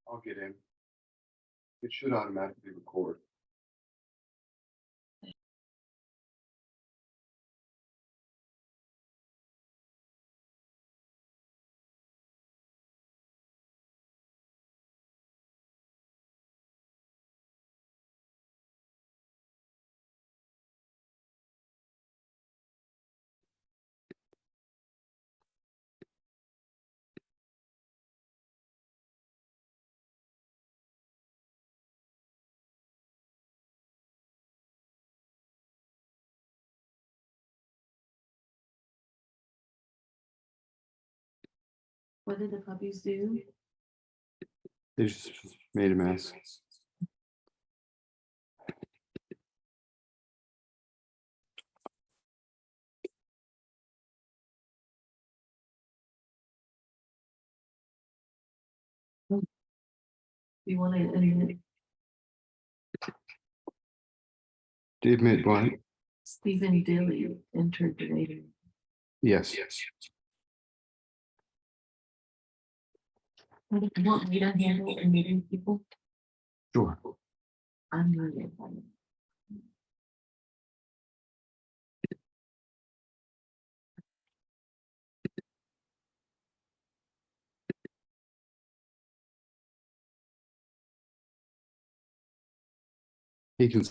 I'll get in. It should automatically record. What did the puppies do? They just made a mess. You want to admit Dave made what? Stephen Dilly entered the meeting. Yes. You want me to handle admitting people? Sure. I'm not invited. He can.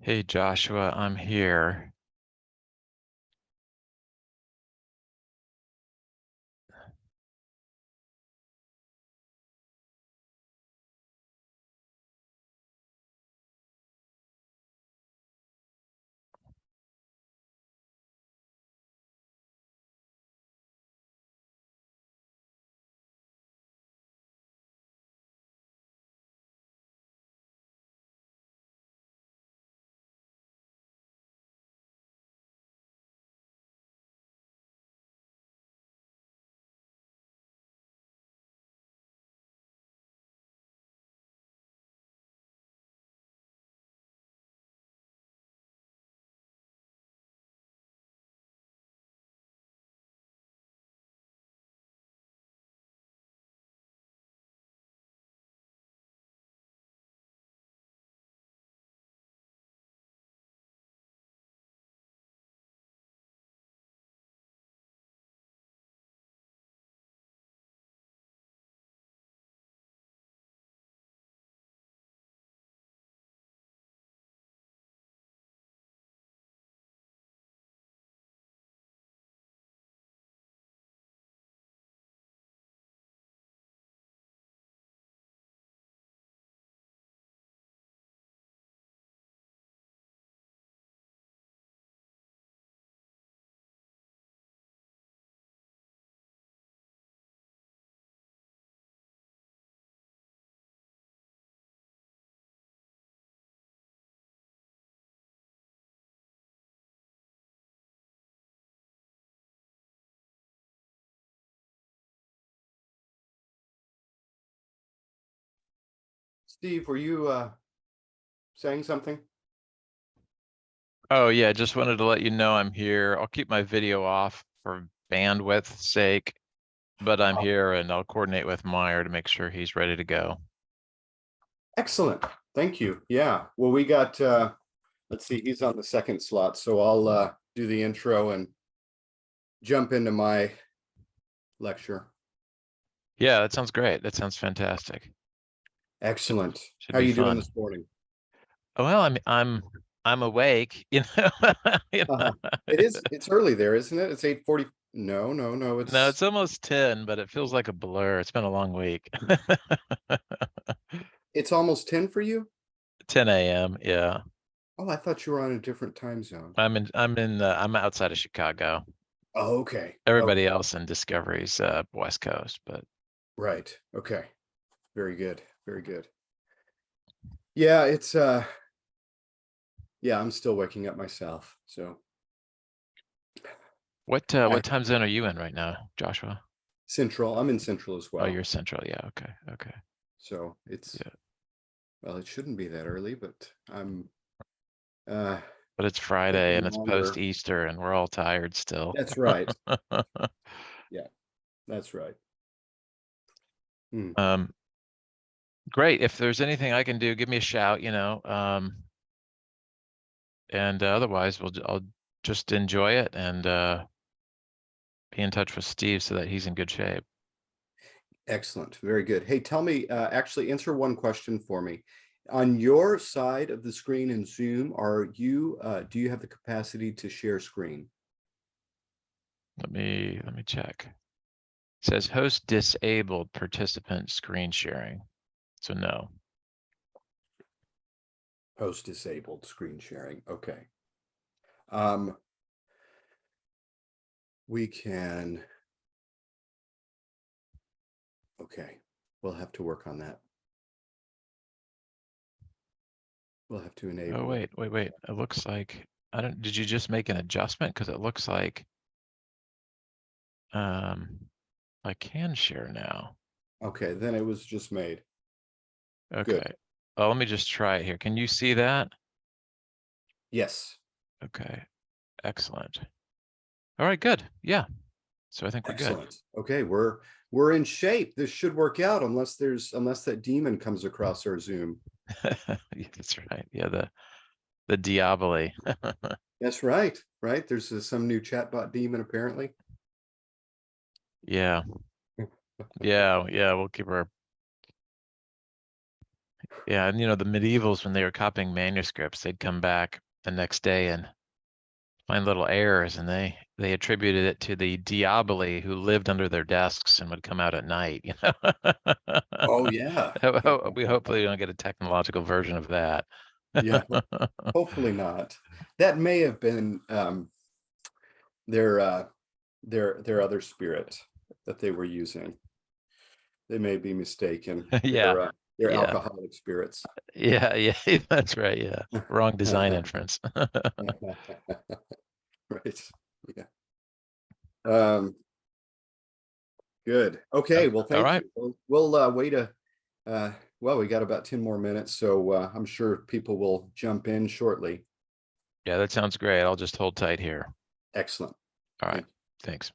Hey Joshua, I'm here. Steve, were you saying something? Oh yeah, just wanted to let you know I'm here. I'll keep my video off for bandwidth's sake, but I'm here and I'll coordinate with Meyer to make sure he's ready to go. Excellent. Thank you. Yeah. Well, we got let's see, he's on the second slot, so I'll do the intro and jump into my lecture. Yeah, that sounds great. That sounds fantastic. Excellent. Should How are be you doing fun. this morning? Well, I'm awake, you know. It's early there, isn't it? It's 8:40. No, No, it's it's almost 10, but it feels like a blur. It's been a long week. it's almost 10 for you? 10 a.m. Yeah. Oh, I thought you were on a different time zone. I'm outside of Chicago. Oh, okay. Everybody else in Discovery's West Coast, but Right. Okay. Very good. Very good. Yeah, it's yeah, I'm still waking up myself. So what I- time zone are you in right now, Joshua? Central. I'm in Central as Oh, well. you're Central. Yeah, okay. Okay. So it's Yeah. well, it shouldn't be that early, but I'm But it's Friday taking and it's longer. post-Easter and we're all tired still. That's right. Yeah, that's right. Hmm. Great. If there's anything I can do, give me a shout, you know. And otherwise I'll just enjoy it and be in touch with Steve so that he's in good shape. Excellent. Very good. Hey, tell me, actually answer one question for me. On your side of the screen in Zoom, do you have the capacity to share screen? Let me check. It says host disabled participant screen sharing. So no. Host disabled screen sharing. Okay. Um, we can. Okay. We'll have to work on that. We'll have to enable. Oh wait. It looks like did you just make an adjustment? Because it looks like I can share now. Okay, then it was just made. Okay. Good. Oh, let me just try it here. Can you see that? Yes. Okay. Excellent. All right, good. Yeah. So I think we're good. Excellent. Okay, we're in shape. This should work out unless that demon comes across our Zoom. Yeah, that's right. Yeah, the Diaboli. That's right. Right. There's some new chatbot demon apparently. Yeah. Yeah, we'll keep our yeah, and you know, the medievals when they were copying manuscripts, they'd come back the next day and find little errors and they attributed it to the Diaboli who lived under their desks and would come out at night, you know. Oh yeah. We hopefully don't get a technological version of that. Yeah. Hopefully not. That may have been their other spirit that they were using. They may be mistaken. Yeah. They're Yeah. alcoholic spirits. Yeah, that's right. Yeah. Wrong design inference. Right. Yeah. Good. Okay. Well, All thank right. you. We'll wait well, we got about 10 more minutes, so I'm sure people will jump in shortly. Yeah, that sounds great. I'll just hold tight here. Excellent. All right. Thank you. Thanks.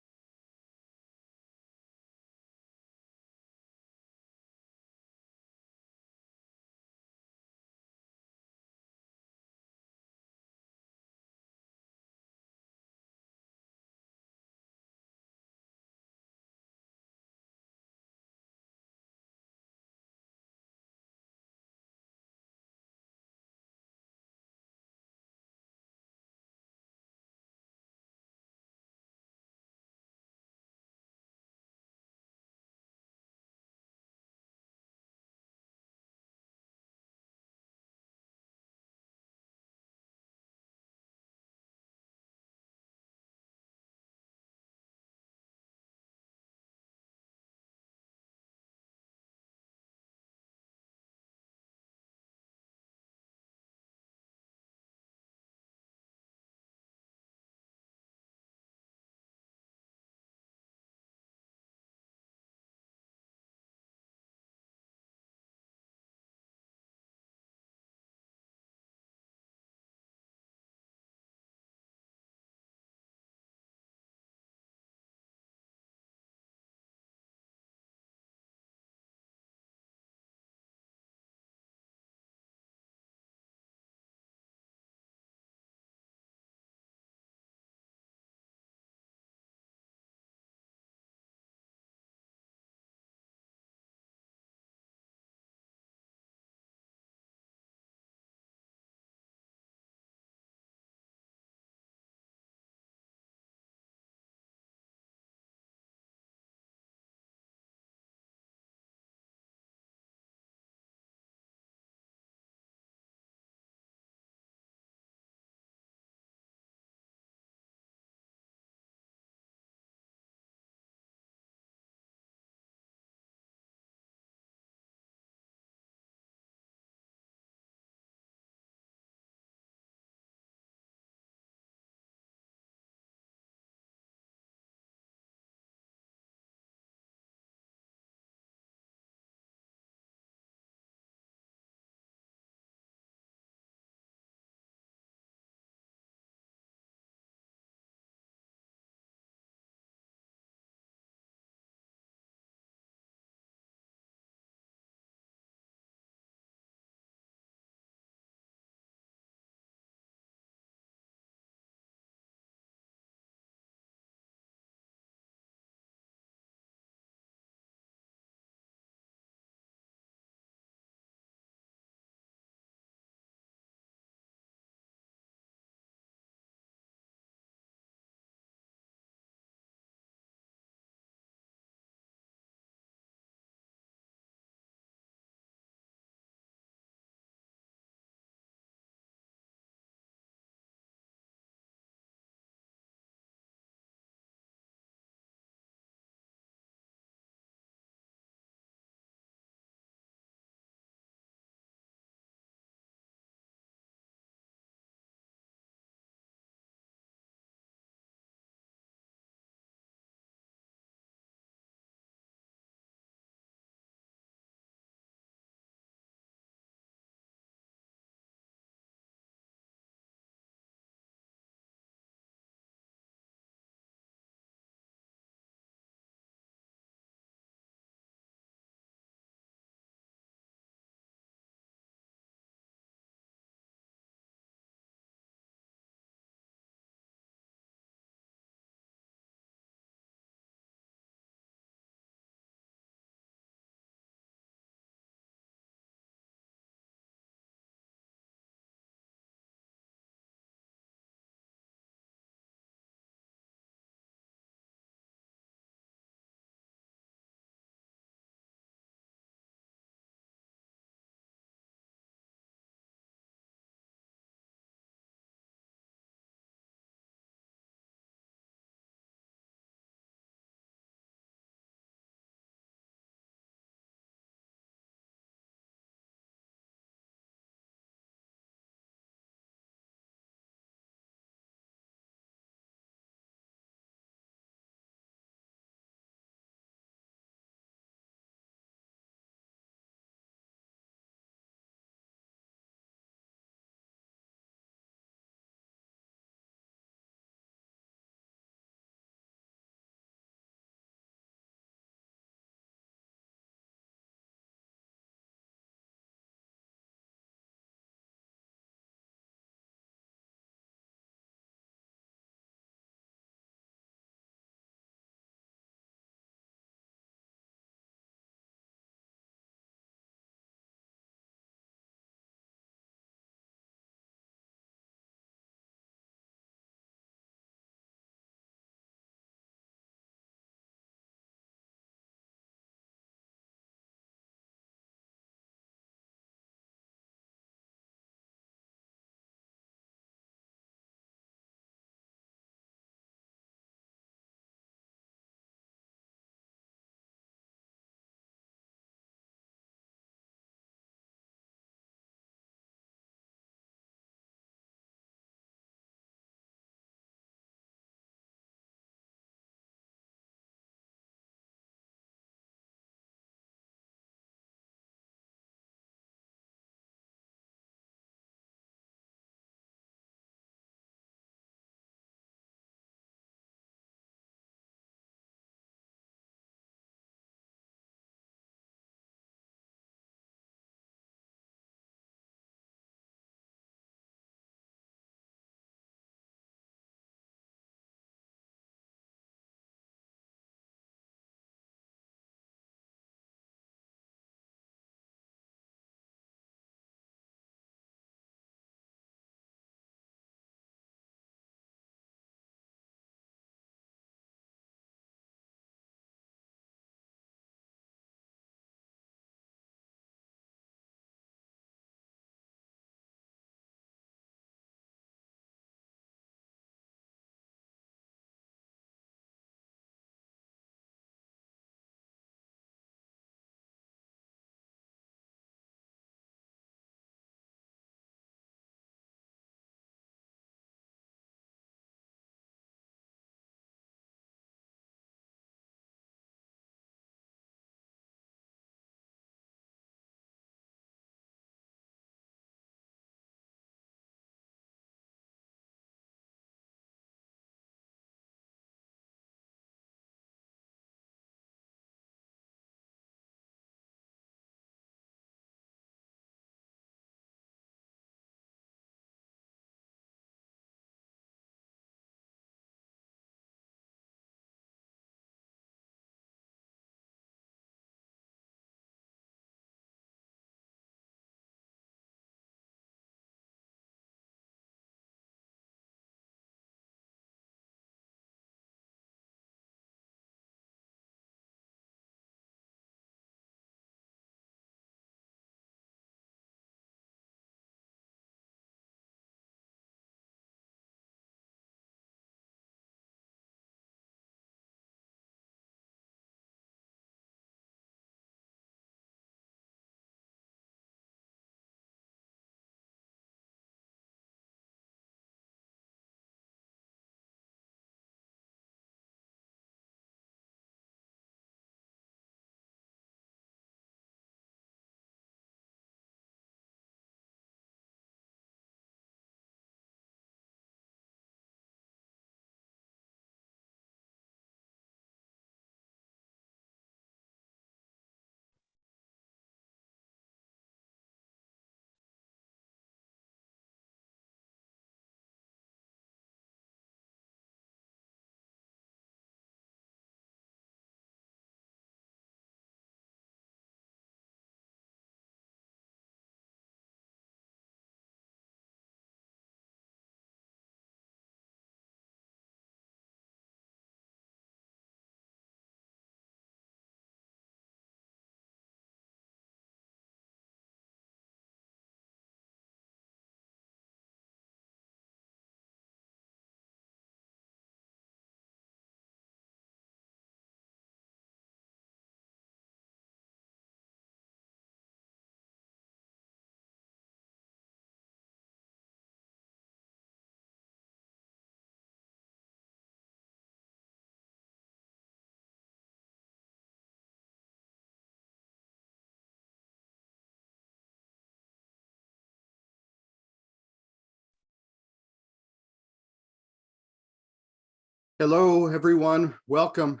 Hello, everyone. Welcome.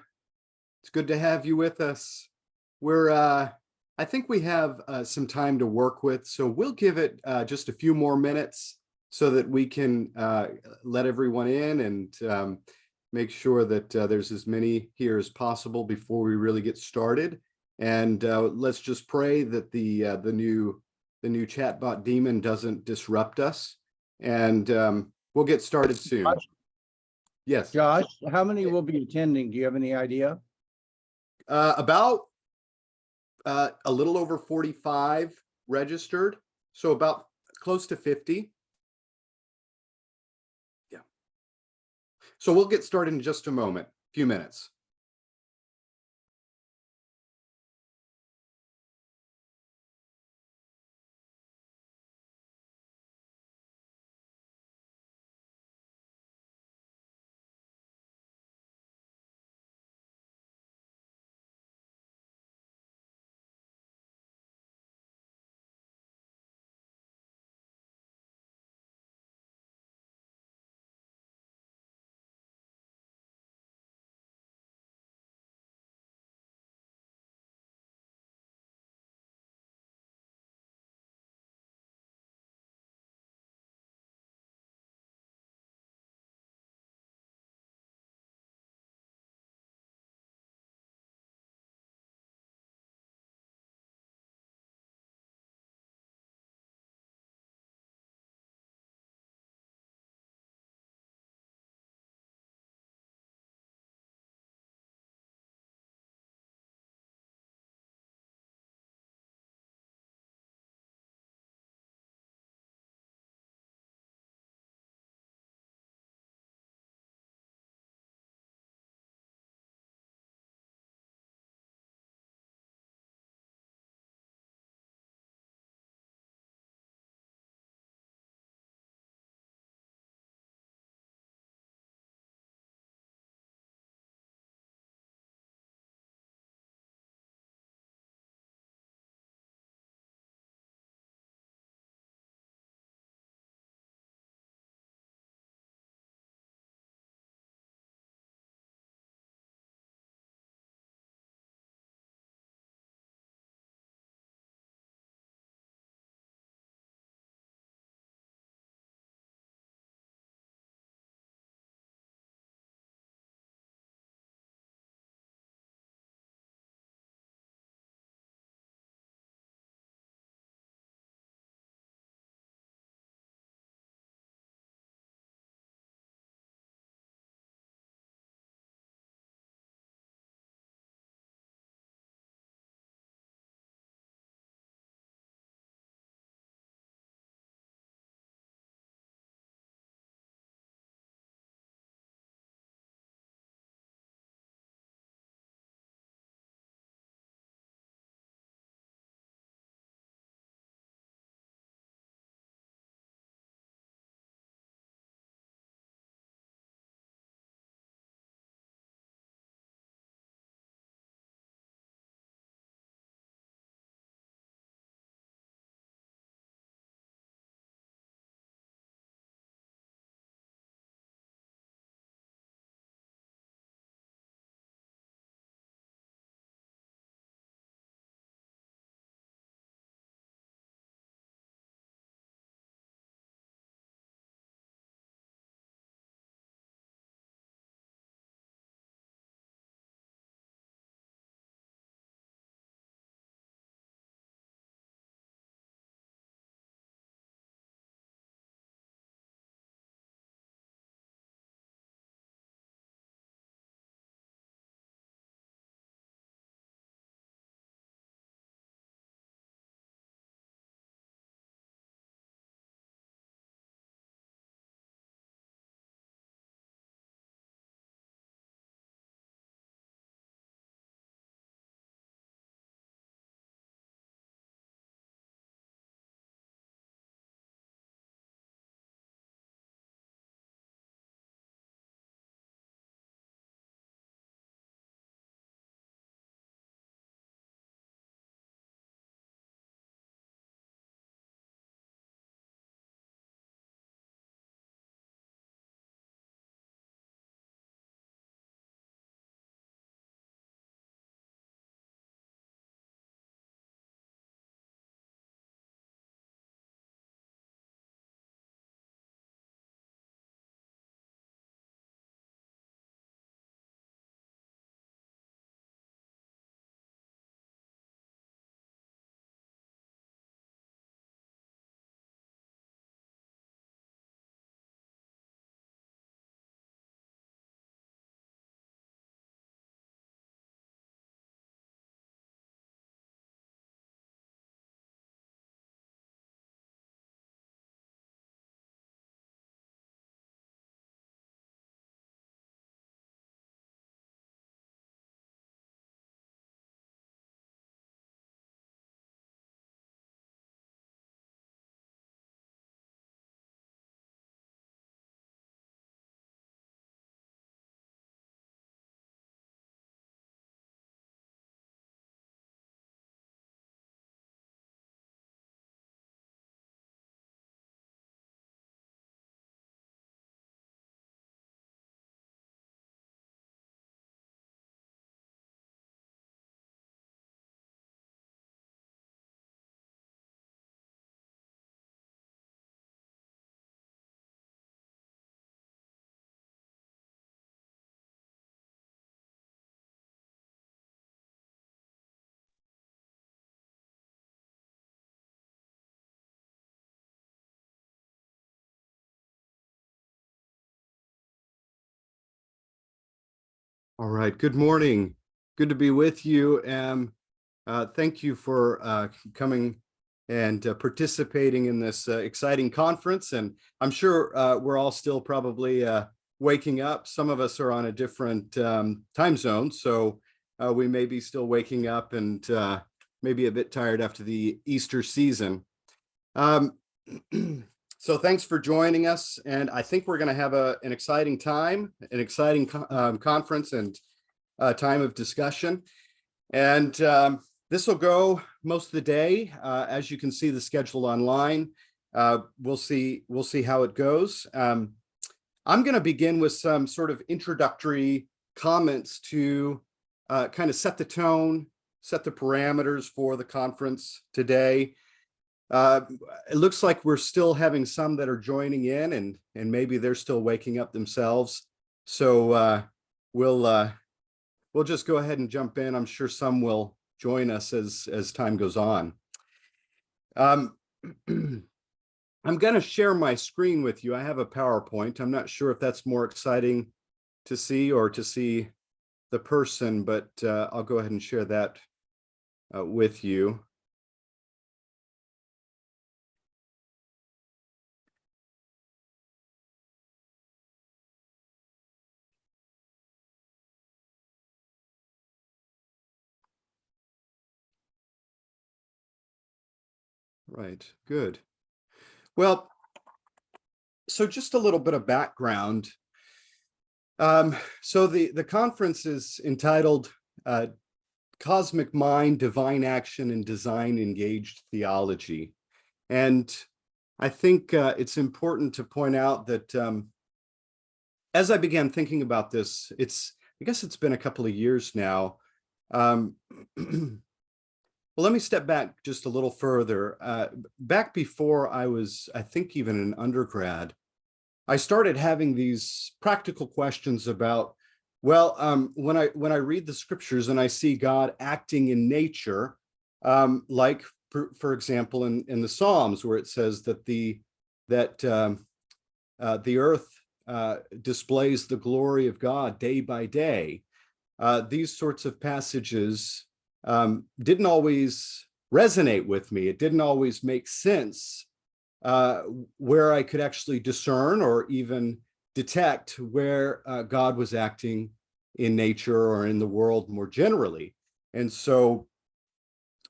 It's good to have you with us. I think we have some time to work with, so we'll give it just a few more minutes so that we can let everyone in and make sure that there's as many here as possible before we really get started. And let's just pray that the new chatbot demon doesn't disrupt us. And we'll get started soon. Yes. Josh, how many will be attending? Do you have any idea? About a little over 45 registered, so about close to 50. Yeah. So we'll get started in just a moment, few minutes. All right. Good morning. Good to be with you. Thank you for coming and participating in this exciting conference. And I'm sure we're all still probably waking up. Some of us are on a different time zone, so we may be still waking up and maybe a bit tired after the Easter season. So thanks for joining us, and I think we're going to have an exciting time, an exciting conference and time of discussion. And this will go most of the day. As you can see the schedule online. We'll see how it goes. I'm going to begin with some sort of introductory comments to kind of set the tone, set the parameters for the conference today. It looks like we're still having some that are joining in, and maybe they're still waking up themselves. So we'll just go ahead and jump in. I'm sure some will join us as time goes on. I'm going to share my screen with you. I have a PowerPoint. I'm not sure if that's more exciting to see or to see the person, but I'll go ahead and share that with you. Right, good. Well, so just a little bit of background. So the conference is entitled Cosmic Mind, Divine Action, and Design Engaged Theology. And I think it's important to point out that as I began thinking about this, I guess it's been a couple of years now. Well, let me step back just a little further. Back before I was, I think, even an undergrad, I started having these practical questions about, well, when I read the scriptures and I see God acting in nature, like for example in the Psalms, where it says that the earth displays the glory of God day by day. These sorts of passages didn't always resonate with me. It didn't always make sense where I could actually discern or even detect where God was acting in nature or in the world more generally. And so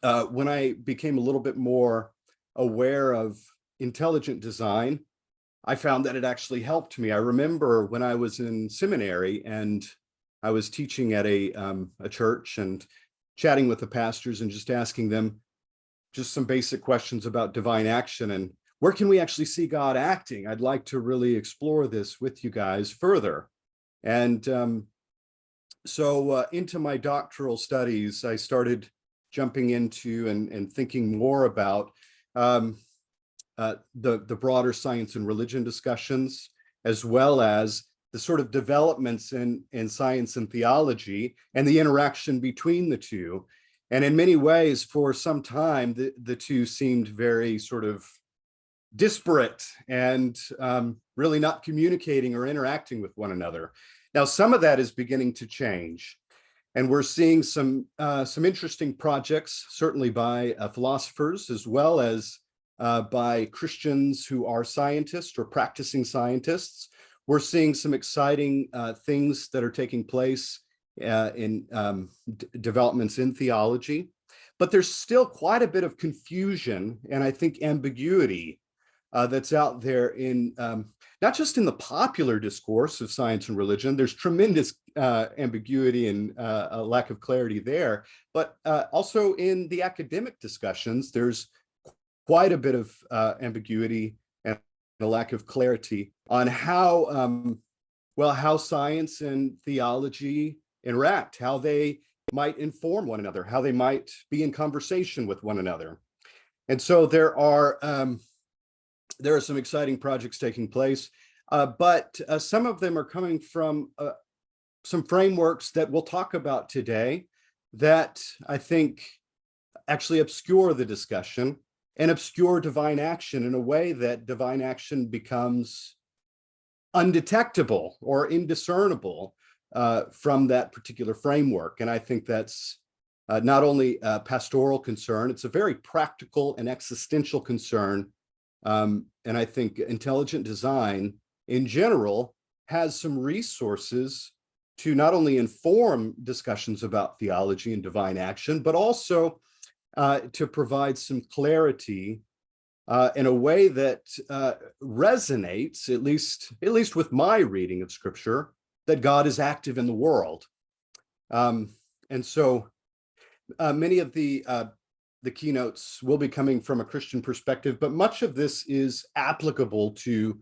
when I became a little bit more aware of intelligent design, I found that it actually helped me. I remember when I was in seminary and I was teaching at a church and chatting with the pastors and just asking them just some basic questions about divine action and where can we actually see God acting? I'd like to really explore this with you guys further. And so into my doctoral studies, I started jumping into and thinking more about the broader science and religion discussions, as well as the sort of developments in science and theology and the interaction between the two. And in many ways, for some time, the two seemed very sort of disparate and really not communicating or interacting with one another. Now, some of that is beginning to change. And we're seeing some interesting projects, certainly by philosophers, as well as by Christians who are scientists or practicing scientists. We're seeing some exciting things that are taking place in developments in theology, but there's still quite a bit of confusion and I think ambiguity that's out there in not just in the popular discourse of science and religion. There's tremendous ambiguity and a lack of clarity there, but also in the academic discussions, there's quite a bit of ambiguity and a lack of clarity on how, how science and theology interact, how they might inform one another, how they might be in conversation with one another. And so there are some exciting projects taking place, but some of them are coming from some frameworks that we'll talk about today that I think actually obscure the discussion and obscure divine action in a way that divine action becomes undetectable or indiscernible from that particular framework. And I think that's not only a pastoral concern, it's a very practical and existential concern. And I think intelligent design in general has some resources to not only inform discussions about theology and divine action, but also to provide some clarity in a way that resonates, at least with my reading of Scripture, that God is active in the world. And so many of the keynotes will be coming from a Christian perspective, but much of this is applicable to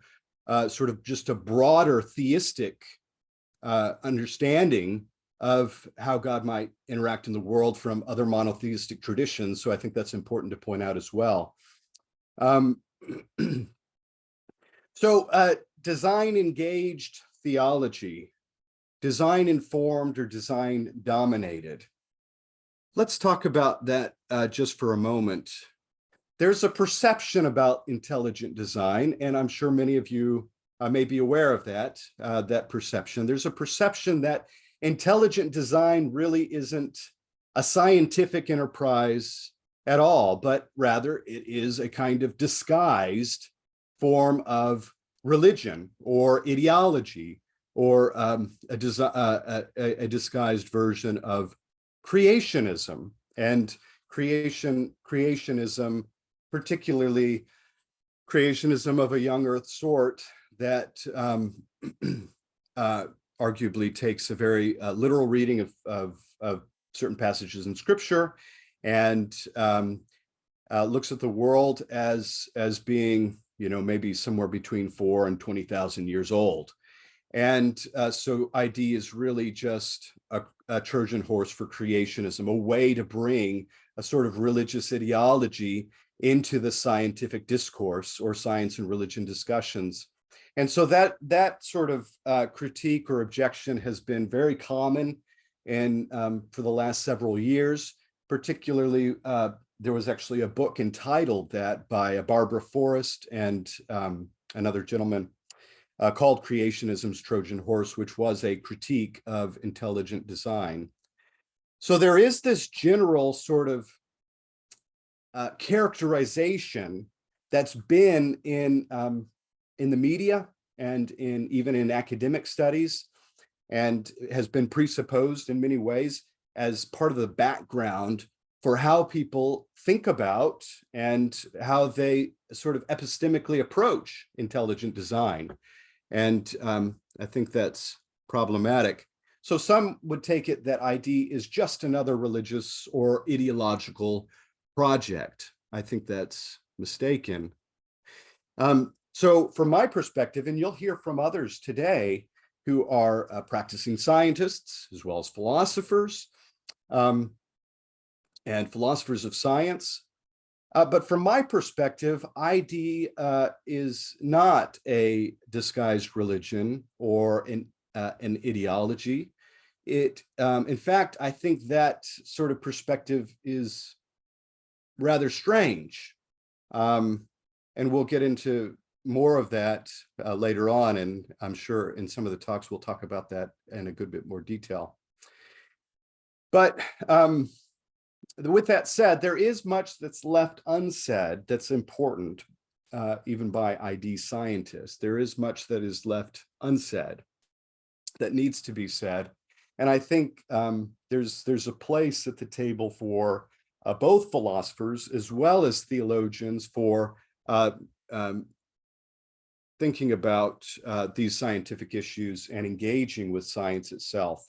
sort of just a broader theistic understanding of how God might interact in the world from other monotheistic traditions. So I think that's important to point out as well. So design engaged theology, design informed or design dominated. Let's talk about that just for a moment. There's a perception about intelligent design, and I'm sure many of you may be aware of that perception. There's a perception that intelligent design really isn't a scientific enterprise at all, but rather it is a kind of disguised form of religion or ideology, or a disguised version of creationism. And creationism, particularly creationism of a young earth sort, that arguably takes a very literal reading of certain passages in Scripture, and looks at the world as being, maybe somewhere between 4,000 and 20,000 years old. And so ID is really just a Trojan horse for creationism, a way to bring a sort of religious ideology into the scientific discourse or science and religion discussions. And so that sort of critique or objection has been very common for the last several years. Particularly, there was actually a book entitled that by Barbara Forrest and another gentleman called Creationism's Trojan Horse, which was a critique of intelligent design. So there is this general sort of characterization that's been in the media and even in academic studies, and has been presupposed in many ways as part of the background for how people think about and how they sort of epistemically approach intelligent design. And I think that's problematic. So some would take it that ID is just another religious or ideological project. I think that's mistaken. So from my perspective, and you'll hear from others today who are practicing scientists as well as philosophers, and philosophers of science. But from my perspective, ID is not a disguised religion or an ideology. In fact, I think that sort of perspective is rather strange. And we'll get into more of that later on, and I'm sure in some of the talks we'll talk about that in a good bit more detail. But with that said, there is much that's left unsaid that's important, even by ID scientists. There is much that is left unsaid that needs to be said. And I think there's a place at the table for both philosophers as well as theologians for thinking about these scientific issues and engaging with science itself.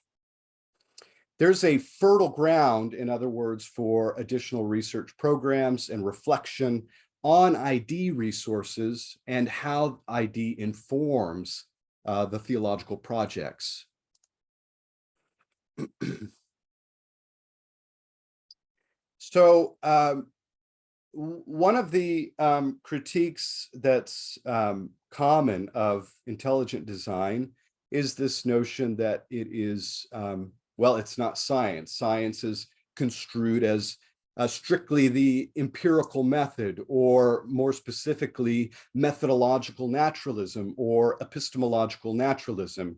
There's a fertile ground, in other words, for additional research programs and reflection on ID resources and how ID informs the theological projects. So one of the critiques that's common of intelligent design is this notion that it is well, it's not science. Science is construed as strictly the empirical method, or more specifically, methodological naturalism or epistemological naturalism.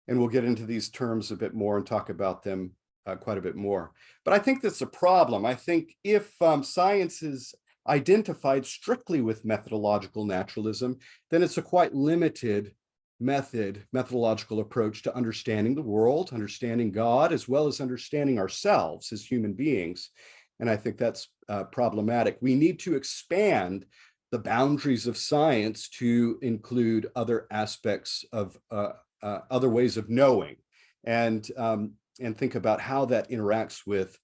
And we'll get into these terms a bit more and talk about them quite a bit more. But I think that's a problem. I think if science is identified strictly with methodological naturalism, then it's a quite limited methodological approach to understanding the world, understanding God, as well as understanding ourselves as human beings. And I think that's problematic. We need to expand the boundaries of science to include other aspects of other ways of knowing, and think about how that interacts with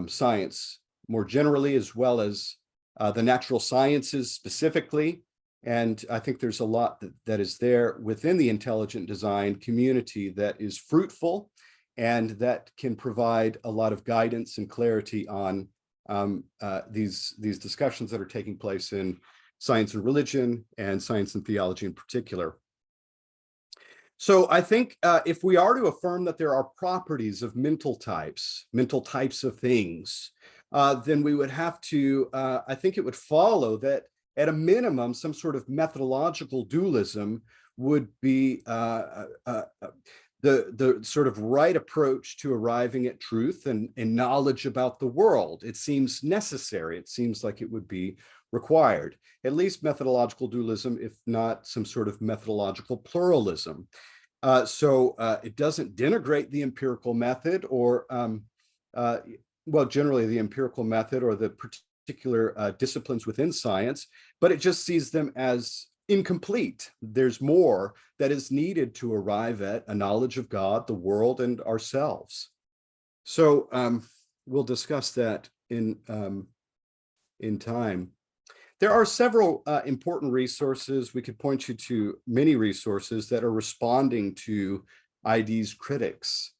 science more generally, as well as the natural sciences specifically. And I think there's a lot that is there within the intelligent design community that is fruitful and that can provide a lot of guidance and clarity on these discussions that are taking place in science and religion, and science and theology in particular. So I think if we are to affirm that there are properties of mental types of things, then we would have to, I think it would follow that at a minimum, some sort of methodological dualism would be the sort of right approach to arriving at truth and knowledge about the world. It seems necessary. It seems like it would be required, at least methodological dualism, if not some sort of methodological pluralism. So it doesn't denigrate the empirical method or, well, generally the empirical method or the particular disciplines within science, but it just sees them as incomplete. There's more that is needed to arrive at a knowledge of God, the world, and ourselves. So we'll discuss that in time. There are several important resources. We could point you to many resources that are responding to ID's critics.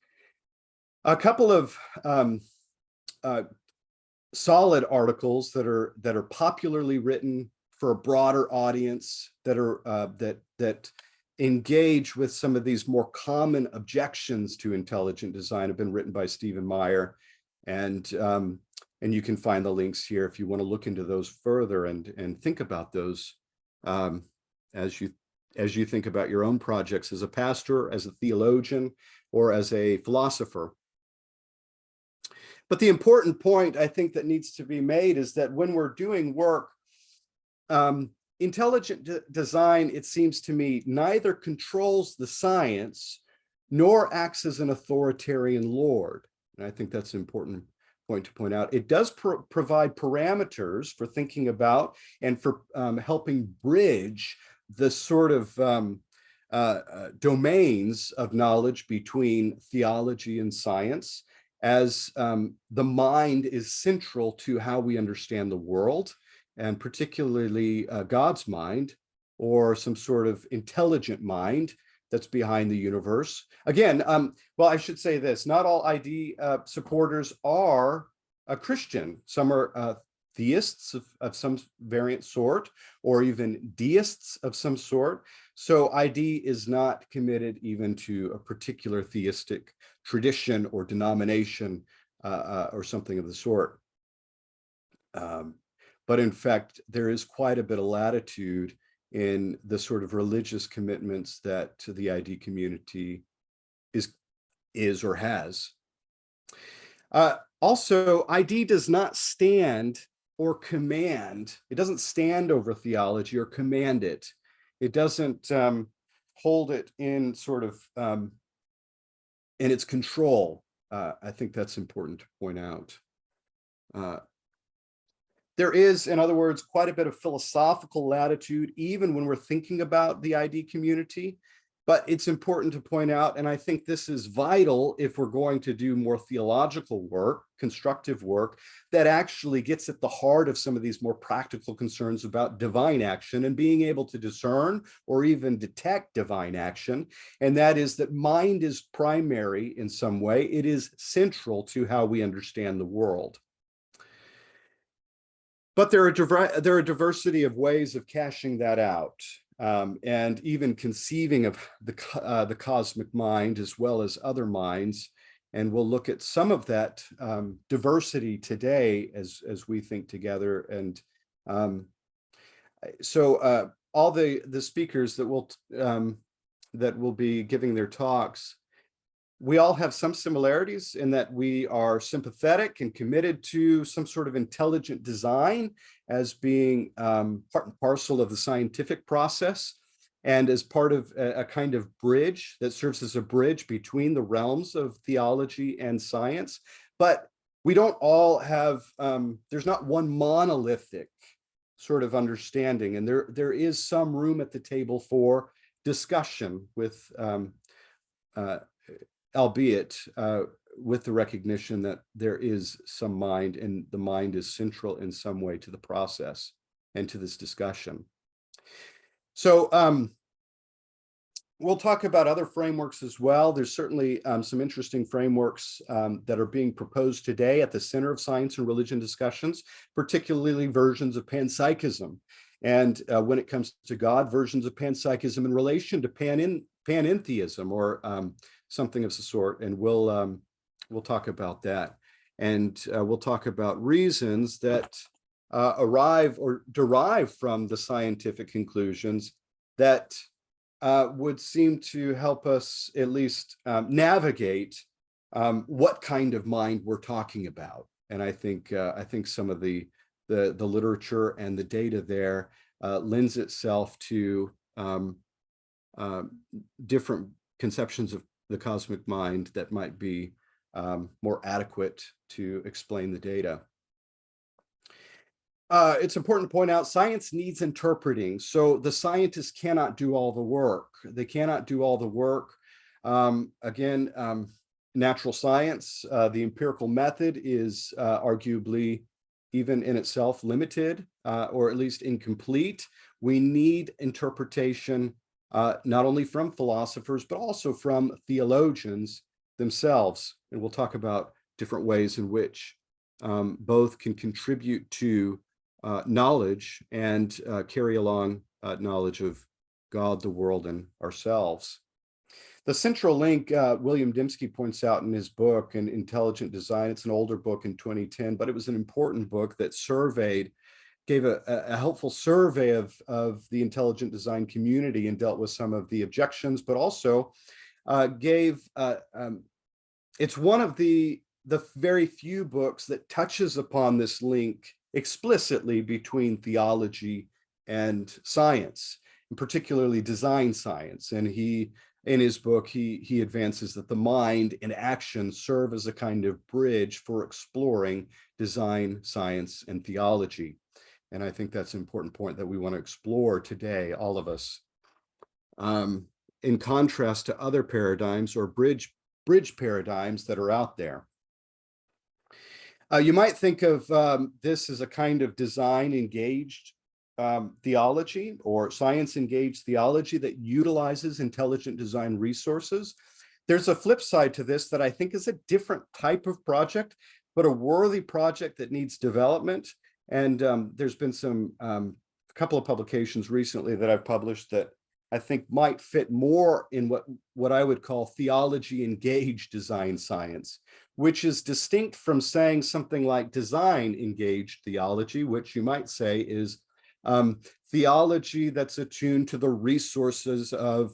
A couple of solid articles that are popularly written for a broader audience, that are that engage with some of these more common objections to intelligent design, have been written by Stephen Meyer, and you can find the links here if you want to look into those further and think about those as you think about your own projects as a pastor, as a theologian, or as a philosopher. But the important point I think that needs to be made is that when we're doing work, intelligent design, it seems to me, neither controls the science nor acts as an authoritarian lord. And I think that's an important point to point out. It does provide parameters for thinking about and for helping bridge the sort of domains of knowledge between theology and science, as the mind is central to how we understand the world, and particularly God's mind, or some sort of intelligent mind that's behind the universe. Again, well, I should say this, not all ID supporters are a Christian. Some are theists of some variant sort, or even deists of some sort. So ID is not committed even to a particular theistic tradition or denomination or something of the sort. But in fact, there is quite a bit of latitude in the sort of religious commitments that the ID community is or has. Also, ID does not stand or command. It doesn't stand over theology or command it. It doesn't hold it in sort of in its control. I think that's important to point out. There is, in other words, quite a bit of philosophical latitude, even when we're thinking about the ID community. But it's important to point out, and I think this is vital if we're going to do more theological work, constructive work, that actually gets at the heart of some of these more practical concerns about divine action and being able to discern or even detect divine action. And that is that mind is primary in some way. It is central to how we understand the world. But there are a diversity of ways of cashing that out. And even conceiving of the cosmic mind as well as other minds. And we'll look at some of that diversity today as we think together. And so all the speakers that will that will be giving their talks, we all have some similarities in that we are sympathetic and committed to some sort of intelligent design as being part and parcel of the scientific process, and as part of a kind of bridge that serves as a bridge between the realms of theology and science. But we don't all have, there's not one monolithic sort of understanding, and there is some room at the table for discussion with, albeit with the recognition that there is some mind, and the mind is central in some way to the process and to this discussion. So we'll talk about other frameworks as well. There's certainly some interesting frameworks that are being proposed today at the center of science and religion discussions, particularly versions of panpsychism. And when it comes to God, versions of panpsychism in relation to panentheism, or something of the sort. And we'll talk about that. And we'll talk about reasons that arrive or derive from the scientific conclusions that would seem to help us at least navigate what kind of mind we're talking about. And I think some of the literature and the data there lends itself to different conceptions of the cosmic mind that might be more adequate to explain the data. It's important to point out science needs interpreting. So the scientists cannot do all the work. They cannot do all the work. Again, natural science, the empirical method is arguably even in itself limited, or at least incomplete. We need interpretation, not only from philosophers, but also from theologians themselves. And we'll talk about different ways in which both can contribute to knowledge and carry along knowledge of God, the world, and ourselves. The central link, William Dembski points out in his book, in Intelligent Design, it's an older book in 2010, but it was an important book that gave a helpful survey of the intelligent design community and dealt with some of the objections, but also it's one of the very few books that touches upon this link explicitly between theology and science, and particularly design science. And in his book, he advances that the mind and action serve as a kind of bridge for exploring design, science, and theology. And I think that's an important point that we want to explore today, all of us, in contrast to other paradigms or bridge paradigms that are out there. You might think of this as a kind of design engaged theology or science engaged theology that utilizes intelligent design resources. There's a flip side to this that I think is a different type of project, but a worthy project that needs development. And there's been a couple of publications recently that I've published that I think might fit more in what I would call theology engaged design science, which is distinct from saying something like design engaged theology, which you might say is theology that's attuned to the resources of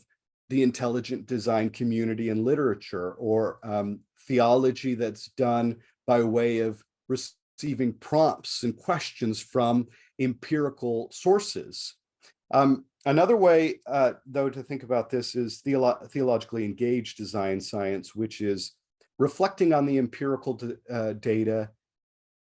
the intelligent design community and literature, or theology that's done by way of receiving prompts and questions from empirical sources. Another way, though, to think about this is theologically engaged design science, which is reflecting on the empirical data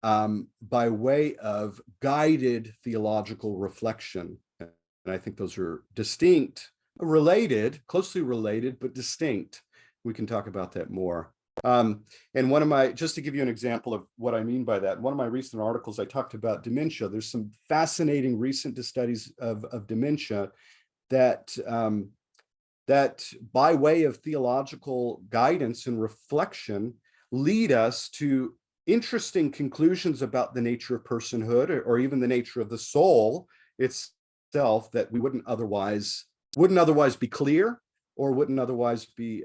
by way of guided theological reflection. And I think those are distinct, closely related, but distinct. We can talk about that more. And just to give you an example of what I mean by that, one of my recent articles, I talked about dementia. There's some fascinating recent studies of dementia that by way of theological guidance and reflection lead us to interesting conclusions about the nature of personhood, or even the nature of the soul itself, that we wouldn't otherwise be clear, or wouldn't otherwise be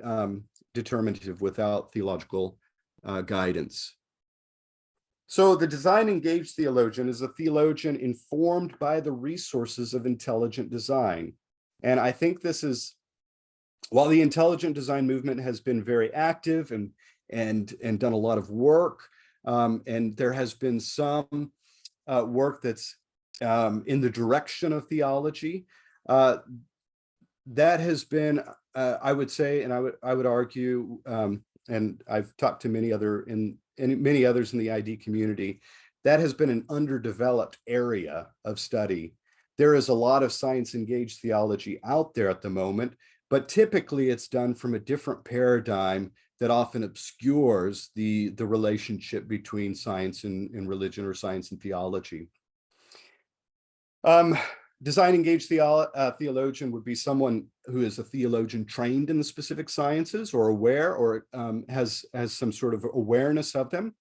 determinative without theological guidance. So the design engaged theologian is a theologian informed by the resources of intelligent design. And I think this is While the intelligent design movement has been very active and done a lot of work, and there has been some work that's in the direction of theology, that has been, I would say, and I would argue, and I've talked to many others in the ID community, that has been an underdeveloped area of study. There is a lot of science-engaged theology out there at the moment, but typically it's done from a different paradigm that often obscures the relationship between science and religion, or science and theology. Design-engaged theologian would be someone who is a theologian trained in the specific sciences, or aware, or has some sort of awareness of them,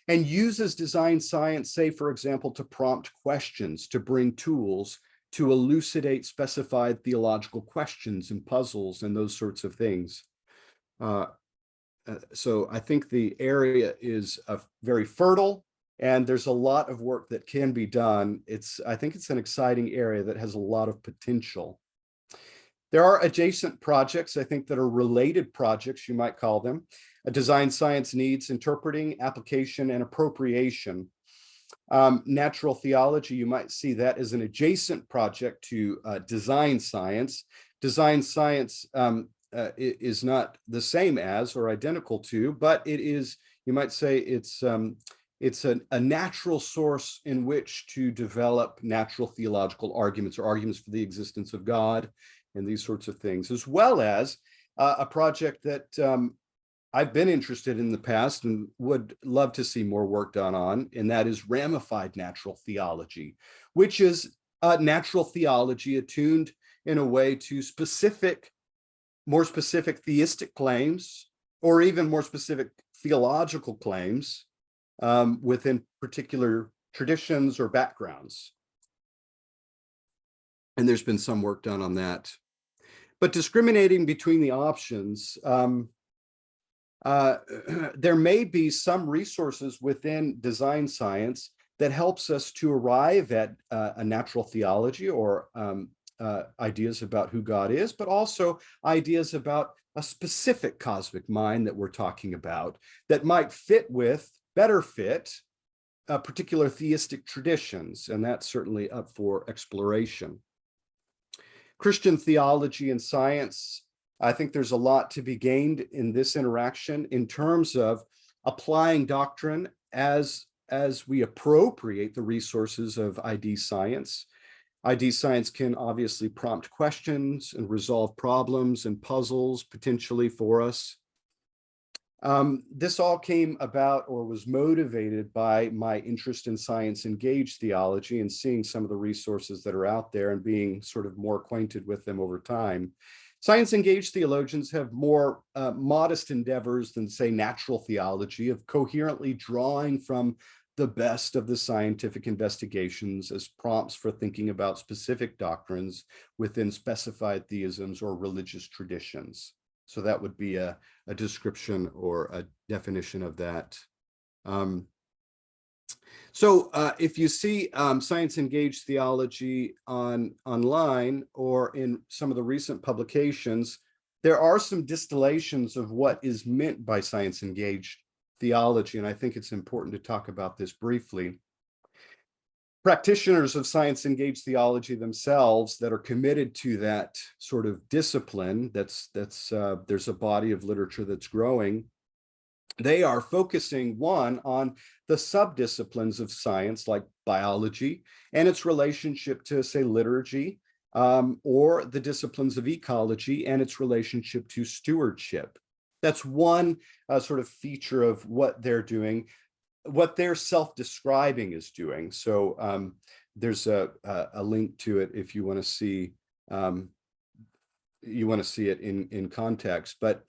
and uses design science, say, for example, to prompt questions, to bring tools, to elucidate specified theological questions and puzzles and those sorts of things. So I think the area is very fertile, and there's a lot of work that can be done. I think it's an exciting area that has a lot of potential. There are adjacent projects, I think, that are related projects, you might call them. Design science needs interpreting, application, and appropriation. Natural theology, you might see that as an adjacent project to design science. Design science is not the same as or identical to, but it is, you might say, it's a natural source in which to develop natural theological arguments, or arguments for the existence of God and these sorts of things, as well as a project that I've been interested in the past and would love to see more work done on, and that is ramified natural theology, which is natural theology attuned in a way to more specific theistic claims, or even more specific theological claims within particular traditions or backgrounds. And there's been some work done on that. But discriminating between the options, there may be some resources within design science that helps us to arrive at a natural theology, or ideas about who God is, but also ideas about a specific cosmic mind that we're talking about that might better fit particular theistic traditions, and that's certainly up for exploration. Christian theology and science, I think there's a lot to be gained in this interaction in terms of applying doctrine as we appropriate the resources of ID science. ID science can obviously prompt questions and resolve problems and puzzles potentially for us. This all came about, or was motivated by, my interest in science-engaged theology and seeing some of the resources that are out there and being sort of more acquainted with them over time. Science-engaged theologians have more modest endeavors than, say, natural theology, of coherently drawing from the best of the scientific investigations as prompts for thinking about specific doctrines within specified theisms or religious traditions. So that would be a description or a definition of that. So if you see science-engaged theology online or in some of the recent publications, there are some distillations of what is meant by science-engaged theology, and I think it's important to talk about this briefly. Practitioners of science-engaged theology themselves that are committed to that sort of discipline, there's a body of literature that's growing. They are focusing, one, on the subdisciplines of science like biology and its relationship to, say, liturgy, or the disciplines of ecology and its relationship to stewardship. That's one sort of feature of what they're doing, what they're self-describing as doing. So there's a link to it if you want to see it in context, but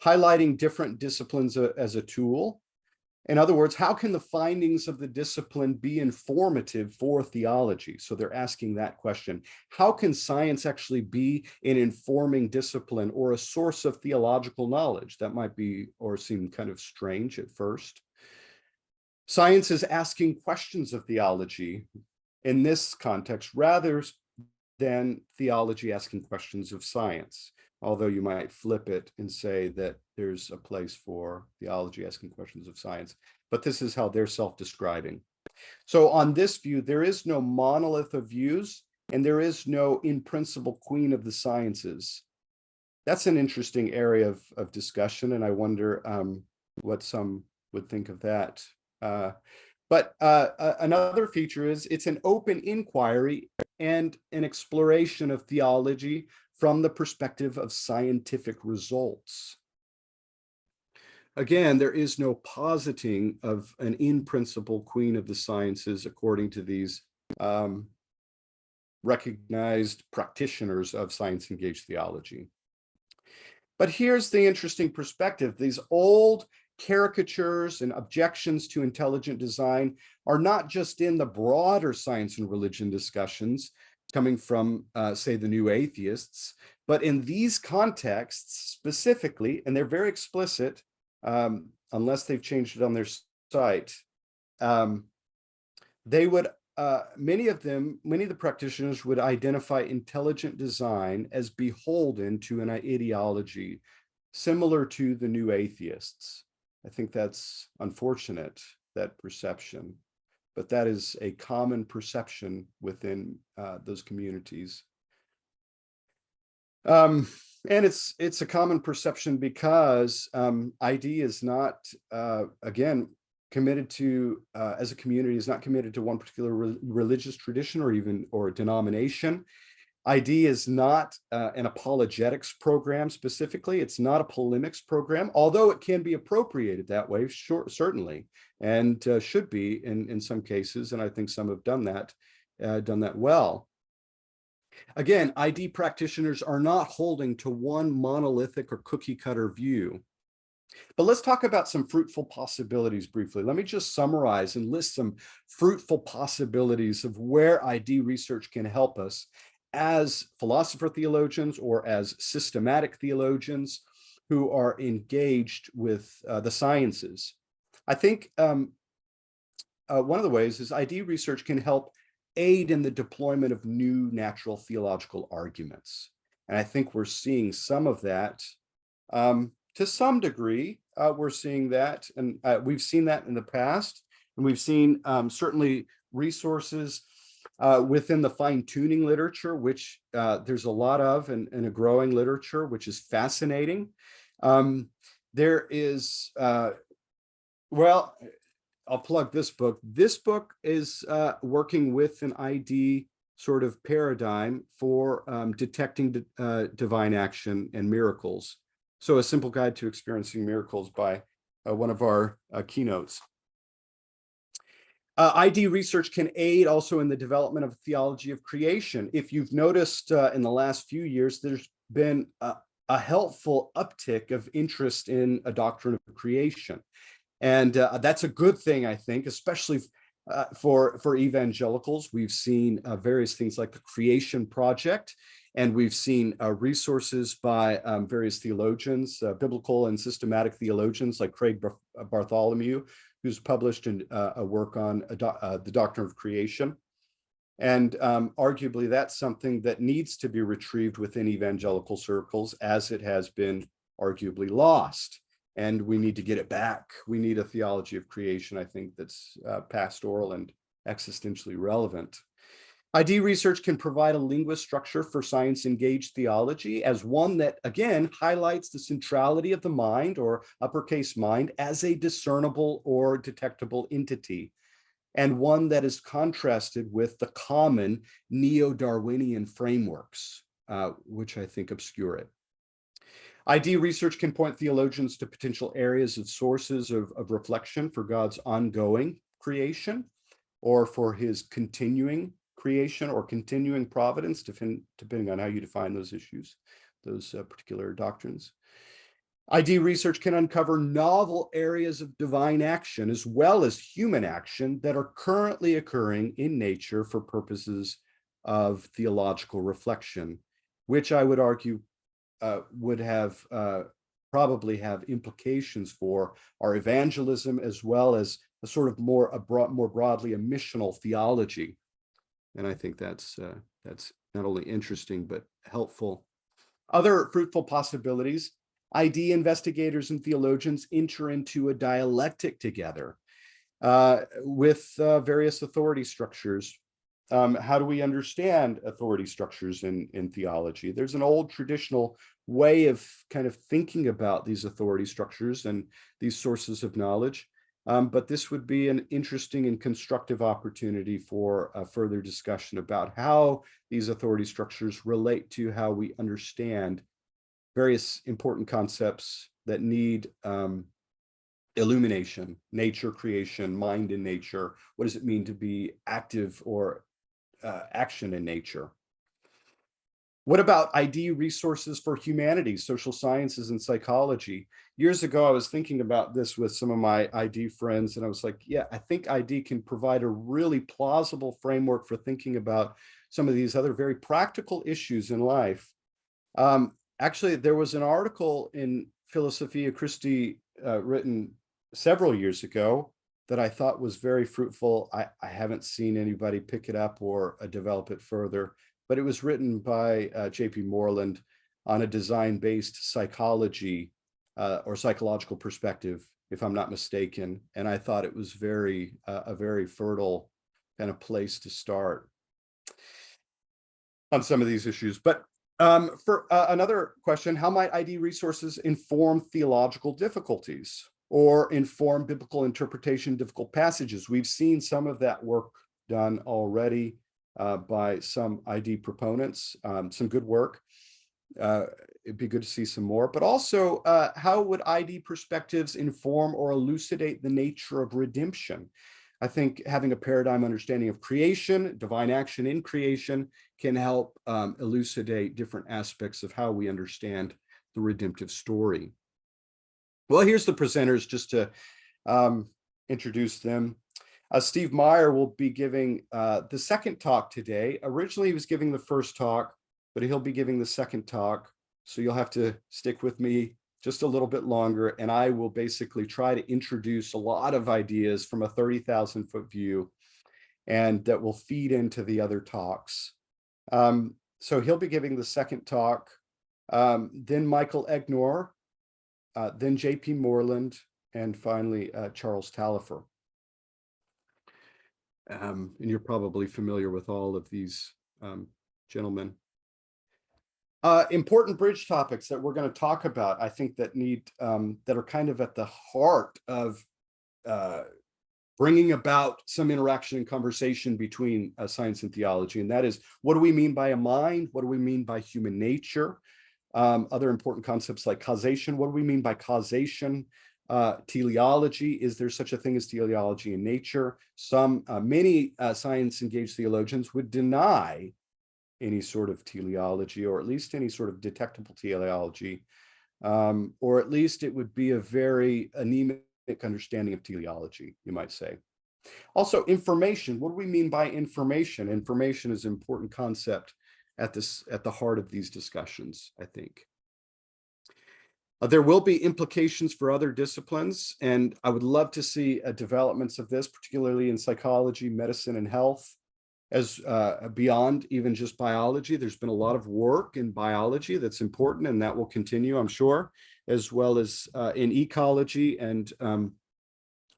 highlighting different disciplines as a tool. In other words, how can the findings of the discipline be informative for theology? So they're asking that question. How can science actually be an informing discipline or a source of theological knowledge? That might be, or seem kind of strange at first. Science is asking questions of theology in this context rather than theology asking questions of science. although you might flip it and say that there's a place for theology asking questions of science. But this is how they're self-describing. So on this view, there is no monolith of views, and there is no in principle queen of the sciences. That's an interesting area of discussion, and I wonder what some would think of that. But another feature is it's an open inquiry and an exploration of theology from the perspective of scientific results. Again, there is no positing of an in principle queen of the sciences according to these recognized practitioners of science-engaged theology. But here's the interesting perspective. These old caricatures and objections to intelligent design are not just in the broader science and religion discussions coming from, say, the new atheists, but in these contexts specifically, and they're very explicit, unless they've changed it on their site, they would, many of the practitioners would identify intelligent design as beholden to an ideology similar to the new atheists. I think that's unfortunate, that perception, but that is a common perception within those communities. And it's a common perception because ID is not, again, committed to, as a community, is not committed to one particular religious tradition or denomination. ID is not an apologetics program specifically. It's not a polemics program, although it can be appropriated that way, sure, certainly, and should be in some cases. And I think some have done that well. Again, ID practitioners are not holding to one monolithic or cookie cutter view. But let's talk about some fruitful possibilities briefly. Let me just summarize and list some fruitful possibilities of where ID research can help us as philosopher theologians or as systematic theologians who are engaged with the sciences. I think one of the ways is ID research can help aid in the deployment of new natural theological arguments. And I think we're seeing some of that. To some degree, we're seeing that, and we've seen that in the past, and we've seen certainly resources within the fine-tuning literature, which there's a lot of, and a growing literature, which is fascinating. There is, well, I'll plug this book. This book is working with an ID sort of paradigm for detecting divine action and miracles. So a simple guide to experiencing miracles by one of our keynotes. ID research can aid also in the development of theology of creation. If you've noticed in the last few years, there's been a helpful uptick of interest in a doctrine of creation. And that's a good thing, I think, especially for evangelicals. We've seen various things like the Creation Project, and we've seen resources by various theologians, biblical and systematic theologians like Craig Bartholomew, who's published a work on the doctrine of creation. And arguably, that's something that needs to be retrieved within evangelical circles, as it has been arguably lost. And we need to get it back. We need a theology of creation, I think, that's pastoral and existentially relevant. ID research can provide a linguist structure for science-engaged theology as one that, again, highlights the centrality of the mind, or uppercase mind, as a discernible or detectable entity, and one that is contrasted with the common neo-Darwinian frameworks, which I think obscure it. ID research can point theologians to potential areas of sources of reflection for God's ongoing creation, or for his continuing creation or continuing providence, depending on how you define those issues, those particular doctrines. ID research can uncover novel areas of divine action as well as human action that are currently occurring in nature for purposes of theological reflection, which I would argue would have probably have implications for our evangelism, as well as a sort of more broadly a missional theology. And I think that's not only interesting but helpful. Other fruitful possibilities: ID investigators and theologians enter into a dialectic together with various authority structures. How do we understand authority structures in theology? There's an old traditional way of kind of thinking about these authority structures and these sources of knowledge. But this would be an interesting and constructive opportunity for a further discussion about how these authority structures relate to how we understand various important concepts that need illumination: nature, creation, mind in nature. What does it mean to be active or action in nature? What about ID resources for humanities, social sciences, and psychology? Years ago, I was thinking about this with some of my ID friends, and I was like, yeah, I think ID can provide a really plausible framework for thinking about some of these other very practical issues in life. Actually, there was an article in Philosophia Christi written several years ago that I thought was very fruitful. I haven't seen anybody pick it up or develop it further, but it was written by J.P. Moreland on a design-based psychology or psychological perspective, if I'm not mistaken. And I thought it was a very fertile kind of place to start on some of these issues. But for another question: how might ID resources inform theological difficulties or inform biblical interpretation, difficult passages? We've seen some of that work done already by some ID proponents, some good work. It'd be good to see some more, but also how would ID perspectives inform or elucidate the nature of redemption? I think having a paradigm understanding of creation, divine action in creation, can help elucidate different aspects of how we understand the redemptive story. Well, here's the presenters, just to introduce them. Steve Meyer will be giving the second talk today. Originally, he was giving the first talk, but he'll be giving the second talk. So you'll have to stick with me just a little bit longer, and I will basically try to introduce a lot of ideas from a 30,000-foot view, and that will feed into the other talks. So he'll be giving the second talk, then Michael Egnor, then J.P. Moreland, and finally Charles Taliaferro. And you're probably familiar with all of these gentlemen. Important bridge topics that we're going to talk about, I think, that are kind of at the heart of bringing about some interaction and conversation between science and theology. And that is, what do we mean by a mind? What do we mean by human nature? Other important concepts like causation. What do we mean by causation? Teleology. Is there such a thing as teleology in nature? Many science-engaged theologians would deny any sort of teleology, or at least any sort of detectable teleology, or at least it would be a very anemic understanding of teleology, you might say. Also, information. What do we mean by information? Information is an important concept at the heart of these discussions, I think. There will be implications for other disciplines, and I would love to see developments of this, particularly in psychology, medicine, and health, as beyond even just biology. There's been a lot of work in biology that's important, and that will continue, I'm sure, as well as in ecology and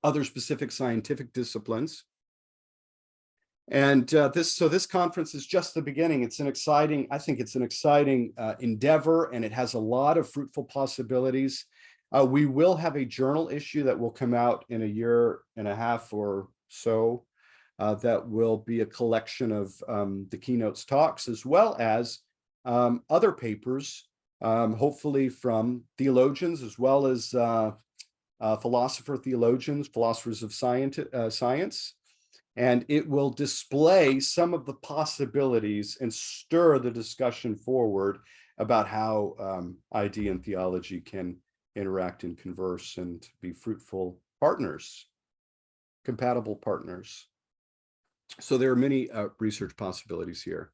other specific scientific disciplines. And this conference is just the beginning. It's an exciting, I think it's an exciting endeavor, and it has a lot of fruitful possibilities. We will have a journal issue that will come out in a year and a half or so. That will be a collection of the keynotes talks, as well as other papers, hopefully from theologians, as well as philosophers of science. And it will display some of the possibilities and stir the discussion forward about how ID and theology can interact and converse and be fruitful partners, compatible partners. So there are many research possibilities here.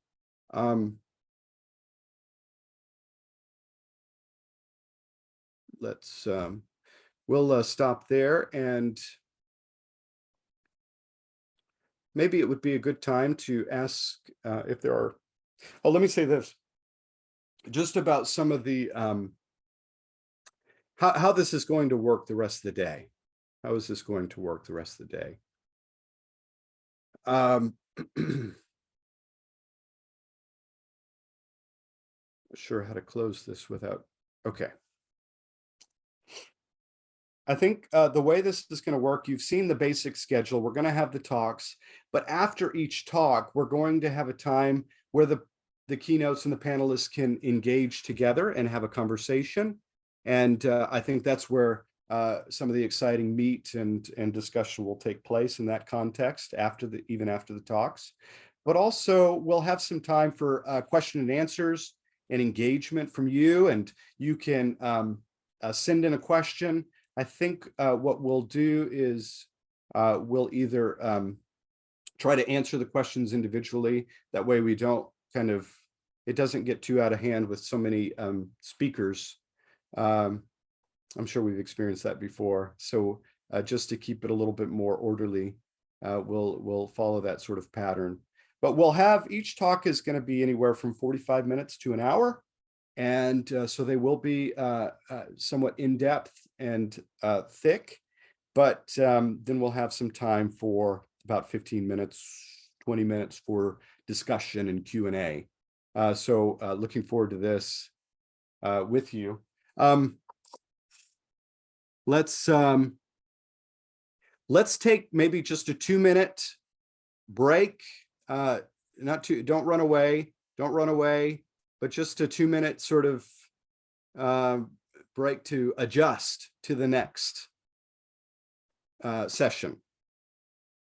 We'll stop there, and maybe it would be a good time to ask if there are, let me say this. just about some of the how this is going to work the rest of the day. How is this going to work the rest of the day? Not sure how to close this without. Okay. I think the way this is going to work, you've seen the basic schedule. We're going to have the talks, but after each talk, we're going to have a time where the keynotes and the panelists can engage together and have a conversation. And I think that's where some of the exciting meat and discussion will take place in that context even after the talks. But also we'll have some time for question and answers and engagement from you, and you can send in a question. I think what we'll do is we'll either try to answer the questions individually. That way we don't it doesn't get too out of hand with so many speakers. I'm sure we've experienced that before. So just to keep it a little bit more orderly, we'll follow that sort of pattern. But we'll have, each talk is going to be anywhere from 45 minutes to an hour. And so they will be somewhat in-depth and thick, but then we'll have some time for about 15 minutes, 20 minutes for discussion and Q&A. So looking forward to this with you. Let's take maybe just a 2-minute break. Don't run away, but just a 2-minute sort of break to adjust to the next session,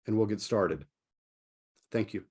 and we'll get started. Thank you.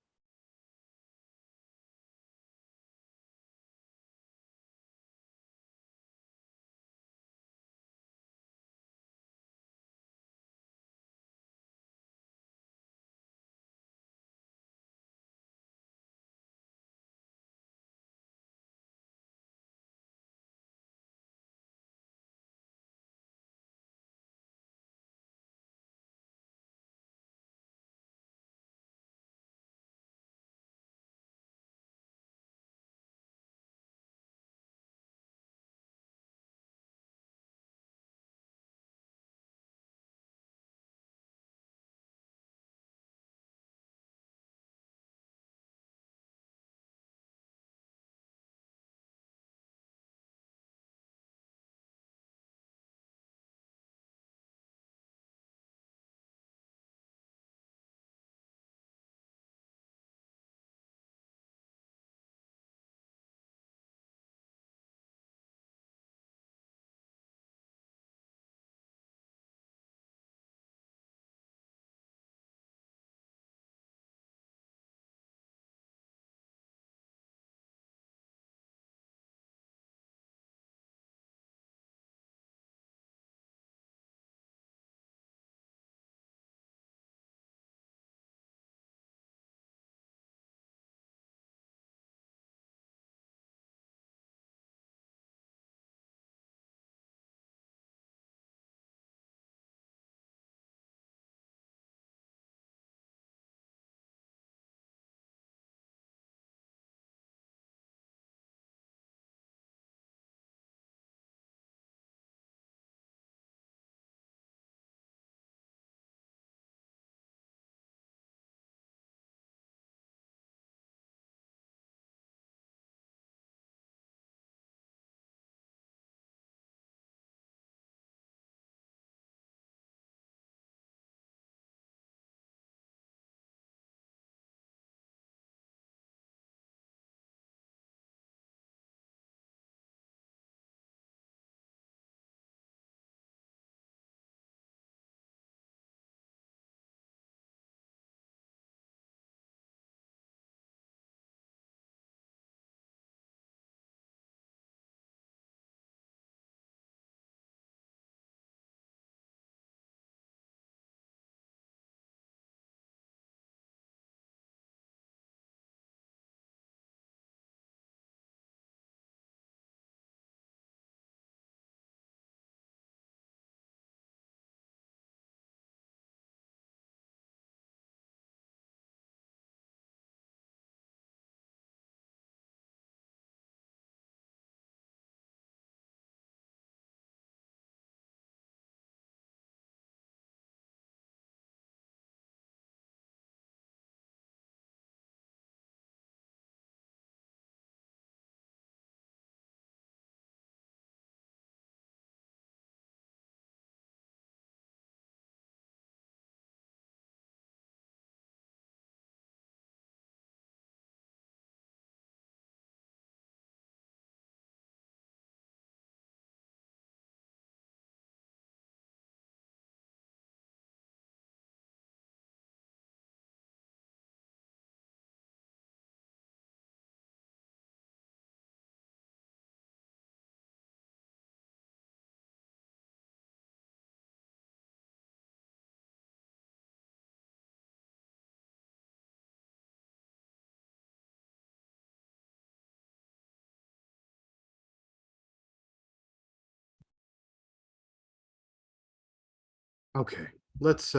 Okay, let's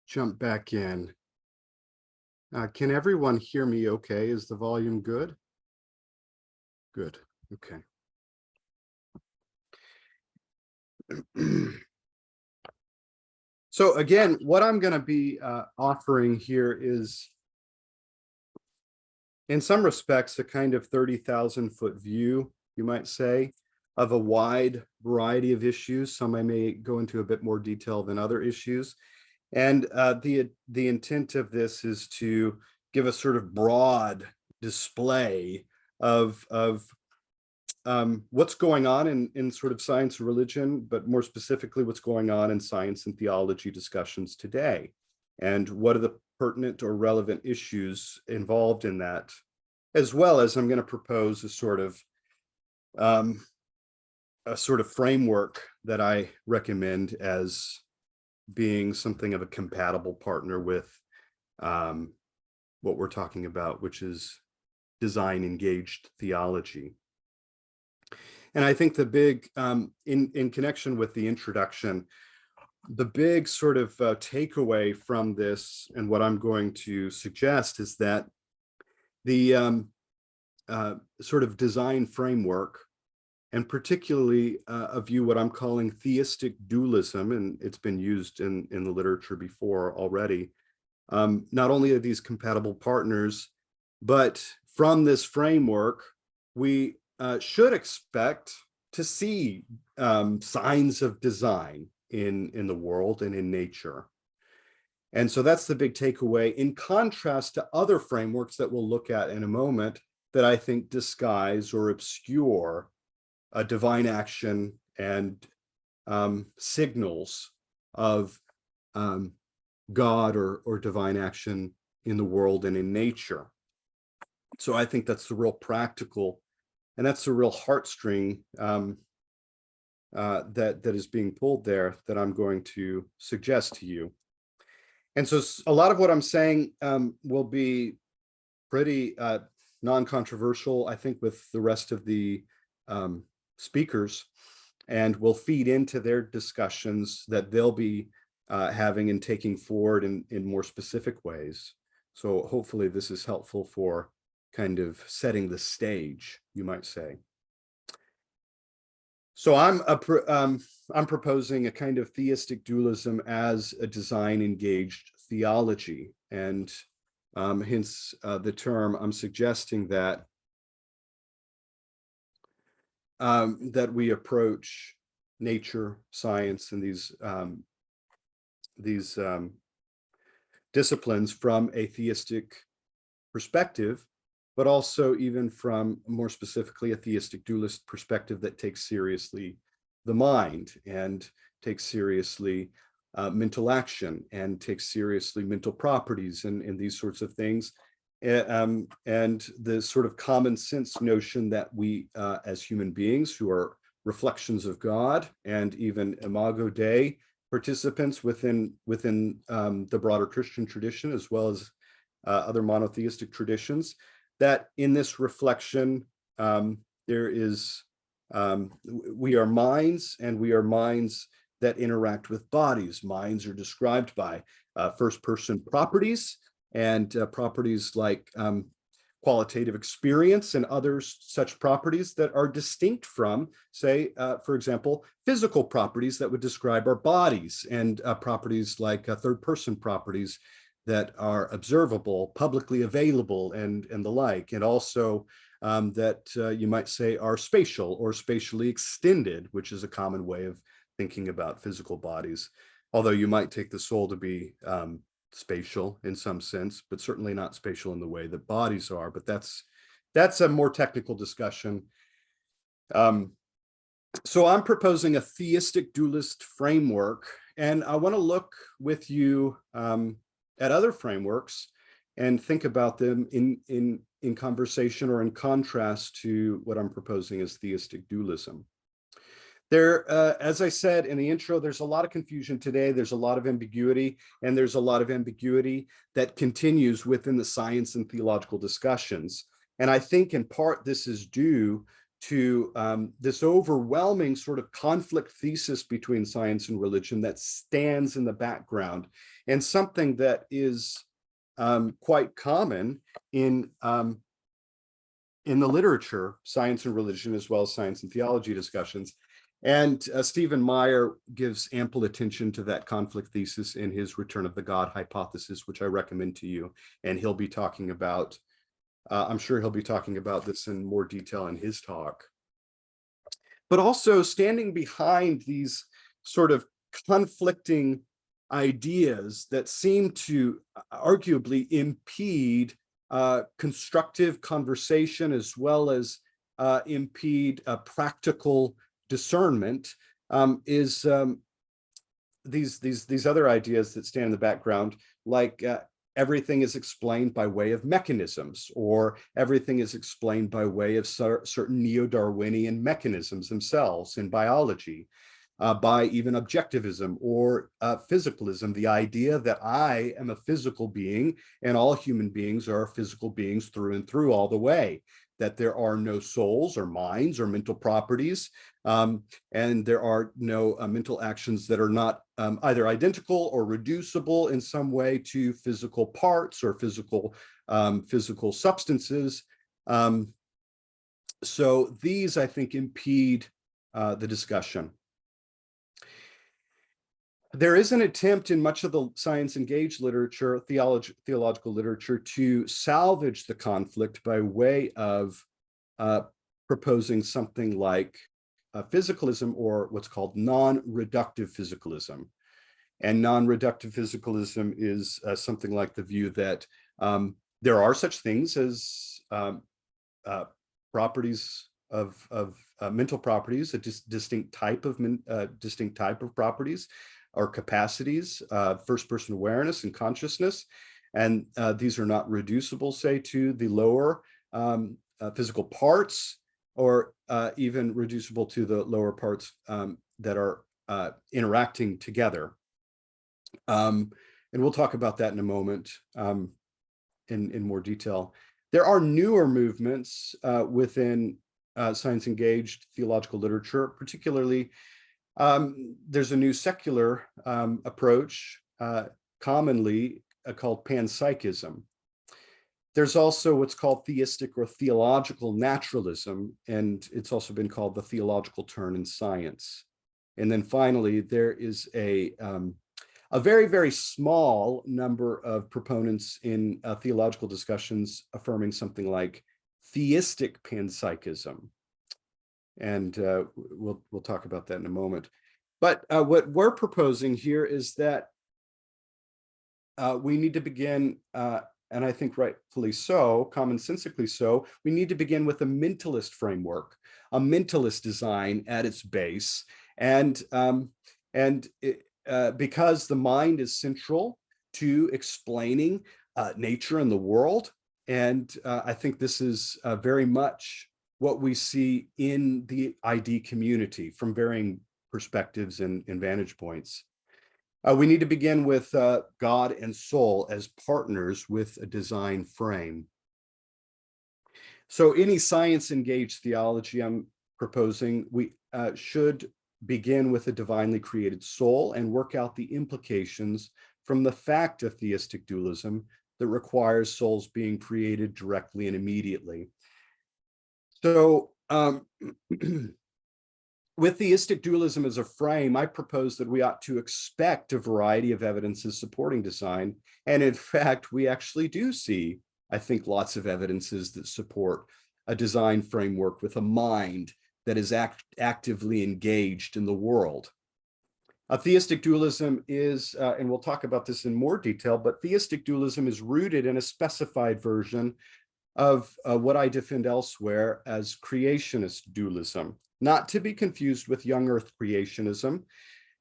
jump back in. Can everyone hear me okay? Is the volume good? Good, okay. So again, what I'm going to be offering here is, in some respects, a kind of 30,000-foot view, you might say, of a wide variety of issues. Some I may go into a bit more detail than other issues. And the intent of this is to give a sort of broad display of what's going on in sort of science and religion, but more specifically, what's going on in science and theology discussions today, and what are the pertinent or relevant issues involved in that, as well as I'm going to propose a sort of framework that I recommend as being something of a compatible partner with what we're talking about, which is design engaged theology. And I think the big, in connection with the introduction, the big sort of takeaway from this and what I'm going to suggest is that the sort of design framework, and particularly a view what I'm calling theistic dualism, and it's been used in the literature before already. Not only are these compatible partners, but from this framework, we should expect to see signs of design in the world and in nature. And so that's the big takeaway, in contrast to other frameworks that we'll look at in a moment that I think disguise or obscure a divine action and signals of God or divine action in the world and in nature. So I think that's the real practical, and that's the real heartstring that is being pulled there that I'm going to suggest to you. And so a lot of what I'm saying will be pretty non-controversial, I think, with the rest of the speakers, and will feed into their discussions that they'll be having and taking forward in more specific ways. So hopefully this is helpful for kind of setting the stage, you might say. So I'm proposing a kind of theistic dualism as a design engaged theology, and hence the term. I'm suggesting that that we approach nature, science, and these disciplines from a theistic perspective, but also even from more specifically a theistic dualist perspective that takes seriously the mind and takes seriously mental action and takes seriously mental properties and these sorts of things. And the sort of common sense notion that we as human beings who are reflections of God and even Imago Dei participants within the broader Christian tradition, as well as other monotheistic traditions, that in this reflection there is we are minds, and we are minds that interact with bodies. Minds are described by first person properties, and properties like qualitative experience and other such properties that are distinct from, say, for example, physical properties that would describe our bodies, and properties like third person properties that are observable, publicly available, and the like, and also that you might say are spatial or spatially extended, which is a common way of thinking about physical bodies, although you might take the soul to be spatial in some sense, but certainly not spatial in the way that bodies are. But that's a more technical discussion. So I'm proposing a theistic dualist framework, and I want to look with you at other frameworks and think about them in conversation or in contrast to what I'm proposing as theistic dualism. There, as I said in the intro, there's a lot of confusion today. There's a lot of ambiguity, and there's a lot of ambiguity that continues within the science and theological discussions. And I think in part this is due to this overwhelming sort of conflict thesis between science and religion that stands in the background, and something that is quite common in the literature, science and religion, as well as science and theology discussions. And Stephen Meyer gives ample attention to that conflict thesis in his Return of the God hypothesis, which I recommend to you. And he'll be talking about, I'm sure he'll be talking about this in more detail in his talk. But also standing behind these sort of conflicting ideas that seem to arguably impede constructive conversation, as well as impede practical discernment, is these other ideas that stand in the background, like everything is explained by way of mechanisms, or everything is explained by way of certain neo-Darwinian mechanisms themselves in biology, by even objectivism or physicalism, the idea that I am a physical being and all human beings are physical beings through and through all the way, that there are no souls or minds or mental properties, and there are no mental actions that are not either identical or reducible in some way to physical parts or physical substances. So these, I think, impede the discussion. There is an attempt in much of the science-engaged literature, theological literature, to salvage the conflict by way of proposing something like physicalism, or what's called non-reductive physicalism. And non-reductive physicalism is something like the view that there are such things as properties of mental properties, a distinct type of properties or capacities, first-person awareness and consciousness, and these are not reducible, say, to the lower physical parts, or even reducible to the lower parts that are interacting together. And we'll talk about that in a moment in more detail. There are newer movements within science-engaged theological literature, particularly there's a new secular approach, commonly called panpsychism. There's also what's called theistic or theological naturalism, and it's also been called the theological turn in science. And then finally, there is a very, very small number of proponents in theological discussions affirming something like theistic panpsychism. And we'll talk about that in a moment. But what we're proposing here is that we need to begin, and I think rightfully so, commonsensically so, we need to begin with a mentalist framework, a mentalist design at its base. And because the mind is central to explaining nature and the world, and I think this is very much what we see in the ID community from varying perspectives and vantage points. We need to begin with God and soul as partners with a design frame. So any science-engaged theology I'm proposing, we should begin with a divinely created soul and work out the implications from the fact of theistic dualism that requires souls being created directly and immediately. So with theistic dualism as a frame, I propose that we ought to expect a variety of evidences supporting design. And in fact, we actually do see, I think, lots of evidences that support a design framework with a mind that is actively engaged in the world. Theistic dualism is, and we'll talk about this in more detail, but theistic dualism is rooted in a specified version of what I defend elsewhere as creationist dualism, not to be confused with young earth creationism,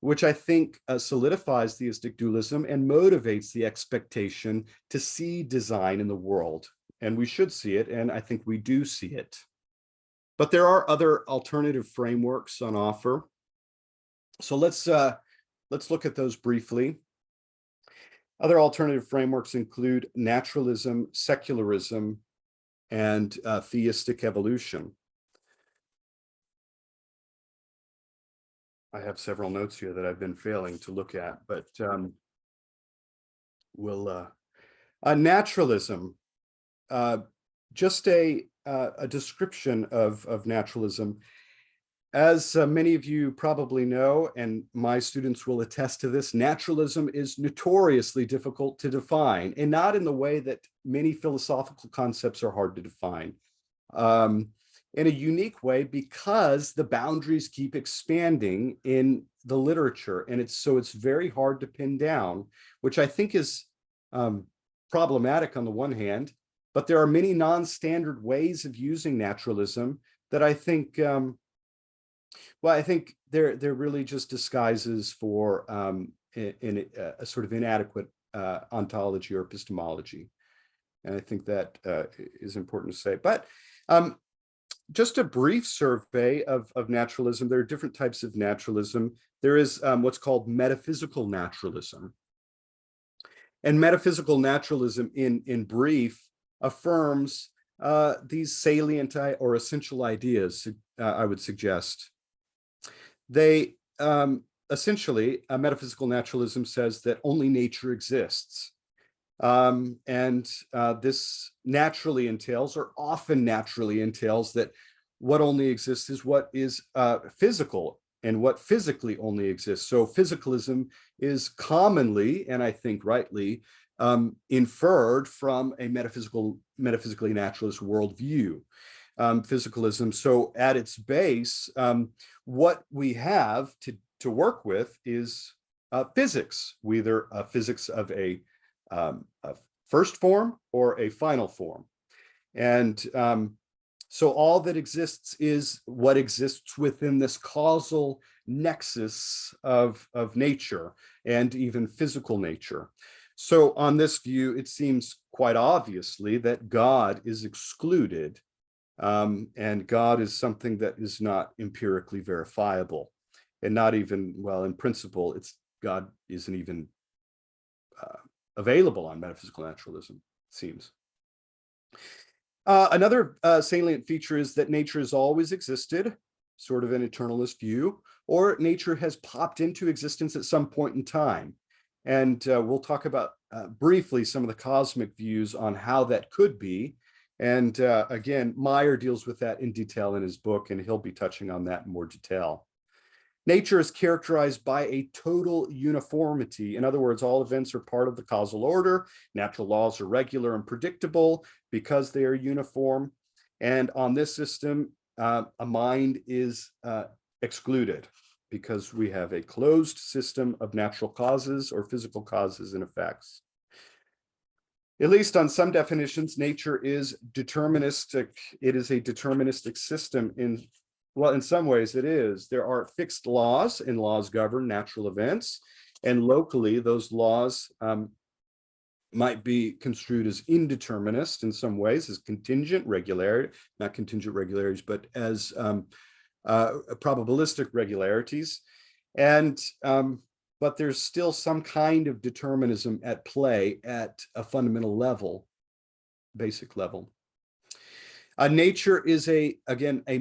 which I think solidifies theistic dualism and motivates the expectation to see design in the world. And we should see it, and I think we do see it. But there are other alternative frameworks on offer. So let's look at those briefly. Other alternative frameworks include naturalism, secularism, and theistic evolution. I have several notes here that I've been failing to look at, but we'll naturalism. Just a description of naturalism. As many of you probably know, and my students will attest to this, naturalism is notoriously difficult to define, and not in the way that many philosophical concepts are hard to define. In a unique way, because the boundaries keep expanding in the literature, and it's very hard to pin down, which I think is problematic on the one hand, but there are many non-standard ways of using naturalism that I think I think they're really just disguises for in a sort of inadequate ontology or epistemology. And I think that is important to say. But just a brief survey of naturalism. There are different types of naturalism. There is what's called metaphysical naturalism. And metaphysical naturalism, in brief, affirms these salient or essential ideas, I would suggest. They essentially, metaphysical naturalism says that only nature exists. And this naturally entails, or often naturally entails, that what only exists is what is physical, and what physically only exists. So physicalism is commonly, and I think rightly, inferred from a metaphysically naturalist worldview. Physicalism. So at its base, what we have to work with is physics, either physics of a first form or a final form. And so all that exists is what exists within this causal nexus of nature and even physical nature. So on this view, it seems quite obviously that God is excluded. And God is something that is not empirically verifiable, and not even, well, in principle, God isn't even available on metaphysical naturalism, it seems. Another salient feature is that nature has always existed, sort of an eternalist view, or nature has popped into existence at some point in time. And we'll talk about briefly some of the cosmic views on how that could be. And again, Meyer deals with that in detail in his book, and he'll be touching on that in more detail. Nature is characterized by a total uniformity. In other words, all events are part of the causal order. Natural laws are regular and predictable because they are uniform. And on this system, a mind is excluded because we have a closed system of natural causes or physical causes and effects. At least on some definitions, nature is deterministic. It is a deterministic system in some ways it is. There are fixed laws, and laws govern natural events. And locally, those laws might be construed as indeterminist in some ways, as contingent regularity, not contingent regularities, but as probabilistic regularities. And but there's still some kind of determinism at play at a fundamental level, basic level. Nature is again, a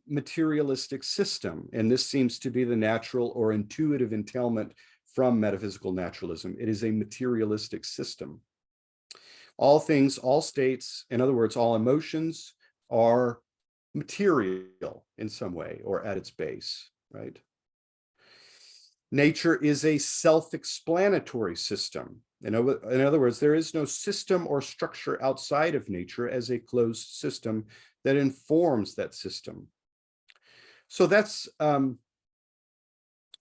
materialistic system, and this seems to be the natural or intuitive entailment from metaphysical naturalism. It is a materialistic system. All things, all states, in other words, all emotions are material in some way or at its base, right? Nature is a self-explanatory system. In other words, there is no system or structure outside of nature as a closed system that informs that system. So that's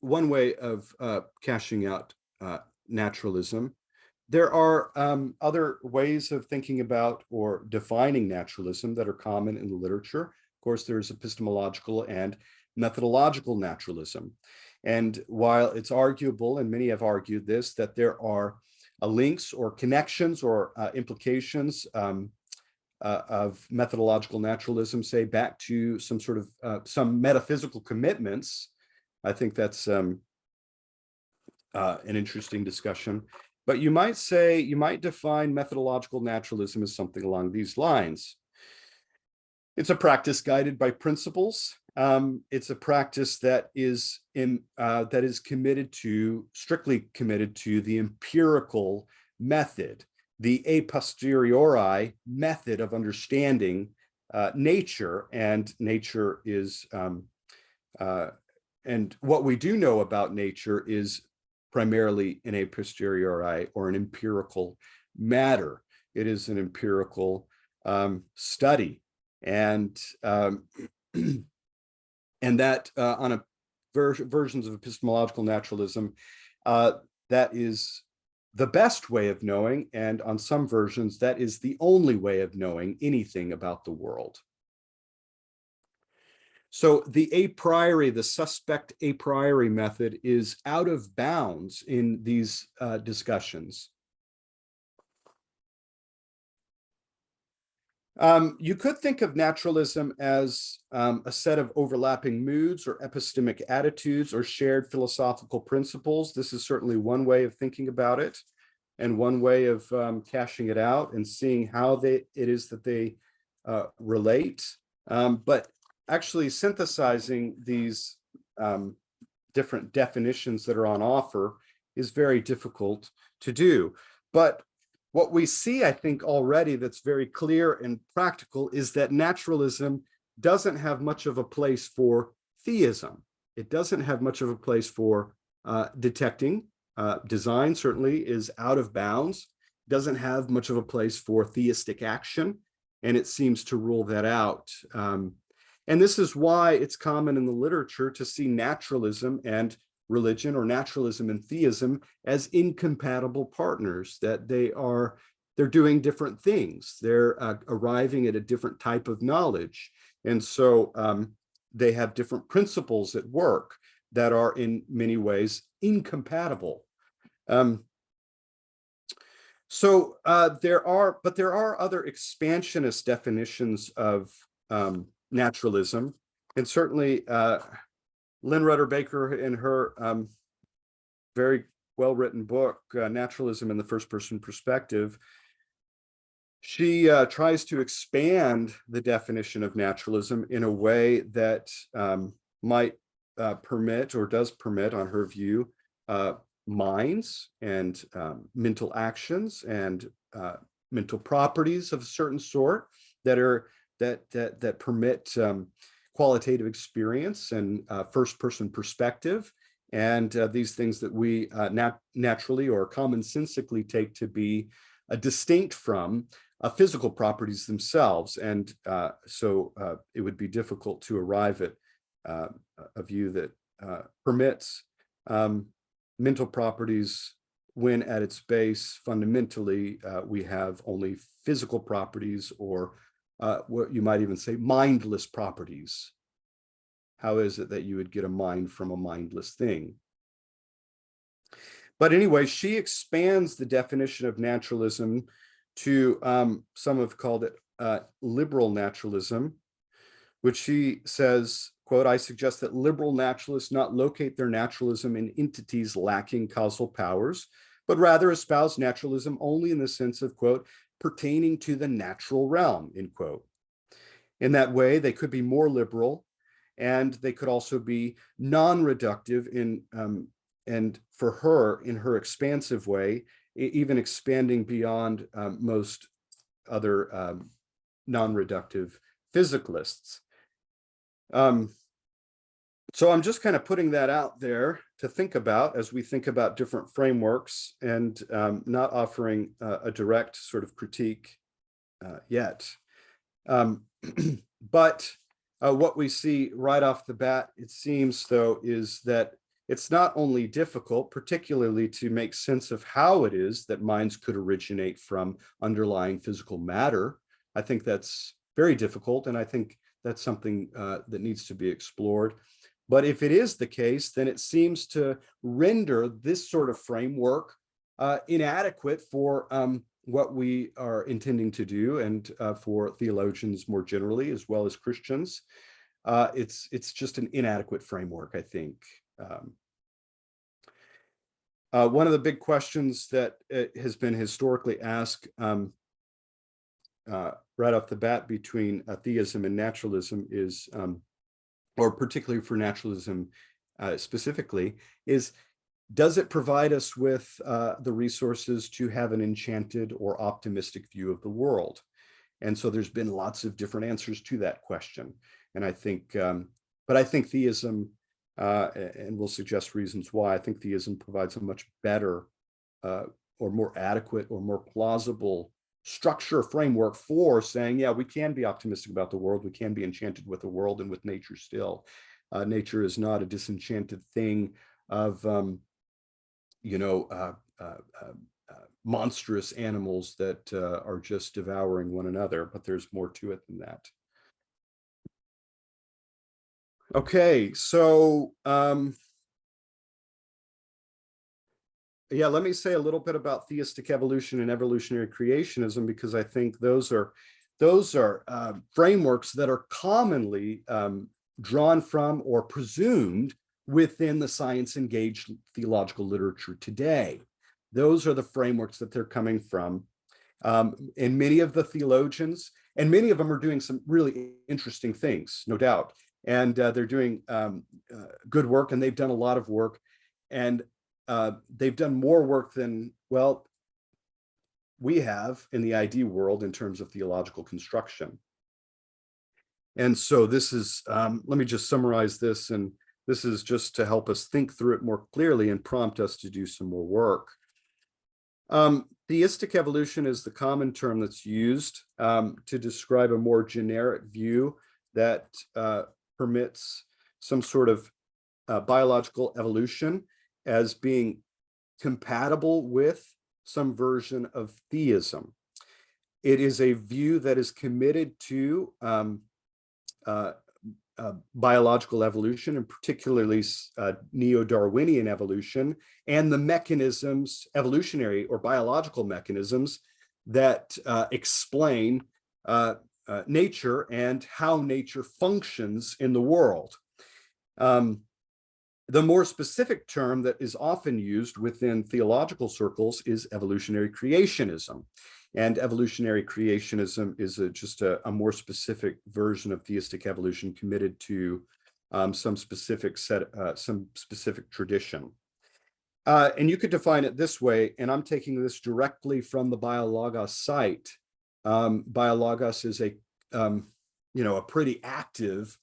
one way of cashing out naturalism. There are other ways of thinking about or defining naturalism that are common in the literature. Of course, there's epistemological and methodological naturalism. And while it's arguable, and many have argued this, that there are links or connections or implications of methodological naturalism, say back to some sort of some metaphysical commitments, I think that's an interesting discussion. But you might say, you might define methodological naturalism as something along these lines. It's a practice guided by principles It's a practice that is strictly committed to the empirical method, the a posteriori method of understanding nature, and nature is and what we do know about nature is primarily in a posteriori or an empirical matter. It is an empirical study, and and that on a versions of epistemological naturalism, that is the best way of knowing, and on some versions, that is the only way of knowing anything about the world. So the a priori, the suspect a priori method is out of bounds in these discussions. You could think of naturalism as a set of overlapping moods or epistemic attitudes or shared philosophical principles. This is certainly one way of thinking about it, and one way of cashing it out and seeing how it is that they relate. But actually synthesizing these different definitions that are on offer is very difficult to do. But what we see, I think, already that's very clear and practical is that naturalism doesn't have much of a place for theism. It doesn't have much of a place for detecting. Design certainly is out of bounds, doesn't have much of a place for theistic action, and it seems to rule that out. And this is why it's common in the literature to see naturalism and religion, or naturalism and theism, as incompatible partners, that they're doing different things. They're arriving at a different type of knowledge. And so they have different principles at work that are in many ways incompatible. So there are other expansionist definitions of naturalism, and certainly Lynn Rudder Baker, in her very well-written book, Naturalism in the First Person Perspective, she tries to expand the definition of naturalism in a way that might permit, or does permit, on her view, minds and mental actions and mental properties of a certain sort that permit qualitative experience and first-person perspective, and these things that we naturally or commonsensically take to be distinct from physical properties themselves. And so it would be difficult to arrive at a view that permits mental properties when at its base, fundamentally, we have only physical properties, or what you might even say mindless properties. How is it that you would get a mind from a mindless thing? But anyway, she expands the definition of naturalism to, some have called it liberal naturalism, which she says, quote, "I suggest that liberal naturalists not locate their naturalism in entities lacking causal powers, but rather espouse naturalism only in the sense of, quote, pertaining to the natural realm," end quote. In that way, they could be more liberal, and they could also be non-reductive and for her, in her expansive way, even expanding beyond most other non-reductive physicalists. So I'm just kind of putting that out there to think about as we think about different frameworks, and not offering a direct sort of critique yet. But what we see right off the bat, it seems, though, is that it's not only difficult, particularly to make sense of how it is that minds could originate from underlying physical matter. I think that's very difficult, and I think that's something that needs to be explored. But if it is the case, then it seems to render this sort of framework inadequate for what we are intending to do, and for theologians more generally, as well as Christians. It's just an inadequate framework, I think. One of the big questions that has been historically asked right off the bat between theism and naturalism is or particularly for naturalism specifically, is does it provide us with the resources to have an enchanted or optimistic view of the world? And so there's been lots of different answers to that question. And I think, but I think theism, and we'll suggest reasons why, I think theism provides a much better or more adequate or more plausible structure framework for saying, yeah, we can be optimistic about the world. We can be enchanted with the world and with nature still. Nature is not a disenchanted thing of, monstrous animals that are just devouring one another, but there's more to it than that. Okay, so yeah, let me say a little bit about theistic evolution and evolutionary creationism, because I think those are frameworks that are commonly drawn from or presumed within the science-engaged theological literature today. Those are the frameworks that they're coming from. And many of the theologians, and many of them are doing some really interesting things, no doubt. And they're doing good work, and they've done a lot of work. And they've done more work than, well, we have in the ID world in terms of theological construction. And so this is, let me just summarize this, and this is just to help us think through it more clearly and prompt us to do some more work. Theistic evolution is the common term that's used to describe a more generic view that permits some sort of biological evolution as being compatible with some version of theism. It is a view that is committed to biological evolution, and particularly neo-Darwinian evolution, and the mechanisms, evolutionary or biological mechanisms that explain nature and how nature functions in the world. The more specific term that is often used within theological circles is evolutionary creationism. And evolutionary creationism is just a more specific version of theistic evolution committed to some specific tradition. And you could define it this way, and I'm taking this directly from the Biologos site. Biologos is a pretty active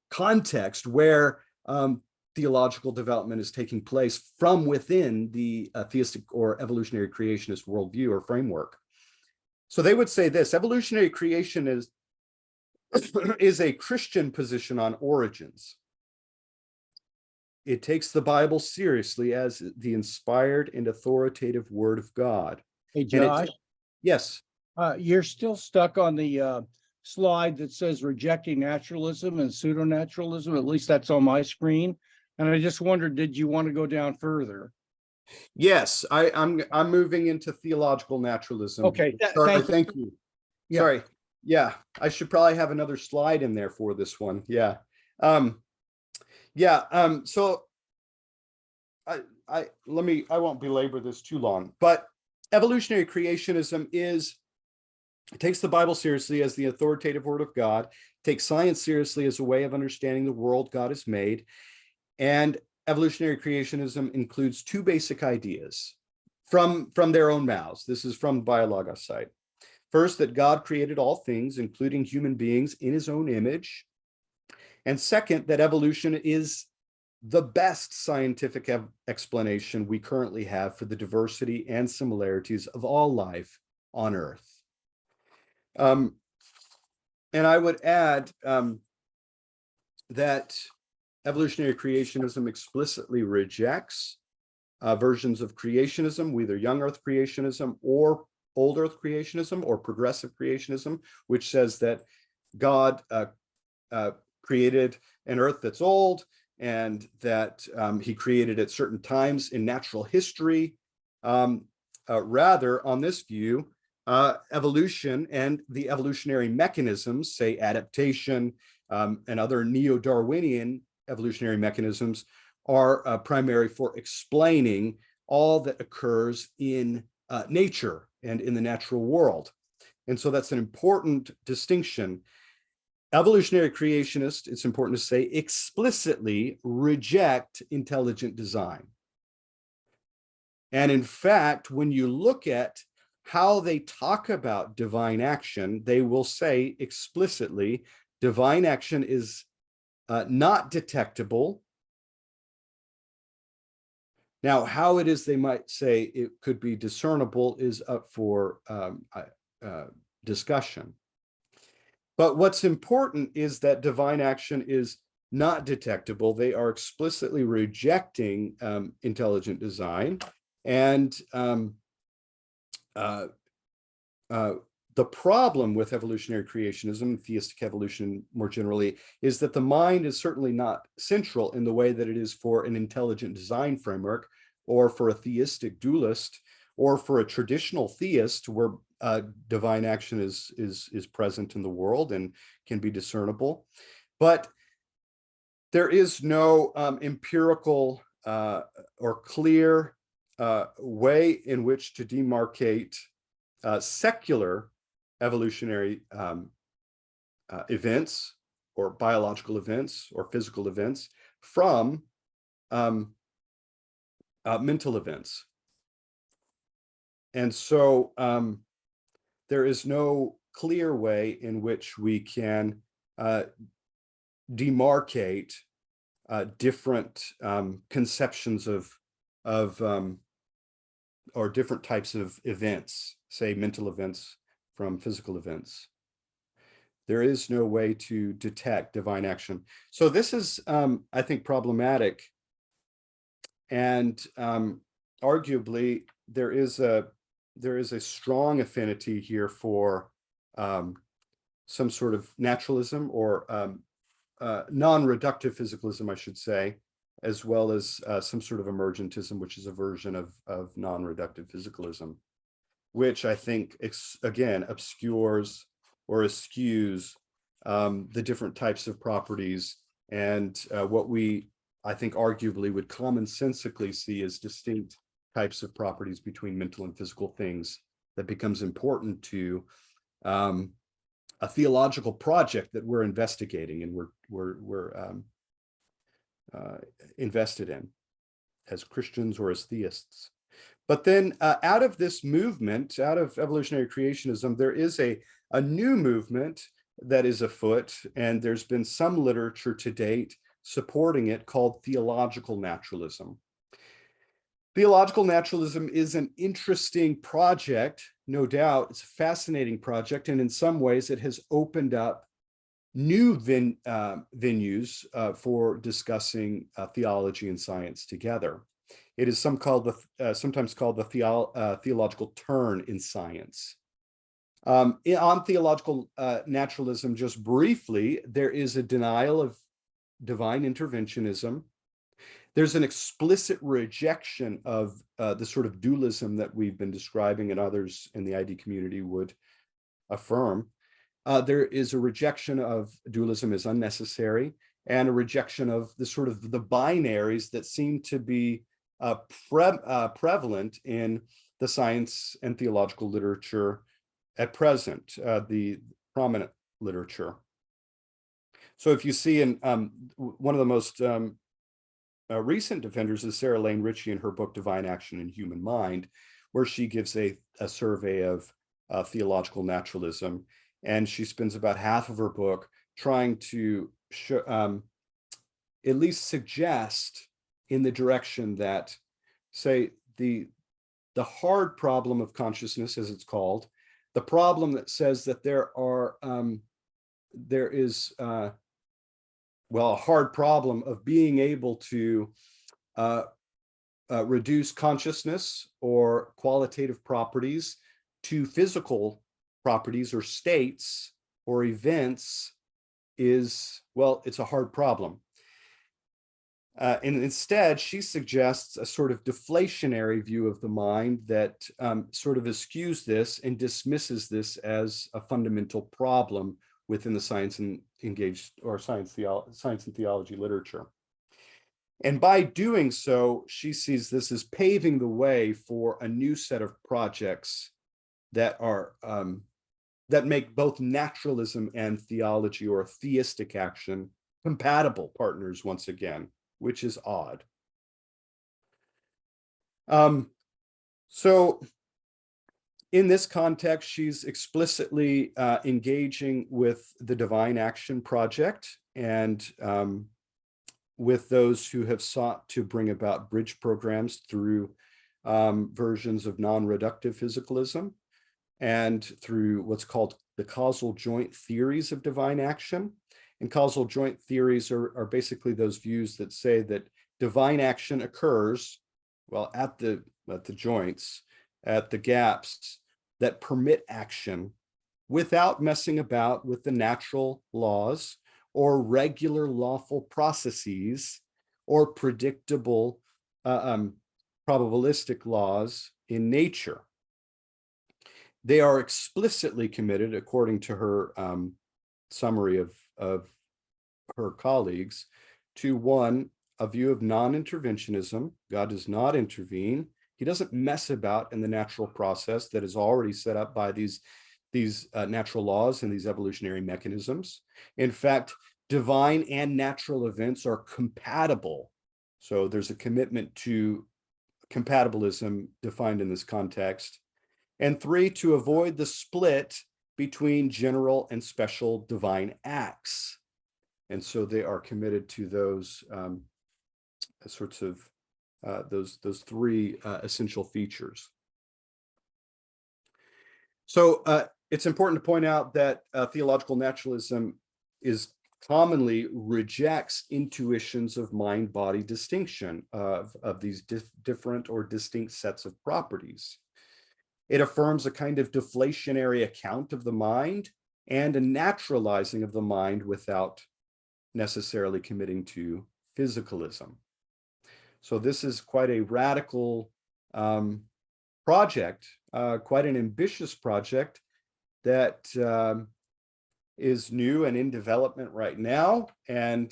context where theological development is taking place from within the theistic or evolutionary creationist worldview or framework. So they would say this: evolutionary creation is a Christian position on origins. It takes the Bible seriously as the inspired and authoritative word of God. Hey, Josh. Yes. You're still stuck on the slide that says rejecting naturalism and pseudo-naturalism. At least that's on my screen. And I just wondered, did you want to go down further? Yes, I'm moving into theological naturalism. Okay. Sorry, thank you. Yeah. Sorry. Yeah, I should probably have another slide in there for this one. Yeah. So I won't belabor this too long, but evolutionary creationism it takes the Bible seriously as the authoritative word of God, takes science seriously as a way of understanding the world God has made. And evolutionary creationism includes two basic ideas from their own mouths. This is from Biologos site. First, that God created all things, including human beings, in his own image. And second, that evolution is the best scientific explanation we currently have for the diversity and similarities of all life on Earth. And I would add that evolutionary creationism explicitly rejects versions of creationism, whether young Earth creationism or old Earth creationism or progressive creationism, which says that God created an Earth that's old and that he created at certain times in natural history. Rather, on this view, evolution and the evolutionary mechanisms, say adaptation and other neo-Darwinian evolutionary mechanisms, are primary for explaining all that occurs in nature and in the natural world. And so that's an important distinction. evolutionary creationists, it's important to say, explicitly reject intelligent design. And in fact, when you look at how they talk about divine action, they will say explicitly, divine action is not detectable. Now, how it is they might say it could be discernible is up for discussion. But what's important is that divine action is not detectable. They are explicitly rejecting intelligent design. And the problem with evolutionary creationism, theistic evolution more generally, is that the mind is certainly not central in the way that it is for an intelligent design framework, or for a theistic dualist, or for a traditional theist where divine action is present in the world and can be discernible. But there is no empirical or clear way in which to demarcate secular evolutionary events or biological events or physical events from mental events. And so there is no clear way in which we can demarcate different conceptions of or different types of events, say mental events from physical events. There is no way to detect divine action. So this is, I think, problematic. And arguably, there is a strong affinity here for some sort of naturalism or non-reductive physicalism, I should say, as well as some sort of emergentism, which is a version of non-reductive physicalism, which I think, again, obscures or eschews the different types of properties and what we, I think, arguably would commonsensically see as distinct types of properties between mental and physical things that becomes important to a theological project that we're investigating and we're invested in as Christians or as theists. But then out of this movement, out of evolutionary creationism, there is a new movement that is afoot, and there's been some literature to date supporting it called theological naturalism. Theological naturalism is an interesting project, no doubt. It's a fascinating project, and in some ways it has opened up new venues for discussing theology and science together. It is sometimes called the theological turn in science. On theological naturalism, just briefly, there is a denial of divine interventionism. There's an explicit rejection of the sort of dualism that we've been describing and others in the ID community would affirm. There is a rejection of dualism as unnecessary, and a rejection of the sort of the binaries that seem to be prevalent in the science and theological literature at present, the prominent literature. So if you see in one of the most recent defenders is Sarah Lane Ritchie in her book, Divine Action in Human Mind, where she gives a survey of theological naturalism. And she spends about half of her book trying to show, at least suggest in the direction that, say, the hard problem of consciousness, as it's called, the problem that says that there is a hard problem of being able to reduce consciousness or qualitative properties to physical properties or states or events is, well, it's a hard problem. And instead, she suggests a sort of deflationary view of the mind that sort of eschews this and dismisses this as a fundamental problem within the science and science and theology literature. And by doing so, she sees this as paving the way for a new set of projects that that make both naturalism and theology or theistic action compatible partners once again, which is odd. So in this context, she's explicitly engaging with the Divine Action Project and with those who have sought to bring about bridge programs through versions of non-reductive physicalism and through what's called the causal joint theories of divine action. And causal joint theories are basically those views that say that divine action occurs, well, at the joints, at the gaps that permit action without messing about with the natural laws or regular lawful processes or predictable probabilistic laws in nature. They are explicitly committed, according to her summary of her colleagues, to one, a view of non-interventionism. God does not intervene. He doesn't mess about in the natural process that is already set up by these natural laws and these evolutionary mechanisms. In fact, divine and natural events are compatible. So there's a commitment to compatibilism defined in this context. And three, to avoid the split between general and special divine acts. And so they are committed to those sorts of those three essential features. So it's important to point out that theological naturalism commonly rejects intuitions of mind-body distinction of these different or distinct sets of properties. It affirms a kind of deflationary account of the mind and a naturalizing of the mind without necessarily committing to physicalism. So this is quite a radical project, quite an ambitious project that is new and in development right now. And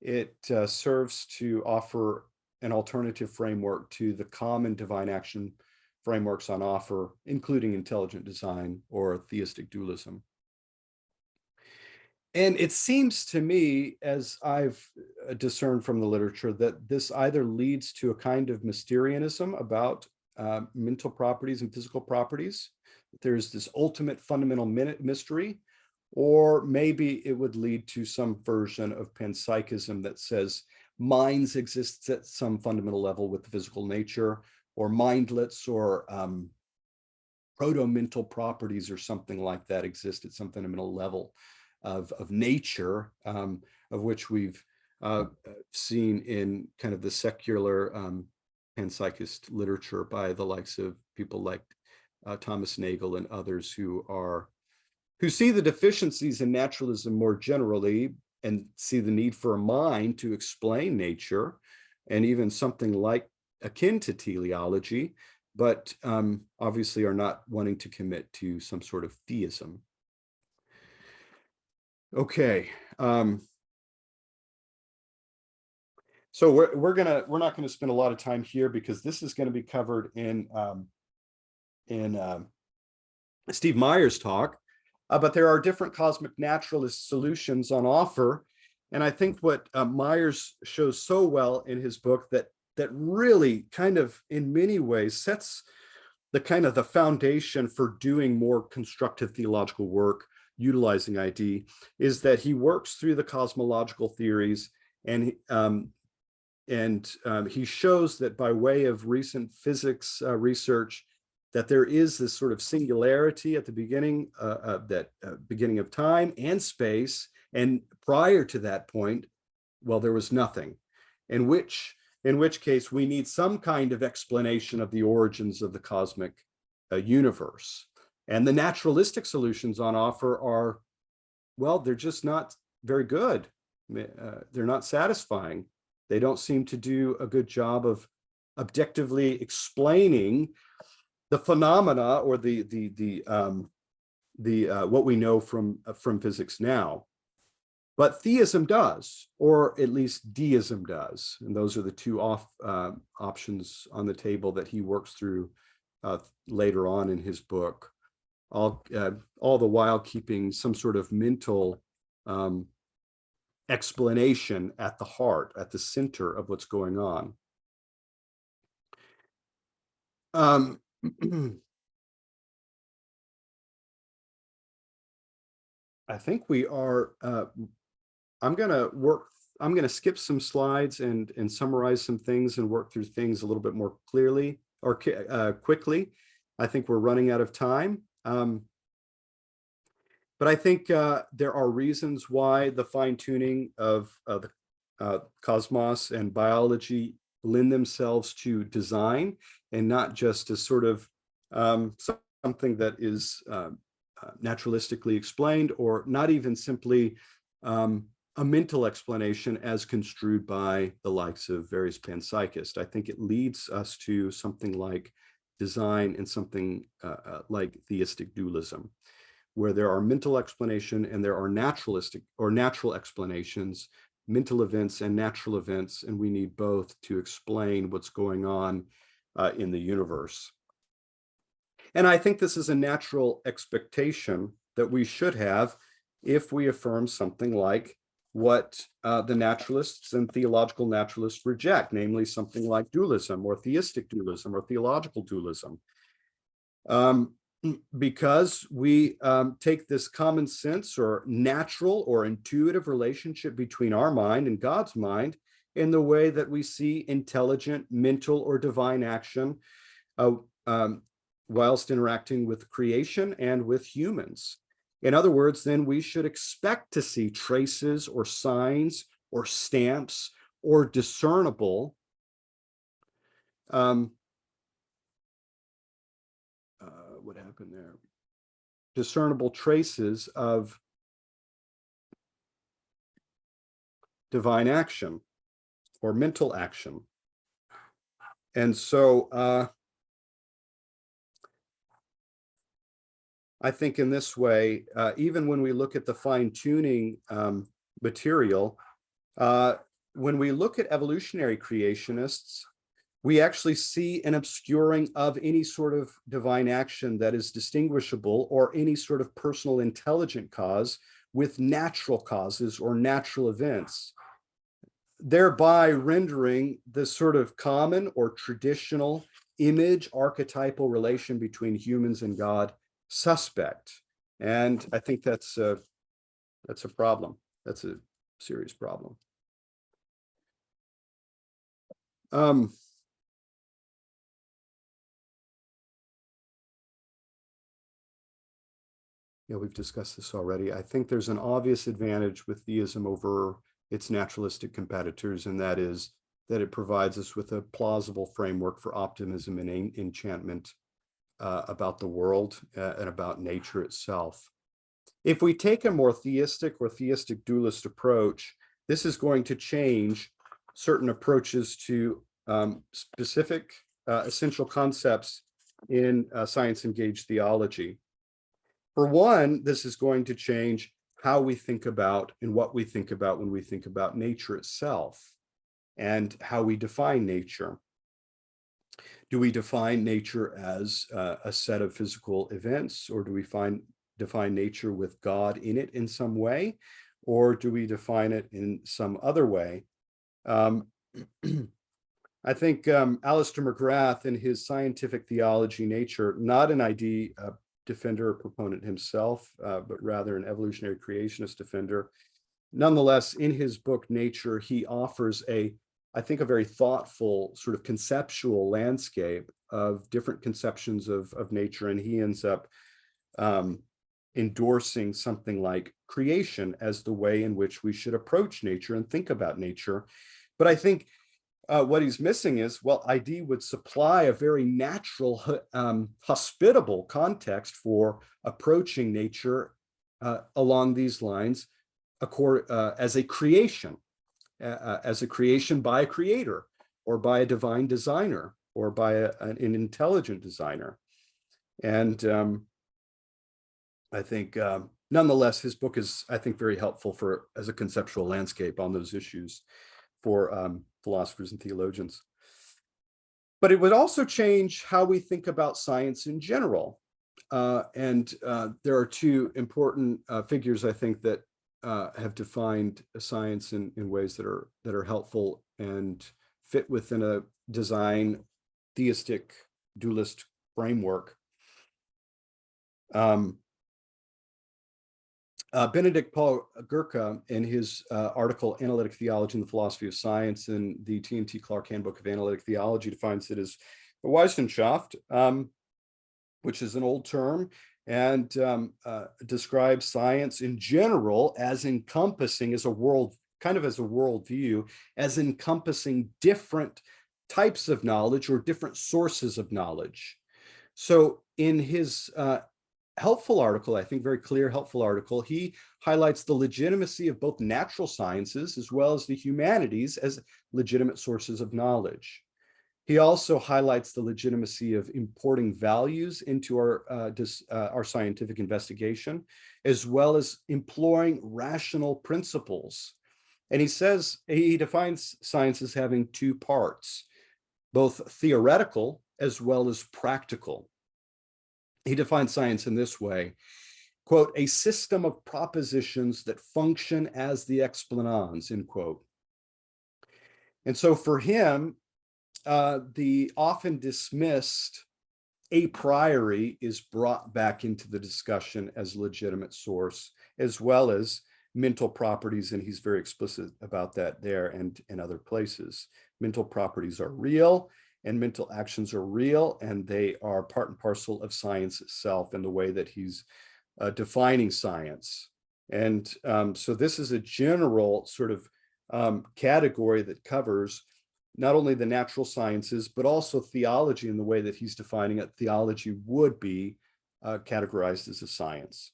it serves to offer an alternative framework to the common divine action frameworks on offer, including intelligent design or theistic dualism. And it seems to me, as I've discerned from the literature, that this either leads to a kind of Mysterianism about mental properties and physical properties. There's this ultimate fundamental mystery, or maybe it would lead to some version of panpsychism that says minds exist at some fundamental level with the physical nature, or mindlets or proto-mental properties or something like that exist at some fundamental level of nature, of which we've seen in kind of the secular panpsychist literature by the likes of people like Thomas Nagel and others who see the deficiencies in naturalism more generally and see the need for a mind to explain nature, and even something like akin to teleology, but obviously are not wanting to commit to some sort of theism. Okay, so we're not gonna spend a lot of time here because this is going to be covered in Steve Meyer's talk, but there are different cosmic naturalist solutions on offer, and I think what Myers shows so well in his book that really kind of in many ways sets the kind of the foundation for doing more constructive theological work utilizing ID is that he works through the cosmological theories, and he shows that by way of recent physics research that there is this sort of singularity at the beginning beginning of time and space, and prior to that point, well, there was nothing, in which case we need some kind of explanation of the origins of the cosmic universe. And the naturalistic solutions on offer are, well, they're just not very good. They're not satisfying. They don't seem to do a good job of objectively explaining the phenomena or what we know from physics now. But theism does, or at least deism does. And those are the two options on the table that he works through later on in his book. all the while keeping some sort of mental explanation at the heart, at the center of what's going on. I think we are, I'm going to skip some slides and summarize some things and work through things a little bit more clearly or quickly. I think we're running out of time. But I think there are reasons why the fine-tuning of the cosmos and biology lend themselves to design and not just as sort of something that is naturalistically explained, or not even simply a mental explanation as construed by the likes of various panpsychists. I think it leads us to something like design and something like theistic dualism, where there are mental explanation and there are naturalistic or natural explanations, mental events and natural events, and we need both to explain what's going on in the universe. And I think this is a natural expectation that we should have if we affirm something like what the naturalists and theological naturalists reject, namely something like dualism or theistic dualism or theological dualism. Because we take this common sense or natural or intuitive relationship between our mind and God's mind in the way that we see intelligent, mental, or divine action whilst interacting with creation and with humans. In other words, then we should expect to see traces or signs or stamps or discernible what happened there? Discernible traces of divine action or mental action. And so I think in this way, even when we look at the fine-tuning material, when we look at evolutionary creationists, we actually see an obscuring of any sort of divine action that is distinguishable or any sort of personal intelligent cause with natural causes or natural events, thereby rendering this sort of common or traditional image archetypal relation between humans and God suspect. And I think that's a problem. That's a serious problem. Yeah, we've discussed this already. I think there's an obvious advantage with theism over its naturalistic competitors, and that is that it provides us with a plausible framework for optimism and enchantment about the world and about nature itself. If we take a more theistic or theistic dualist approach, this is going to change certain approaches to specific essential concepts in science-engaged theology. For one, this is going to change how we think about and what we think about when we think about nature itself and how we define nature. Do we define nature as a set of physical events, or do we define nature with God in it in some way, or do we define it in some other way? I think Alistair McGrath in his Scientific Theology, Nature, not an ID defender or proponent himself, but rather an evolutionary creationist defender. Nonetheless, in his book, Nature, he offers I think a very thoughtful sort of conceptual landscape of different conceptions of nature. And he ends up endorsing something like creation as the way in which we should approach nature and think about nature. But I think what he's missing is, well, ID would supply a very natural, hospitable context for approaching nature along these lines as a creation by a creator or by a divine designer or by an intelligent designer. And I think, nonetheless, his book is, I think, very helpful as a conceptual landscape on those issues for philosophers and theologians. But it would also change how we think about science in general. There are two important figures, I think, that have defined science in ways that are helpful and fit within a design theistic dualist framework. Benedict Paul Gurka, in his article Analytic Theology and the Philosophy of Science in the T&T Clark Handbook of Analytic Theology, defines it as a Wissenschaft, which is an old term, and describes science in general as encompassing, as a world, kind of as a worldview, as encompassing different types of knowledge or different sources of knowledge. So in his helpful article, I think very clear, helpful article, he highlights the legitimacy of both natural sciences as well as the humanities as legitimate sources of knowledge. He also highlights the legitimacy of importing values into our scientific investigation, as well as employing rational principles. And he says, he defines science as having two parts, both theoretical as well as practical. He defines science in this way, quote, a system of propositions that function as the explanans, end quote. And so for him, the often dismissed a priori is brought back into the discussion as a legitimate source, as well as mental properties, and he's very explicit about that there and in other places. Mental properties are real, and mental actions are real, and they are part and parcel of science itself in the way that he's defining science. And so this is a general sort of category that covers not only the natural sciences, but also theology in the way that he's defining it. Theology would be categorized as a science.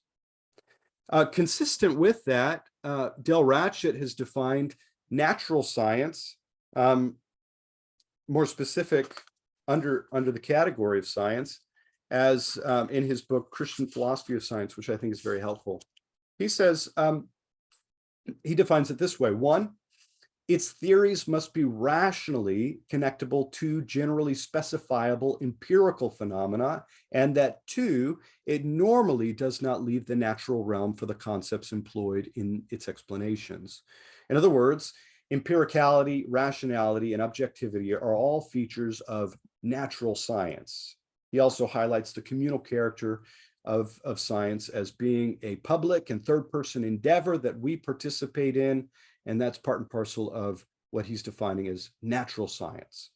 Consistent with that, Del Ratchett has defined natural science, more specific under the category of science, as in his book, Christian Philosophy of Science, which I think is very helpful. He says, he defines it this way: one, its theories must be rationally connectable to generally specifiable empirical phenomena, and that two, it normally does not leave the natural realm for the concepts employed in its explanations. In other words, empiricality, rationality, and objectivity are all features of natural science. He also highlights the communal character of science as being a public and third-person endeavor that we participate in, and that's part and parcel of what he's defining as natural science.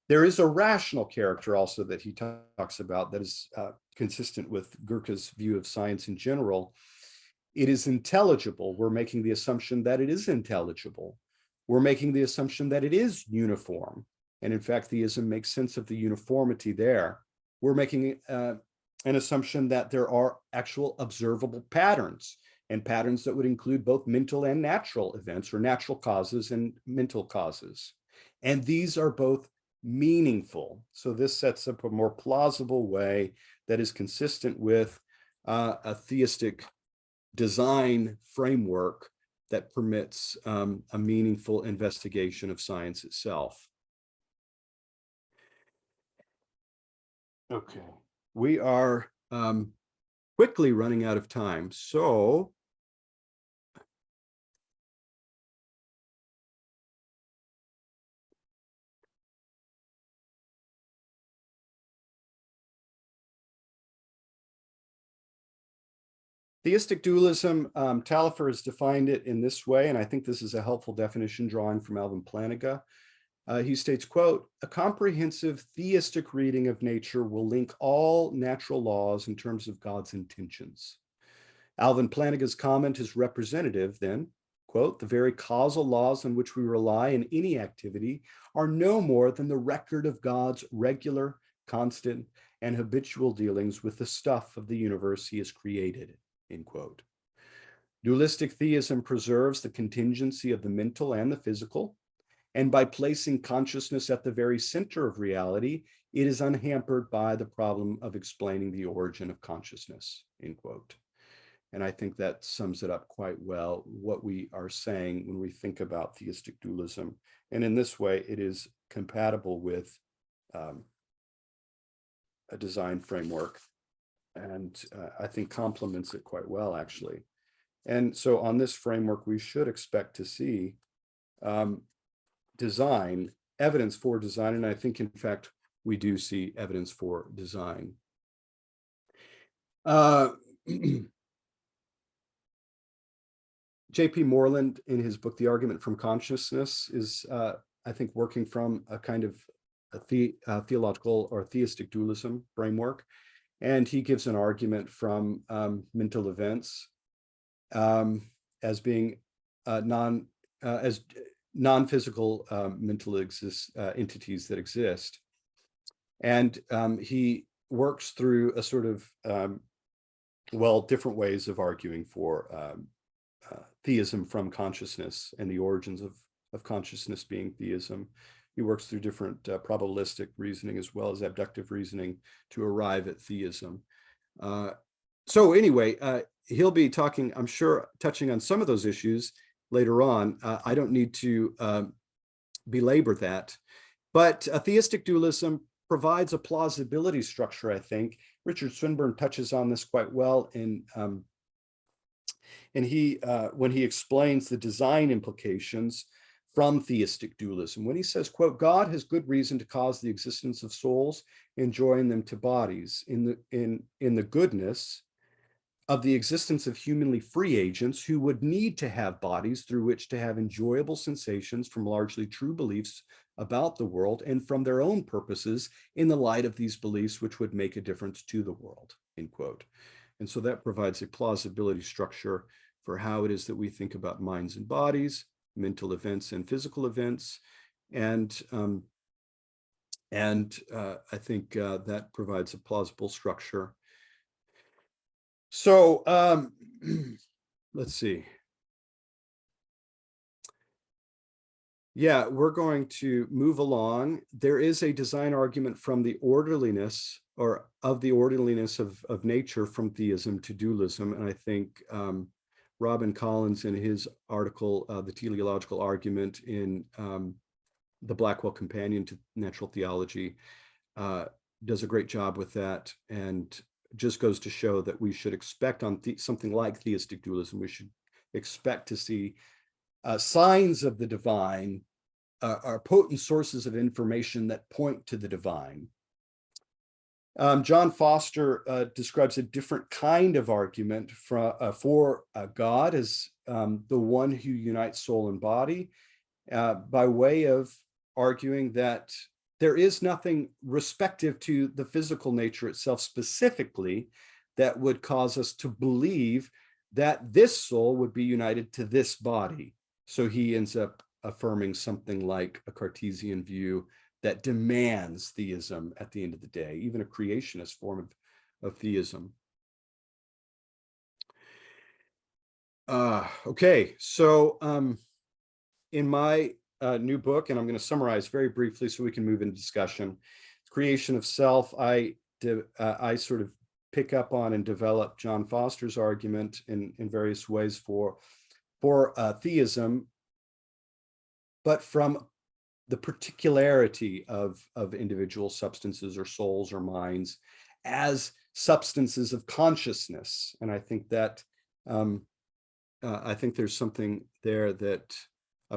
There is a rational character also that he talks about that is consistent with Gurka's view of science in general. It is intelligible. We're making the assumption that it is intelligible. We're making the assumption that it is uniform. And in fact, theism makes sense of the uniformity there. We're making an assumption that there are actual observable patterns, and patterns that would include both mental and natural events, or natural causes and mental causes. And these are both meaningful. So this sets up a more plausible way that is consistent with a theistic design framework that permits a meaningful investigation of science itself. Okay, we are quickly running out of time. So theistic dualism, Taliaferro has defined it in this way, and I think this is a helpful definition drawing from Alvin Plantinga. He states, quote, a comprehensive theistic reading of nature will link all natural laws in terms of God's intentions. Alvin Plantinga's comment is representative then, quote, the very causal laws on which we rely in any activity are no more than the record of God's regular, constant, and habitual dealings with the stuff of the universe he has created, end quote. Dualistic theism preserves the contingency of the mental and the physical, and by placing consciousness at the very center of reality, it is unhampered by the problem of explaining the origin of consciousness, end quote. And I think that sums it up quite well, what we are saying when we think about theistic dualism. And in this way, it is compatible with a design framework I think complements it quite well, actually. And so on this framework, we should expect to see design, evidence for design, and I think, in fact, we do see evidence for design. J.P. Moreland, in his book, The Argument from Consciousness, is, I think, working from a kind of a theological or theistic dualism framework. And he gives an argument from mental events as being non-physical mental entities that exist. And he works through a sort of, different ways of arguing for theism from consciousness and the origins of consciousness being theism. He works through different probabilistic reasoning as well as abductive reasoning to arrive at theism. So anyway, he'll be talking, I'm sure, touching on some of those issues later on. I don't need to belabor that, but a theistic dualism provides a plausibility structure, I think. Richard Swinburne touches on this quite well when he explains the design implications from theistic dualism, when he says, quote, God has good reason to cause the existence of souls and join them to bodies in the goodness of the existence of humanly free agents who would need to have bodies through which to have enjoyable sensations from largely true beliefs about the world and from their own purposes in the light of these beliefs which would make a difference to the world, end quote. And so that provides a plausibility structure for how it is that we think about minds and bodies, mental events and physical events. And I think that provides a plausible structure. So let's see. Yeah, we're going to move along. There is a design argument from the orderliness or of the orderliness of nature from theism to dualism. And I think Robin Collins, in his article, The Teleological Argument in the Blackwell Companion to Natural Theology, does a great job with that, and just goes to show that we should expect on something like theistic dualism, we should expect to see signs of the divine, are potent sources of information that point to the divine. John Foster describes a different kind of argument for God as the one who unites soul and body, by way of arguing that there is nothing respective to the physical nature itself specifically that would cause us to believe that this soul would be united to this body. So he ends up affirming something like a Cartesian view that demands theism at the end of the day, even a creationist form of theism. Okay, so in my new book, and I'm going to summarize very briefly so we can move into discussion, Creation of Self, I sort of pick up on and develop John Foster's argument in various ways for theism, but from the particularity of individual substances or souls or minds as substances of consciousness. And I think that I think there's something there that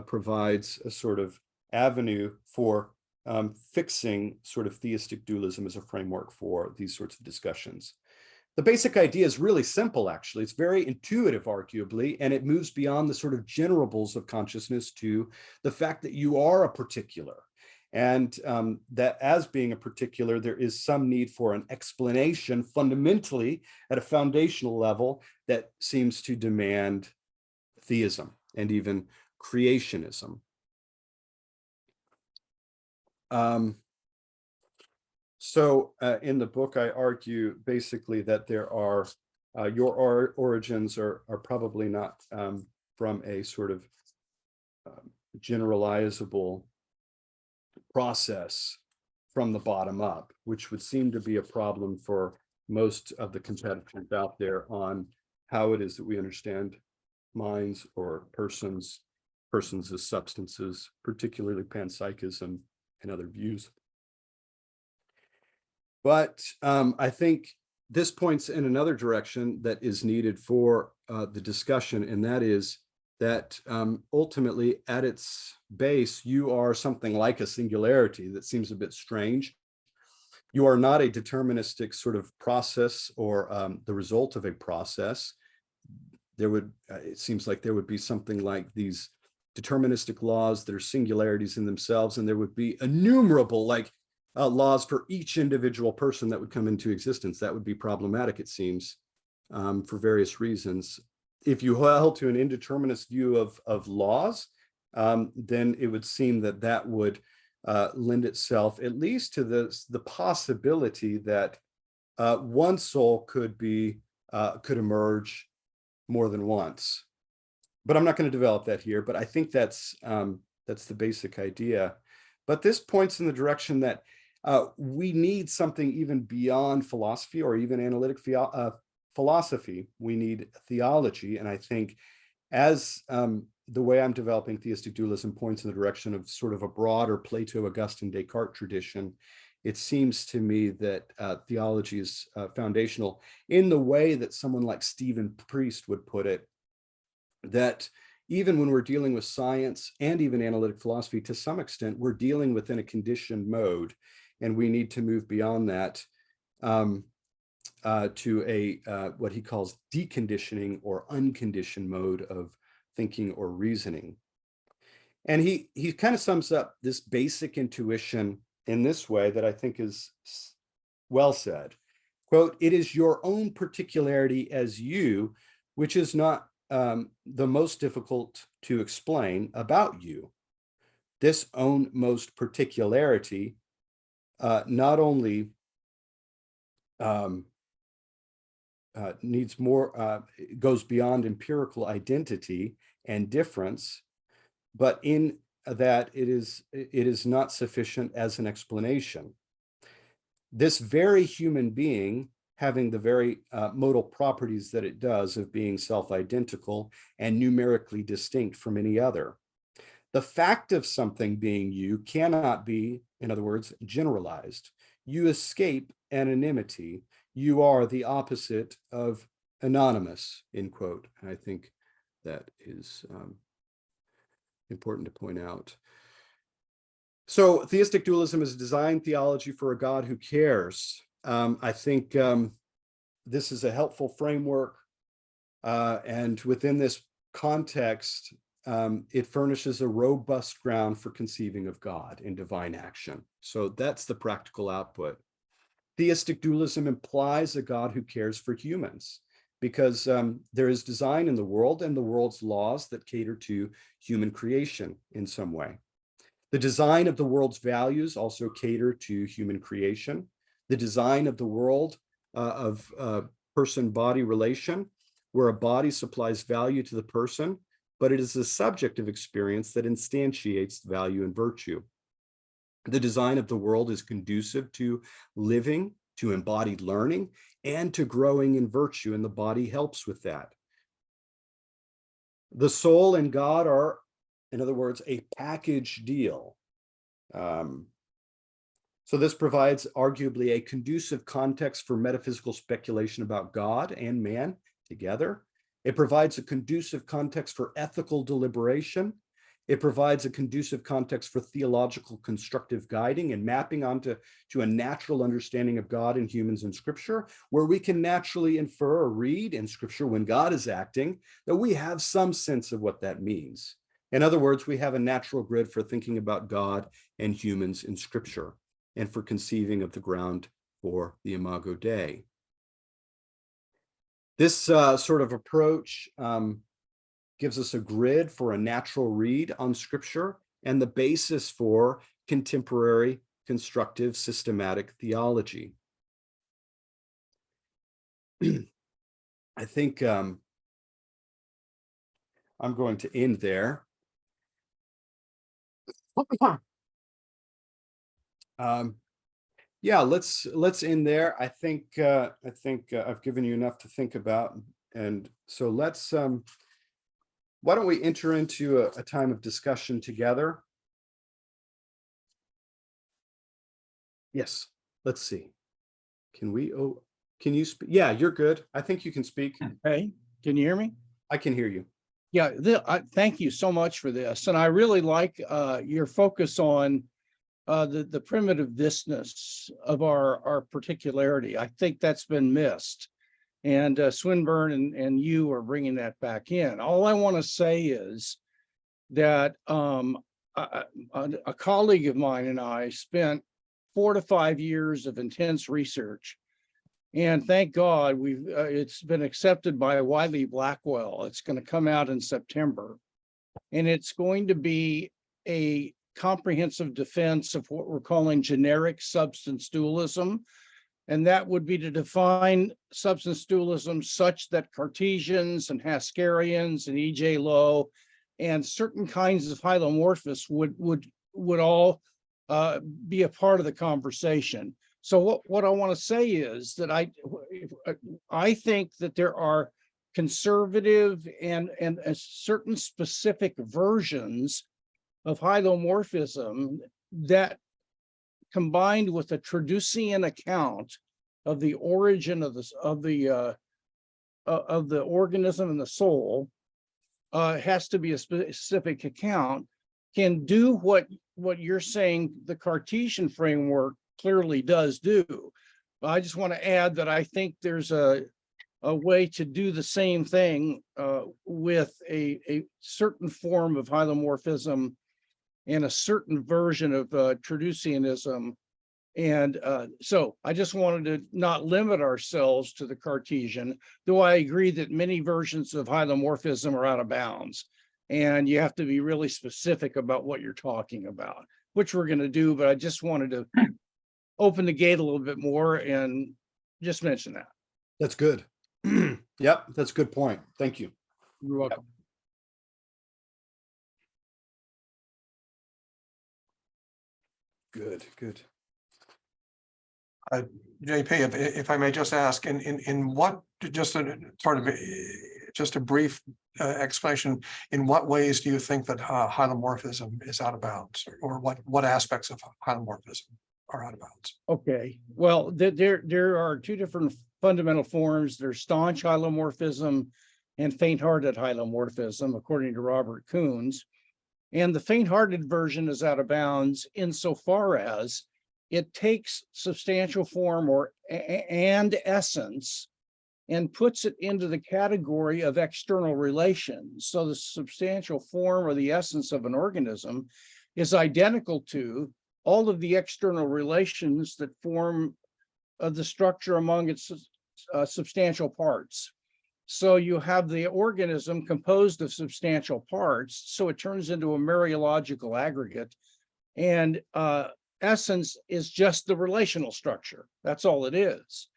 provides a sort of avenue for fixing sort of theistic dualism as a framework for these sorts of discussions. The basic idea is really simple, actually. It's very intuitive, arguably, and it moves beyond the sort of generables of consciousness to the fact that you are a particular, and that as being a particular, there is some need for an explanation fundamentally at a foundational level that seems to demand theism and even creationism. So in the book, I argue basically that there are your origins are probably not from a sort of generalizable process from the bottom up, which would seem to be a problem for most of the competitors out there on how it is that we understand minds or persons as substances, particularly panpsychism and other views. But I think this points in another direction that is needed for the discussion, and that is that ultimately at its base, you are something like a singularity. That seems a bit strange. You are not a deterministic sort of process or the result of a process. There would, it seems like there would be something like these deterministic laws that are singularities in themselves, and there would be innumerable like laws for each individual person that would come into existence. That would be problematic, it seems, for various reasons. If you held to an indeterminist view of laws, then it would seem that that would lend itself at least to the possibility that one soul could emerge more than once. But I'm not going to develop that here. But I think that's the basic idea. But this points in the direction that we need something even beyond philosophy or even analytic philosophy. We need theology. And I think as the way I'm developing theistic dualism points in the direction of sort of a broader Plato, Augustine, Descartes tradition, it seems to me that theology is foundational in the way that someone like Stephen Priest would put it, that even when we're dealing with science and even analytic philosophy, to some extent, we're dealing within a conditioned mode, and we need to move beyond that to a what he calls deconditioning or unconditioned mode of thinking or reasoning. And he kind of sums up this basic intuition in this way that I think is well said. Quote, "It is your own particularity as you, which is not the most difficult to explain about you. This own most particularity not only needs more, goes beyond empirical identity and difference, but in that it is not sufficient as an explanation. This very human being, having the very modal properties that it does of being self-identical and numerically distinct from any other. The fact of something being you cannot be, in other words, generalized. You escape anonymity. You are the opposite of anonymous," end quote. And I think that is important to point out. So theistic dualism is design theology for a God who cares. I think this is a helpful framework. And within this context, it furnishes a robust ground for conceiving of God in divine action. So that's the practical output. Theistic dualism implies a God who cares for humans, because there is design in the world and the world's laws that cater to human creation in some way. The design of the world's values also cater to human creation. The design of the world of person-body relation, where a body supplies value to the person, but it is a subjective experience that instantiates value and virtue. The design of the world is conducive to living, to embodied learning, and to growing in virtue, and the body helps with that. The soul and God are, in other words, a package deal. So this provides arguably a conducive context for metaphysical speculation about God and man together. It provides a conducive context for ethical deliberation. It provides a conducive context for theological constructive guiding and mapping onto a natural understanding of God and humans in Scripture, where we can naturally infer or read in Scripture when God is acting, that we have some sense of what that means. In other words, we have a natural grid for thinking about God and humans in Scripture and for conceiving of the ground for the Imago Dei. This sort of approach gives us a grid for a natural read on Scripture and the basis for contemporary constructive systematic theology. I think I'm going to end there. Yeah, let's end there. I think I've given you enough to think about, and so let's why don't we enter into a time of discussion together? Yes, let's see. Can we Can you speak? Yeah, you're good. I think you can speak. Hey, can you hear me? I can hear you. Yeah, thank you so much for this. And I really like your focus on the primitive thisness of our particularity. I think that's been missed. And Swinburne and you are bringing that back in. All I want to say is that a colleague of mine and I spent 4 to 5 years of intense research. And thank God it's been accepted by Wiley Blackwell. It's going to come out in September. And it's going to be a comprehensive defense of what we're calling generic substance dualism. And that would be to define substance dualism such that Cartesians and Haskarians and E.J. Lowe and certain kinds of hylomorphists would all be a part of the conversation. So what I want to say is that I think that there are conservative and certain specific versions of hylomorphism that, combined with a Traducian account of the origin of the organism and the soul, has to be a specific account, can do what you're saying the Cartesian framework clearly does do. I just want to add that I think there's a way to do the same thing with a certain form of hylomorphism and a certain version of Traducianism. And so I just wanted to not limit ourselves to the Cartesian, though I agree that many versions of hylomorphism are out of bounds. And you have to be really specific about what you're talking about, which we're going to do. But I just wanted to open the gate a little bit more and just mention that. That's good. Yep, that's a good point. Thank you. You're welcome. Good, good. JP, if I may just ask, in what, just a sort of just a brief explanation, in what ways do you think that hylomorphism is out of bounds, or what aspects of hylomorphism are out of bounds? Okay, well, there are two different fundamental forms. There's staunch hylomorphism and faint-hearted hylomorphism, according to Robert Koons. And the faint-hearted version is out of bounds insofar as it takes substantial form and essence and puts it into the category of external relations. So the substantial form or the essence of an organism is identical to all of the external relations that form the structure among its substantial parts. So you have the organism composed of substantial parts, so it turns into a mereological aggregate, and essence is just the relational structure. That's all it is.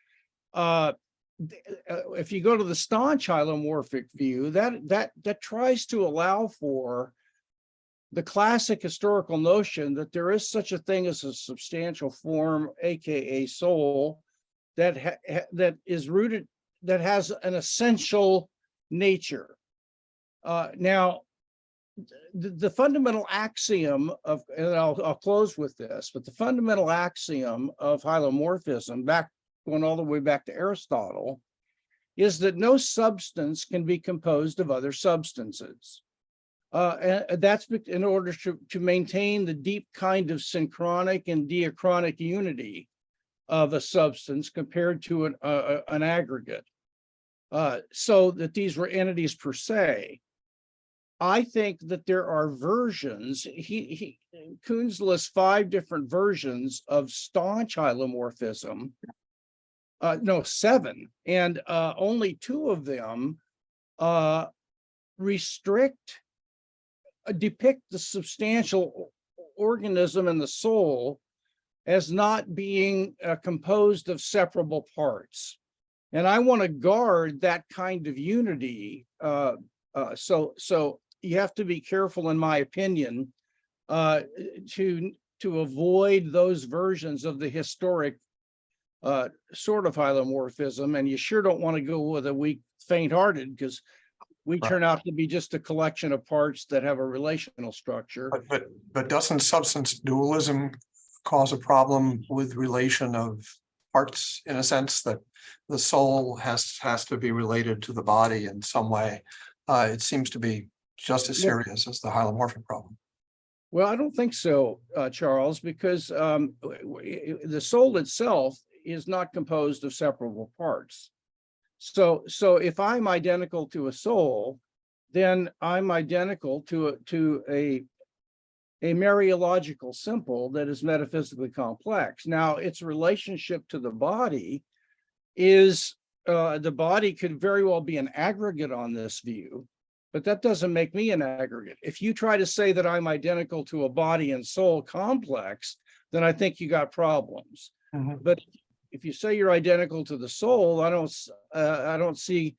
If you go to the staunch hylomorphic view, that tries to allow for the classic historical notion that there is such a thing as a substantial form, aka soul, that is rooted, that has an essential nature. Now, the fundamental axiom of, and I'll close with this, but the fundamental axiom of hylomorphism, going all the way back to Aristotle, is that no substance can be composed of other substances. And that's in order to maintain the deep kind of synchronic and diachronic unity of a substance compared to an aggregate, so that these were entities per se. I think that there are versions, Koons lists 5 different versions of staunch hylomorphism, no, 7, and only 2 of them depict the substantial organism and the soul as not being composed of separable parts. And I want to guard that kind of unity. So you have to be careful, in my opinion, to avoid those versions of the historic sort of hylomorphism. And you sure don't want to go with a weak faint-hearted, because we turn out to be just a collection of parts that have a relational structure. But doesn't substance dualism cause a problem with relation of parts in a sense, that the soul has to be related to the body in some way. It seems to be just as serious as the hylomorphic problem. Well, I don't think so, Charles, because the soul itself is not composed of separable parts. So if I'm identical to a soul, then I'm identical to a Mariological simple that is metaphysically complex. Now, its relationship to the body is the body could very well be an aggregate on this view, but that doesn't make me an aggregate. If you try to say that I'm identical to a body and soul complex, then I think you got problems. But if you say you're identical to the soul, I don't see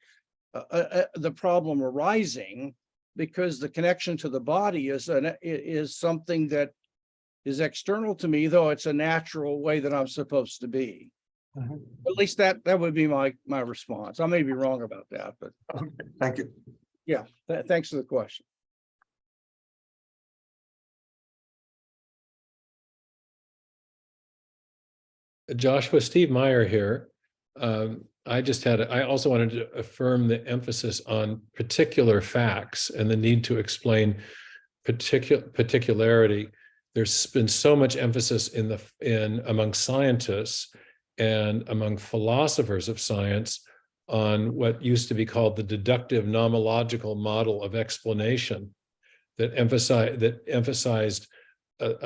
the problem arising, because the connection to the body is something that is external to me, though it's a natural way that I'm supposed to be. At least that would be my response. I may be wrong about that, but Okay, thank you. yeah, thanks for the question. Joshua, Steve Meyer here. I also wanted to affirm the emphasis on particular facts and the need to explain particularity. There's been so much emphasis among scientists and among philosophers of science on what used to be called the deductive nomological model of explanation, that emphasized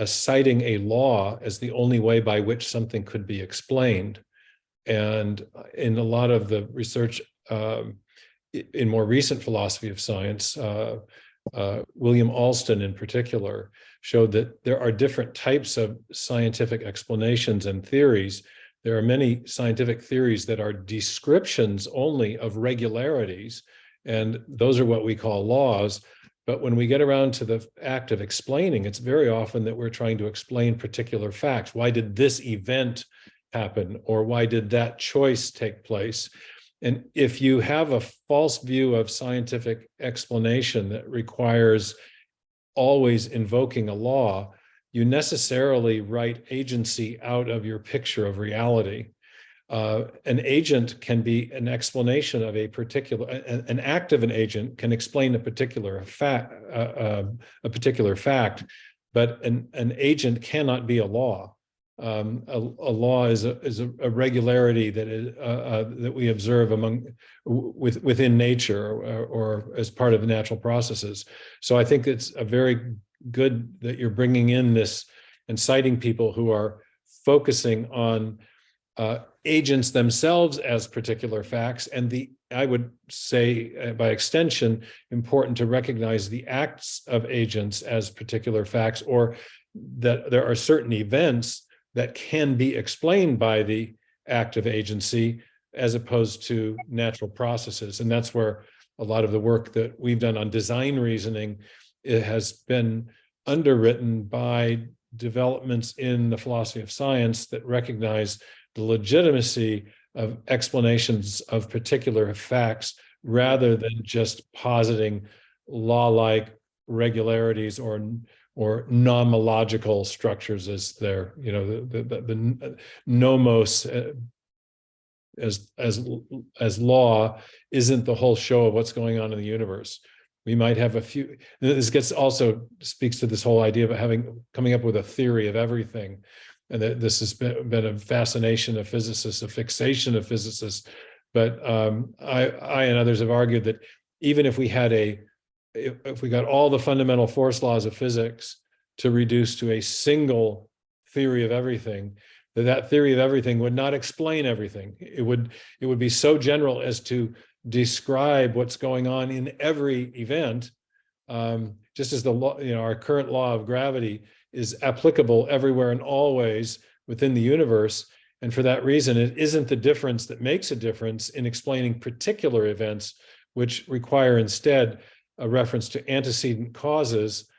citing a law as the only way by which something could be explained. And in a lot of the research in more recent philosophy of science, William Alston in particular showed that there are different types of scientific explanations and theories. There are many scientific theories that are descriptions only of regularities, and those are what we call laws. But when we get around to the act of explaining, it's very often that we're trying to explain particular facts. Why did this event happen? Or why did that choice take place? And if you have a false view of scientific explanation that requires always invoking a law, you necessarily write agency out of your picture of reality. An agent can be an explanation of a particular, an act of an agent can explain a particular fact, but an agent cannot be a law. A law is a regularity that is that we observe within nature or as part of the natural processes. So I think it's a very good that you're bringing in this and citing people who are focusing on agents themselves as particular facts, and I would say by extension, important to recognize the acts of agents as particular facts, or that there are certain events that can be explained by the act of agency as opposed to natural processes. And that's where a lot of the work that we've done on design reasoning, it has been underwritten by developments in the philosophy of science that recognize the legitimacy of explanations of particular facts rather than just positing law-like regularities or nomological structures as their, the nomos as law isn't the whole show of what's going on in the universe. We might have a few. This also speaks to this whole idea of coming up with a theory of everything, and that this has been a fascination of physicists, a fixation of physicists. But I and others have argued that even if we got all the fundamental force laws of physics to reduce to a single theory of everything, that theory of everything would not explain everything. It would be so general as to describe what's going on in every event, just as the law, our current law of gravity is applicable everywhere and always within the universe. And for that reason, it isn't the difference that makes a difference in explaining particular events, which require instead a reference to antecedent causes,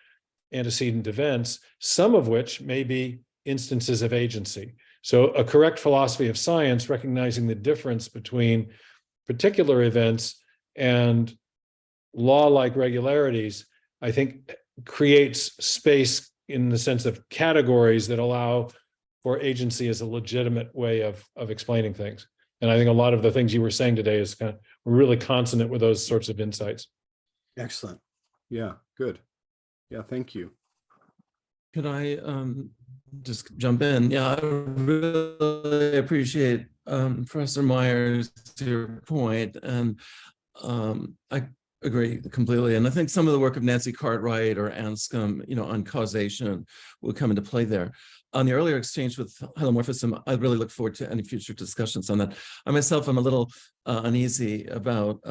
antecedent events, some of which may be instances of agency. So a correct philosophy of science, recognizing the difference between particular events and law-like regularities, I think creates space in the sense of categories that allow for agency as a legitimate way of explaining things. And I think a lot of the things you were saying today is kind of really consonant with those sorts of insights. Excellent. Yeah, good. Yeah, thank you. Could I just jump in? Yeah, I really appreciate Professor Meyer's your point, and I agree completely. And I think some of the work of Nancy Cartwright or Anscombe, on causation will come into play there. On the earlier exchange with hylomorphism, I really look forward to any future discussions on that. I myself am a little uneasy about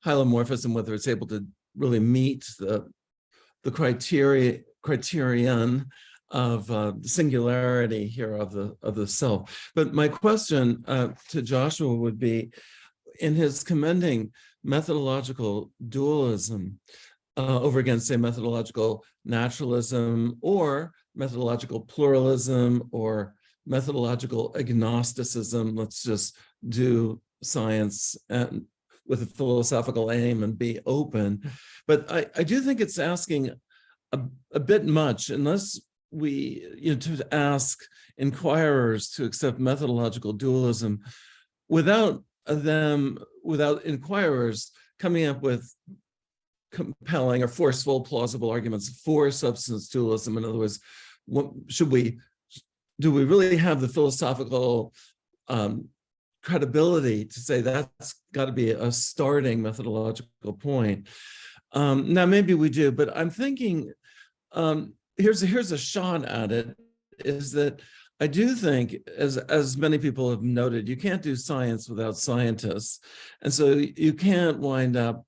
hylomorphism, whether it's able to really meet the criterion of singularity here of the self. But my question to Joshua would be, in his commending methodological dualism over against, say, methodological naturalism or methodological pluralism or methodological agnosticism, let's just do science and with a philosophical aim and be open. But I do think it's asking a bit much, unless we, to ask inquirers to accept methodological dualism without inquirers coming up with compelling or forceful, plausible arguments for substance dualism. In other words, do we really have the philosophical credibility to say that's got to be a starting methodological point? Now, maybe we do, but I'm thinking, here's a shot at it, is that I do think, as many people have noted, you can't do science without scientists. And so you can't wind up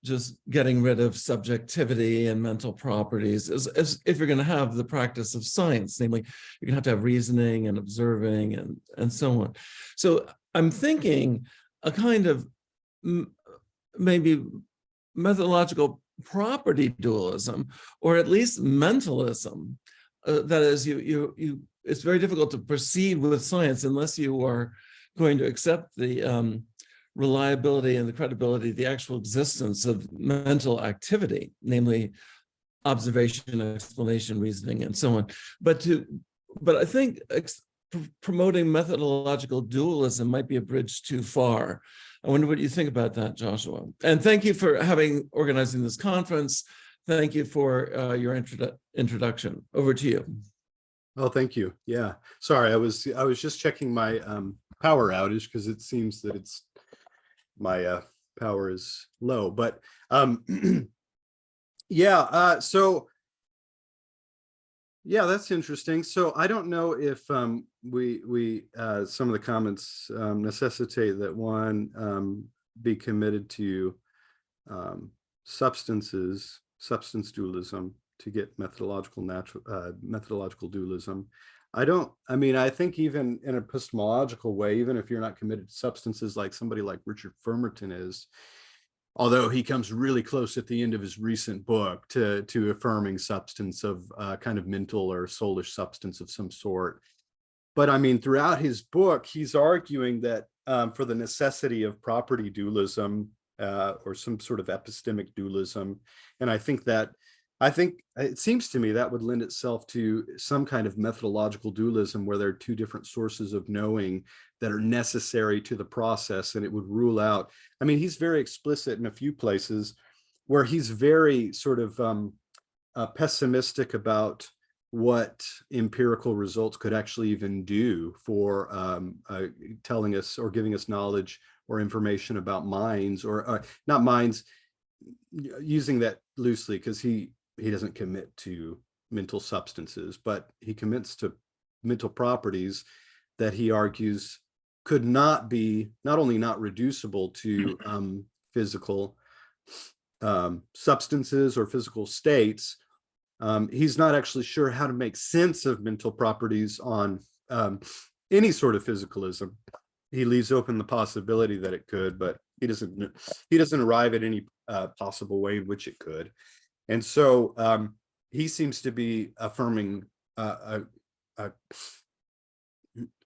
just getting rid of subjectivity and mental properties as if you're going to have the practice of science. Namely, you're going to have reasoning and observing and so on. So I'm thinking a kind of maybe methodological property dualism, or at least mentalism. That is, it's very difficult to proceed with science unless you are going to accept the reliability and the credibility, the actual existence of mental activity, namely observation, explanation, reasoning, and so on. But I think promoting methodological dualism might be a bridge too far. I wonder what you think about that, Joshua. And thank you for organizing this conference. Thank you for your introduction. Over to you. Oh, thank you. Yeah, sorry, I was just checking my power outage because it seems that my power is low. But yeah, so yeah, that's interesting. So I don't know if we some of the comments necessitate that one be committed to substance dualism to get methodological dualism. I think even in epistemological way, even if you're not committed to substances like somebody like Richard Firmerton is, although he comes really close at the end of his recent book to affirming substance of kind of mental or soulish substance of some sort. But I mean, throughout his book, he's arguing that for the necessity of property dualism or some sort of epistemic dualism. And I think it seems to me that would lend itself to some kind of methodological dualism where there are two different sources of knowing that are necessary to the process, and it would rule out. I mean, he's very explicit in a few places where he's very sort of pessimistic about what empirical results could actually even do for telling us or giving us knowledge or information about minds, or not minds, using that loosely because he doesn't commit to mental substances, but he commits to mental properties that he argues could not only not reducible to physical substances or physical states. He's not actually sure how to make sense of mental properties on any sort of physicalism. He leaves open the possibility that it could, but he doesn't arrive at any possible way in which it could. And so he seems to be affirming a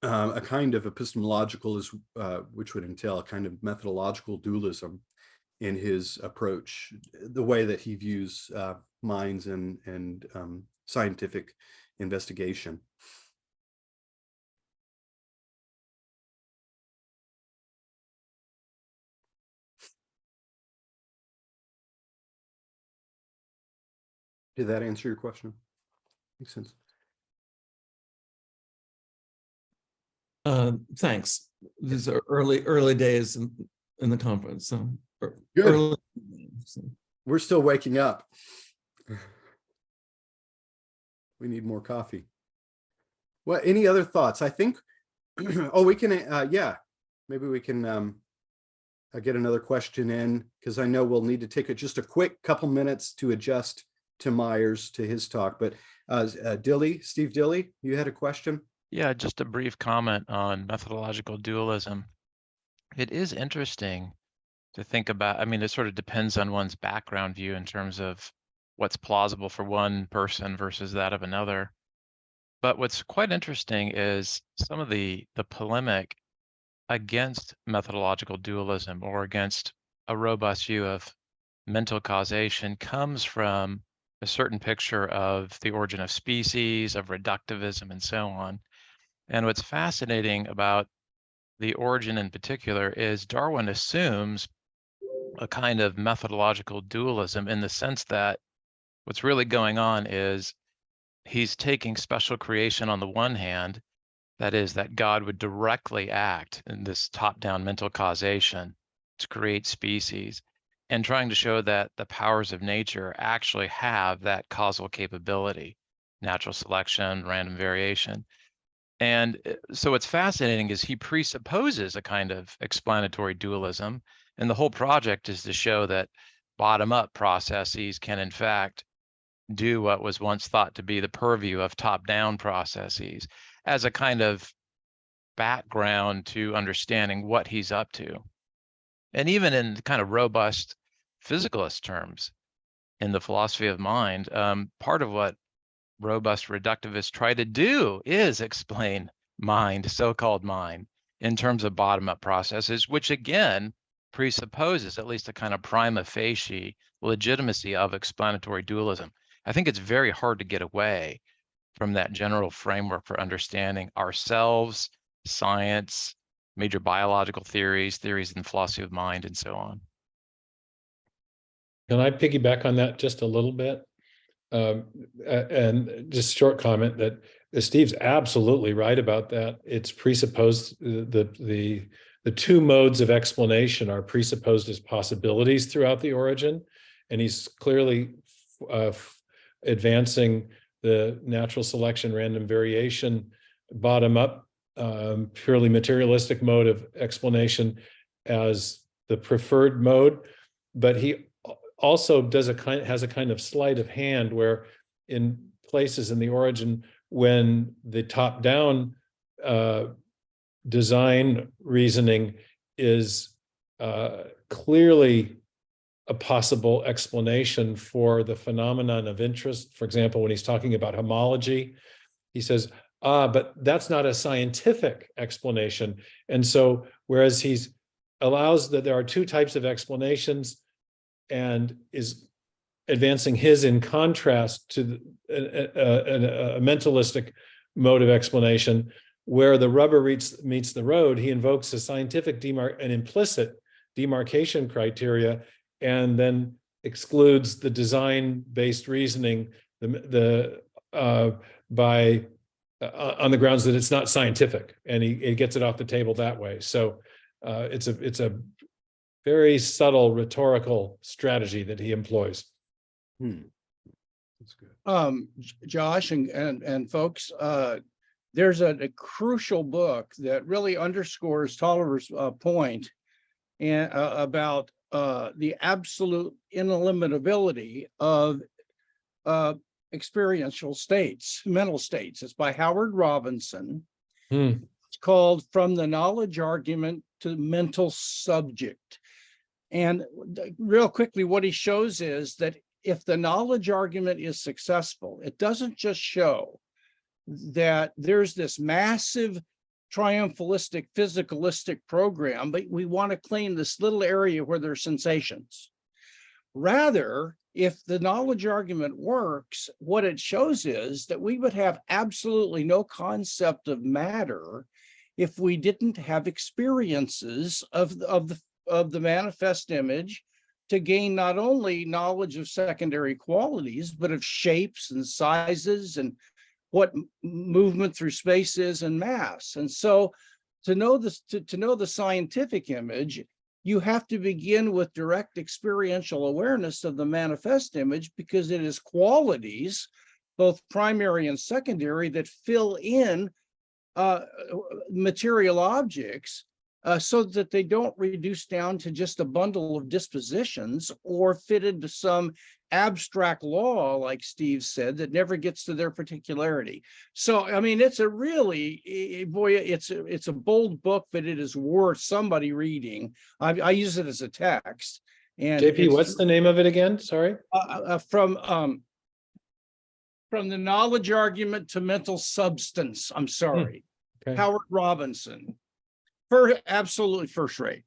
kind of epistemological, which would entail a kind of methodological dualism in his approach, the way that he views minds and scientific investigation. Did that answer your question? Makes sense. Thanks. These are early days in the conference. So Good. early. So. We're still waking up. We need more coffee. Well, any other thoughts? I think, oh, we can, yeah, maybe we can get another question in, because I know we'll need to take just a quick couple minutes to adjust to Myers, to his talk. But Steve Dilly, you had a question? Yeah, just a brief comment on methodological dualism. It is interesting to think about. I mean, it sort of depends on one's background view in terms of what's plausible for one person versus that of another. But what's quite interesting is some of the polemic against methodological dualism or against a robust view of mental causation comes from a certain picture of the origin of species, of reductivism, and so on. And what's fascinating about the origin in particular is Darwin assumes a kind of methodological dualism in the sense that what's really going on is he's taking special creation on the one hand, that is, that God would directly act in this top-down mental causation to create species, and trying to show that the powers of nature actually have that causal capability, natural selection, random variation. And so what's fascinating is he presupposes a kind of explanatory dualism, and the whole project is to show that bottom-up processes can in fact do what was once thought to be the purview of top-down processes as a kind of background to understanding what he's up to. And even in kind of robust physicalist terms in the philosophy of mind, part of what robust reductivists try to do is explain mind, so-called mind, in terms of bottom-up processes, which again presupposes at least a kind of prima facie legitimacy of explanatory dualism. I think it's very hard to get away from that general framework for understanding ourselves, science, major biological theories, theories in philosophy of mind, and so on. Can I piggyback on that just a little bit? And just a short comment that Steve's absolutely right about that. It's presupposed, the two modes of explanation are presupposed as possibilities throughout the origin, and he's clearly advancing the natural selection, random variation, bottom up, purely materialistic mode of explanation as the preferred mode. But he also has a kind of sleight of hand where in places in the origin, when the top-down design reasoning is clearly a possible explanation for the phenomenon of interest. For example, when he's talking about homology, he says, but that's not a scientific explanation. And so, whereas he's allows that there are two types of explanations and is advancing his in contrast to a mentalistic mode of explanation, where the rubber meets the road, he invokes a scientific an implicit demarcation criteria, and then excludes the design-based reasoning on the grounds that it's not scientific, and he gets it off the table that way. So it's a very subtle rhetorical strategy that he employs. That's good. Josh and folks, there's a crucial book that really underscores Tolliver's point and about the absolute ineliminability of experiential states, mental states. It's by Howard Robinson. It's called From the Knowledge Argument to Mental Subject. And real quickly, what he shows is that if the knowledge argument is successful, it doesn't just show that there's this massive triumphalistic, physicalistic program, but we want to claim this little area where there's sensations. Rather, if the knowledge argument works, what it shows is that we would have absolutely no concept of matter if we didn't have experiences of the manifest image to gain not only knowledge of secondary qualities, but of shapes and sizes and what movement through space is and mass. And so to know this, to know the scientific image, you have to begin with direct experiential awareness of the manifest image, because it is qualities, both primary and secondary, that fill in material objects so that they don't reduce down to just a bundle of dispositions or fit into some abstract law, like Steve said, that never gets to their particularity. So, I mean, it's a really, boy, it's a bold book, but it is worth somebody reading. I use it as a text. And JP, what's the name of it again? Sorry. From the knowledge argument to mental substance. I'm sorry. Okay. Howard Robinson. Absolutely first rate.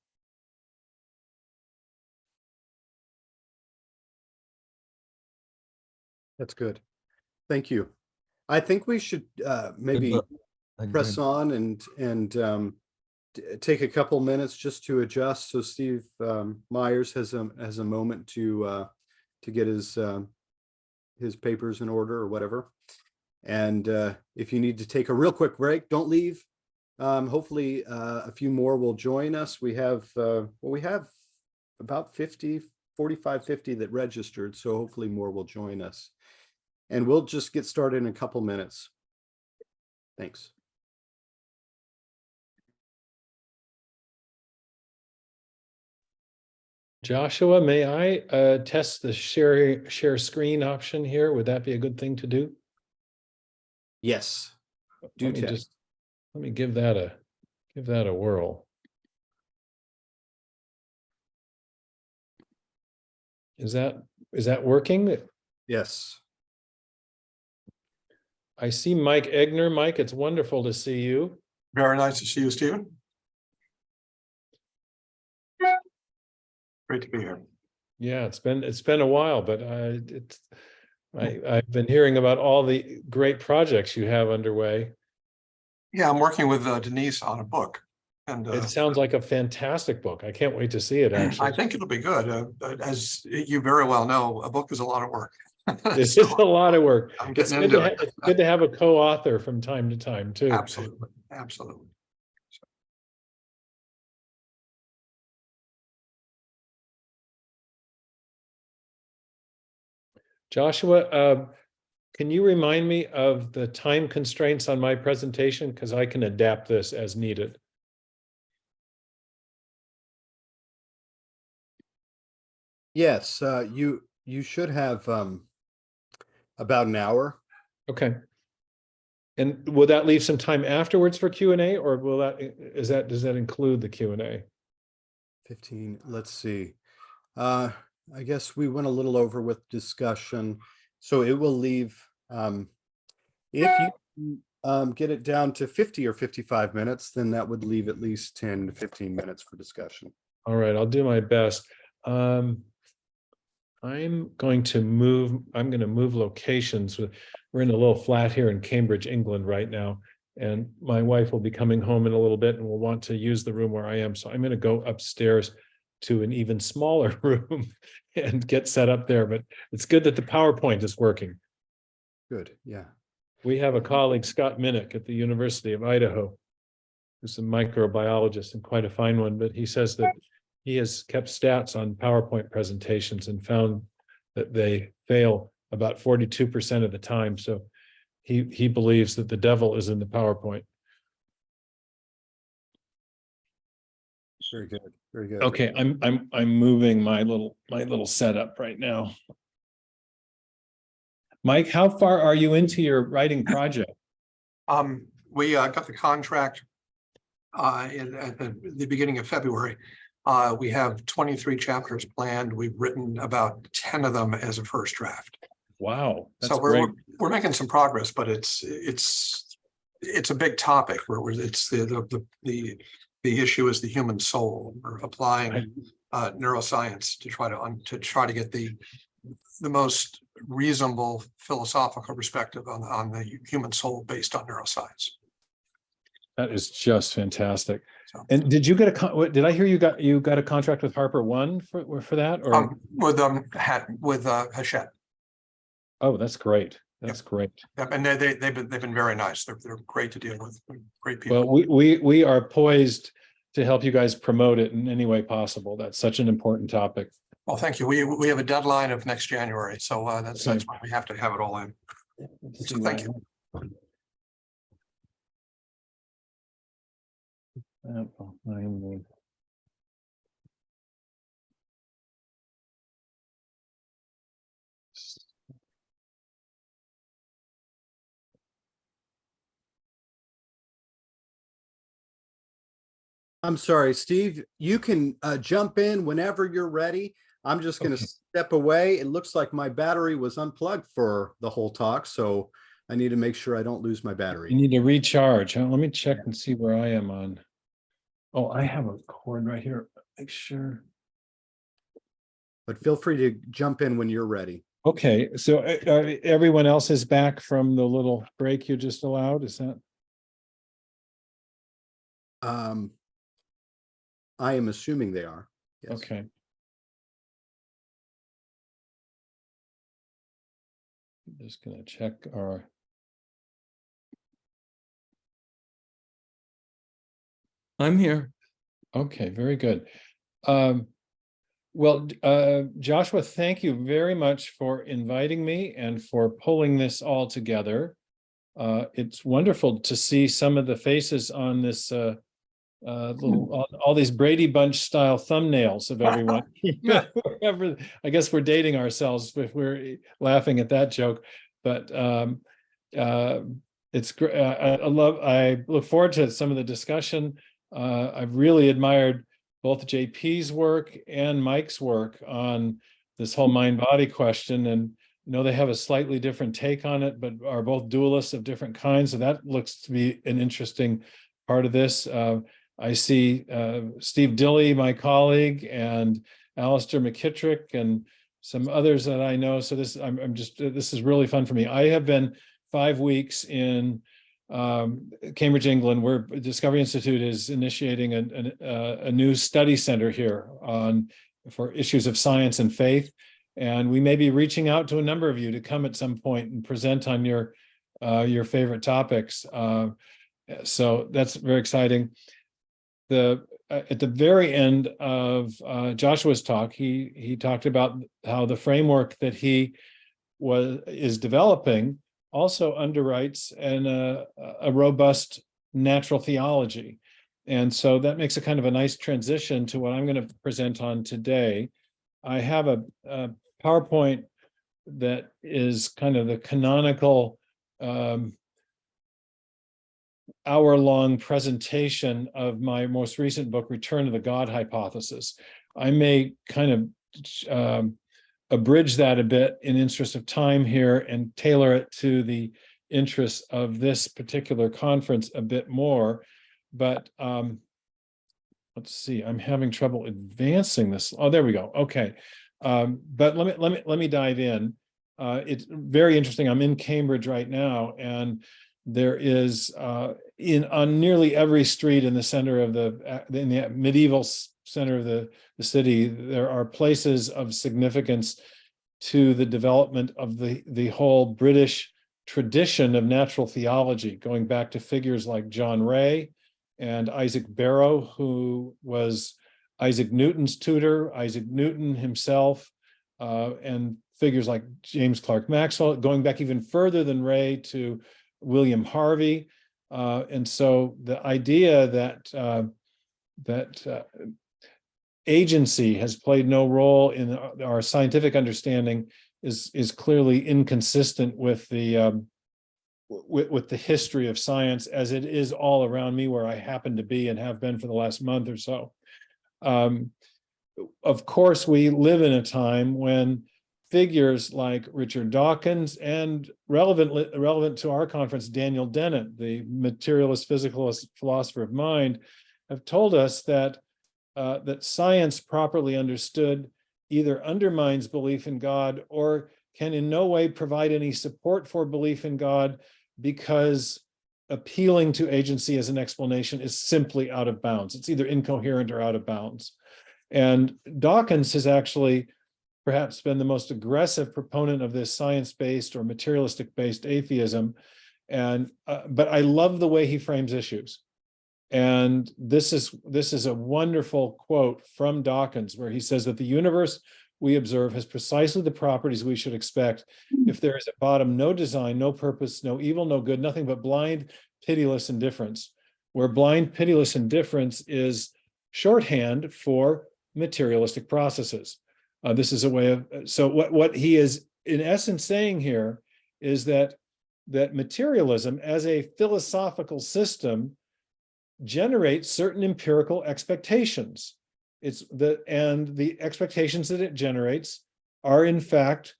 That's good. Thank you. I think we should maybe press on and take a couple minutes just to adjust. So Steve Myers has a moment to get his papers in order or whatever. And if you need to take a real quick break, don't leave. Hopefully a few more will join us. We have about 45, 50 that registered. So hopefully more will join us. And we'll just get started in a couple minutes. Thanks. Joshua, may I test the share screen option here? Would that be a good thing to do? Yes. Let me give that a whirl. Is that working? Yes. I see Mike Egnor. Mike, it's wonderful to see you. Very nice to see you, Stephen. Great to be here. Yeah, it's been a while, but I've been hearing about all the great projects you have underway. Yeah, I'm working with Denise on a book, and It sounds like a fantastic book. I can't wait to see it. Actually, I think it'll be good. As you very well know, a book is a lot of work. this is a lot of work. I'm It's getting good, into it. it's good to have a co-author from time to time too. Absolutely, absolutely. Joshua, can you remind me of the time constraints on my presentation? Because I can adapt this as needed. Yes, you should have about an hour. Okay. And will that leave some time afterwards for Q&A, or does that include the Q&A? 15, let's see. I guess we went a little over with discussion, so it will leave, if you get it down to 50 or 55 minutes, then that would leave at least 10 to 15 minutes for discussion. All right, I'll do my best. I'm going to move locations. We're in a little flat here in Cambridge, England right now, and my wife will be coming home in a little bit and will want to use the room where I am. So I'm going to go upstairs to an even smaller room and get set up there. But it's good that the PowerPoint is working. Good, yeah. We have a colleague, Scott Minnick at the University of Idaho, who's a microbiologist and quite a fine one, but he says that he has kept stats on PowerPoint presentations and found that they fail about 42% of the time. So he believes that the devil is in the PowerPoint. Very good, very good. Okay, I'm moving my little setup right now. Mike, how far are you into your writing project? We got the contract at the beginning of February. We have 23 chapters planned. We've written about 10 of them as a first draft. Wow, that's So we're making some progress, but it's a big topic where it's the issue is the human soul. We're applying neuroscience to try to get the most reasonable philosophical perspective on the human soul based on neuroscience. That is just fantastic. So, And did you get did I hear you got a contract with Harper One for that, or? with Hachette. Oh, that's great. That's great. Yep, and they've been very nice. They're great to deal with. Great people. Well, we are poised to help you guys promote it in any way possible. That's such an important topic. Well, thank you. We have a deadline of next January, so that's why we have to have it all in. So thank you. I'm sorry, Steve, you can jump in whenever you're ready. I'm just going to Okay. step away. It looks like my battery was unplugged for the whole talk, so I need to make sure I don't lose my You battery. need to recharge. Let me check and see where I am on. Oh, I have a cord right here. Make sure. But feel free to jump in when you're ready. Okay, so everyone else is back from the little break you just allowed, is that? I am assuming they are. Yes. Okay. I'm just gonna check our. I'm here. Okay, very good. Well, Joshua, thank you very much for inviting me and for pulling this all together. It's wonderful to see some of the faces on this all these Brady Bunch style thumbnails of everyone. I guess we're dating ourselves if we're laughing at that joke, but it's great. I look forward to some of the discussion. I've really admired both JP's work and Mike's work on this whole mind-body question, and they have a slightly different take on it, but are both dualists of different kinds. So that looks to be an interesting part of this. I see Steve Dilley, my colleague, and Alistair McKittrick, and some others that I know. So this, this is really fun for me. I have been 5 weeks in Cambridge, England, where Discovery Institute is initiating a new study center here for issues of science and faith. And we may be reaching out to a number of you to come at some point and present on your favorite topics. So that's very exciting. At the very end of Joshua's talk, he talked about how the framework that he is developing also underwrites a robust natural theology. And so that makes a kind of a nice transition to what I'm going to present on today. I have a PowerPoint that is kind of the canonical hour-long presentation of my most recent book, Return to the God Hypothesis. I may kind of abridge that a bit in interest of time here and tailor it to the interests of this particular conference a bit more. But let's see, I'm having trouble advancing this. Oh, there we go. Okay. But let me dive in. It's very interesting. I'm in Cambridge right now, and there is on nearly every street in the center of in the medieval center of the city, there are places of significance to the development of the whole British tradition of natural theology, going back to figures like John Ray and Isaac Barrow, who was Isaac Newton's tutor, Isaac Newton himself, and figures like James Clerk Maxwell, going back even further than Ray to William Harvey. And so the idea that agency has played no role in our scientific understanding is clearly inconsistent with the history of science, as it is all around me where I happen to be and have been for the last month or so. Of course, we live in a time when figures like Richard Dawkins and relevant to our conference, Daniel Dennett, the materialist physicalist philosopher of mind, have told us that science properly understood either undermines belief in God or can in no way provide any support for belief in God, because appealing to agency as an explanation is simply out of bounds. It's either incoherent or out of bounds. And Dawkins has actually perhaps been the most aggressive proponent of this science-based or materialistic-based atheism. And but I love the way he frames issues. And this is a wonderful quote from Dawkins, where he says that the universe we observe has precisely the properties we should expect if there is at bottom no design, no purpose, no evil, no good, nothing but blind, pitiless indifference, where blind, pitiless indifference is shorthand for materialistic processes. This is a way of, so what he is in essence saying here is that materialism as a philosophical system generates certain empirical expectations. And the expectations that it generates are in fact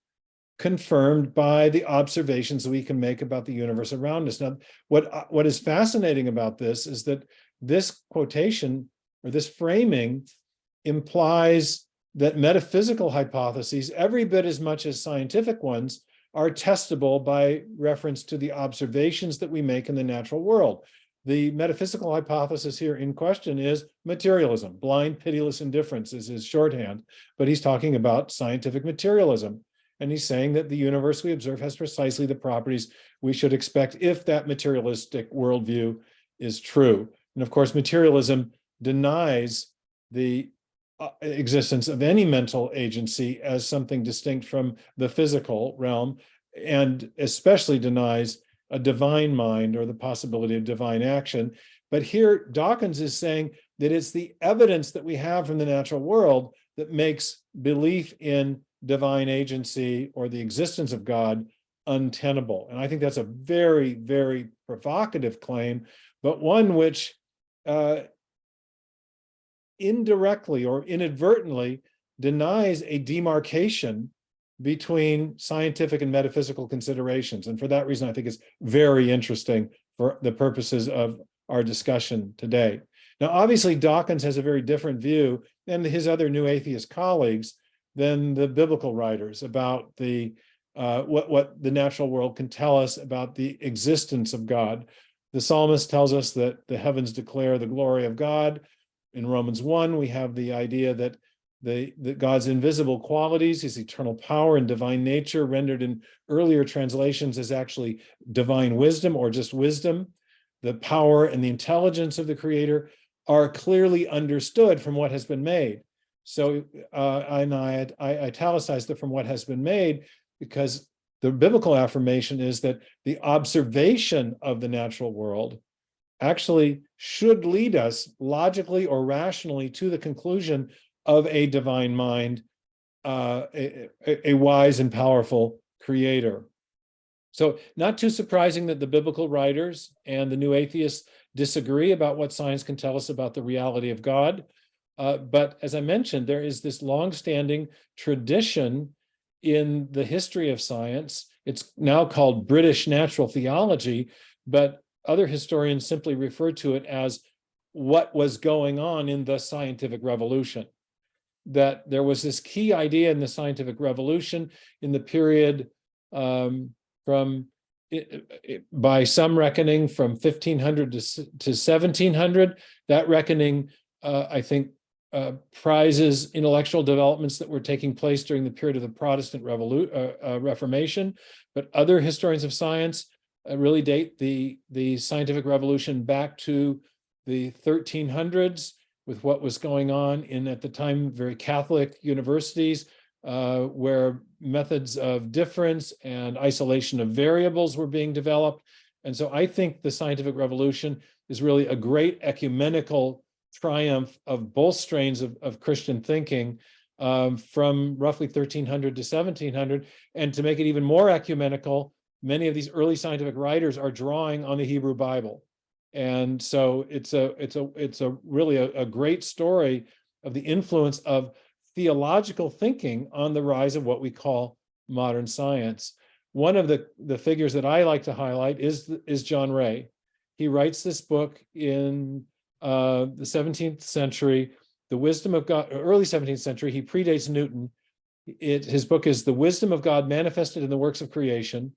confirmed by the observations that we can make about the universe around us. Now, what is fascinating about this is that this quotation or this framing implies that metaphysical hypotheses, every bit as much as scientific ones, are testable by reference to the observations that we make in the natural world. The metaphysical hypothesis here in question is materialism. Blind, pitiless indifference is his shorthand, but he's talking about scientific materialism. And he's saying that the universe we observe has precisely the properties we should expect if that materialistic worldview is true. And of course, materialism denies the existence of any mental agency as something distinct from the physical realm, and especially denies a divine mind or the possibility of divine action. But here Dawkins is saying that it's the evidence that we have from the natural world that makes belief in divine agency or the existence of God untenable. And I think that's a very, very provocative claim, but one which indirectly or inadvertently denies a demarcation between scientific and metaphysical considerations. And for that reason, I think it's very interesting for the purposes of our discussion today. Now, obviously, Dawkins has a very different view than his other new atheist colleagues than the biblical writers about the what the natural world can tell us about the existence of God. The psalmist tells us that the heavens declare the glory of God. In Romans 1, we have the idea that God's invisible qualities, his eternal power and divine nature, rendered in earlier translations as actually divine wisdom or just wisdom, the power and the intelligence of the Creator are clearly understood from what has been made. So I italicized it from what has been made, because the biblical affirmation is that the observation of the natural world actually should lead us logically or rationally to the conclusion of a divine mind, a wise and powerful creator. So not too surprising that the biblical writers and the new atheists disagree about what science can tell us about the reality of God. But as I mentioned, there is this longstanding tradition in the history of science. It's now called British natural theology, but other historians simply refer to it as what was going on in the scientific revolution. That there was this key idea in the scientific revolution in the period by some reckoning from 1500 to 1700. That reckoning, I think, prizes intellectual developments that were taking place during the period of the Protestant Reformation. But other historians of science really date the scientific revolution back to the 1300s, with what was going on in, at the time, very Catholic universities, where methods of difference and isolation of variables were being developed. And so I think the scientific revolution is really a great ecumenical triumph of both strains of Christian thinking from roughly 1300 to 1700. And to make it even more ecumenical, many of these early scientific writers are drawing on the Hebrew Bible. And so it's a really a great story of the influence of theological thinking on the rise of what we call modern science. One of the figures that I like to highlight is John Ray. He writes this book in the 17th century, The Wisdom of God, early 17th century. He predates Newton. His book is The Wisdom of God Manifested in the Works of Creation.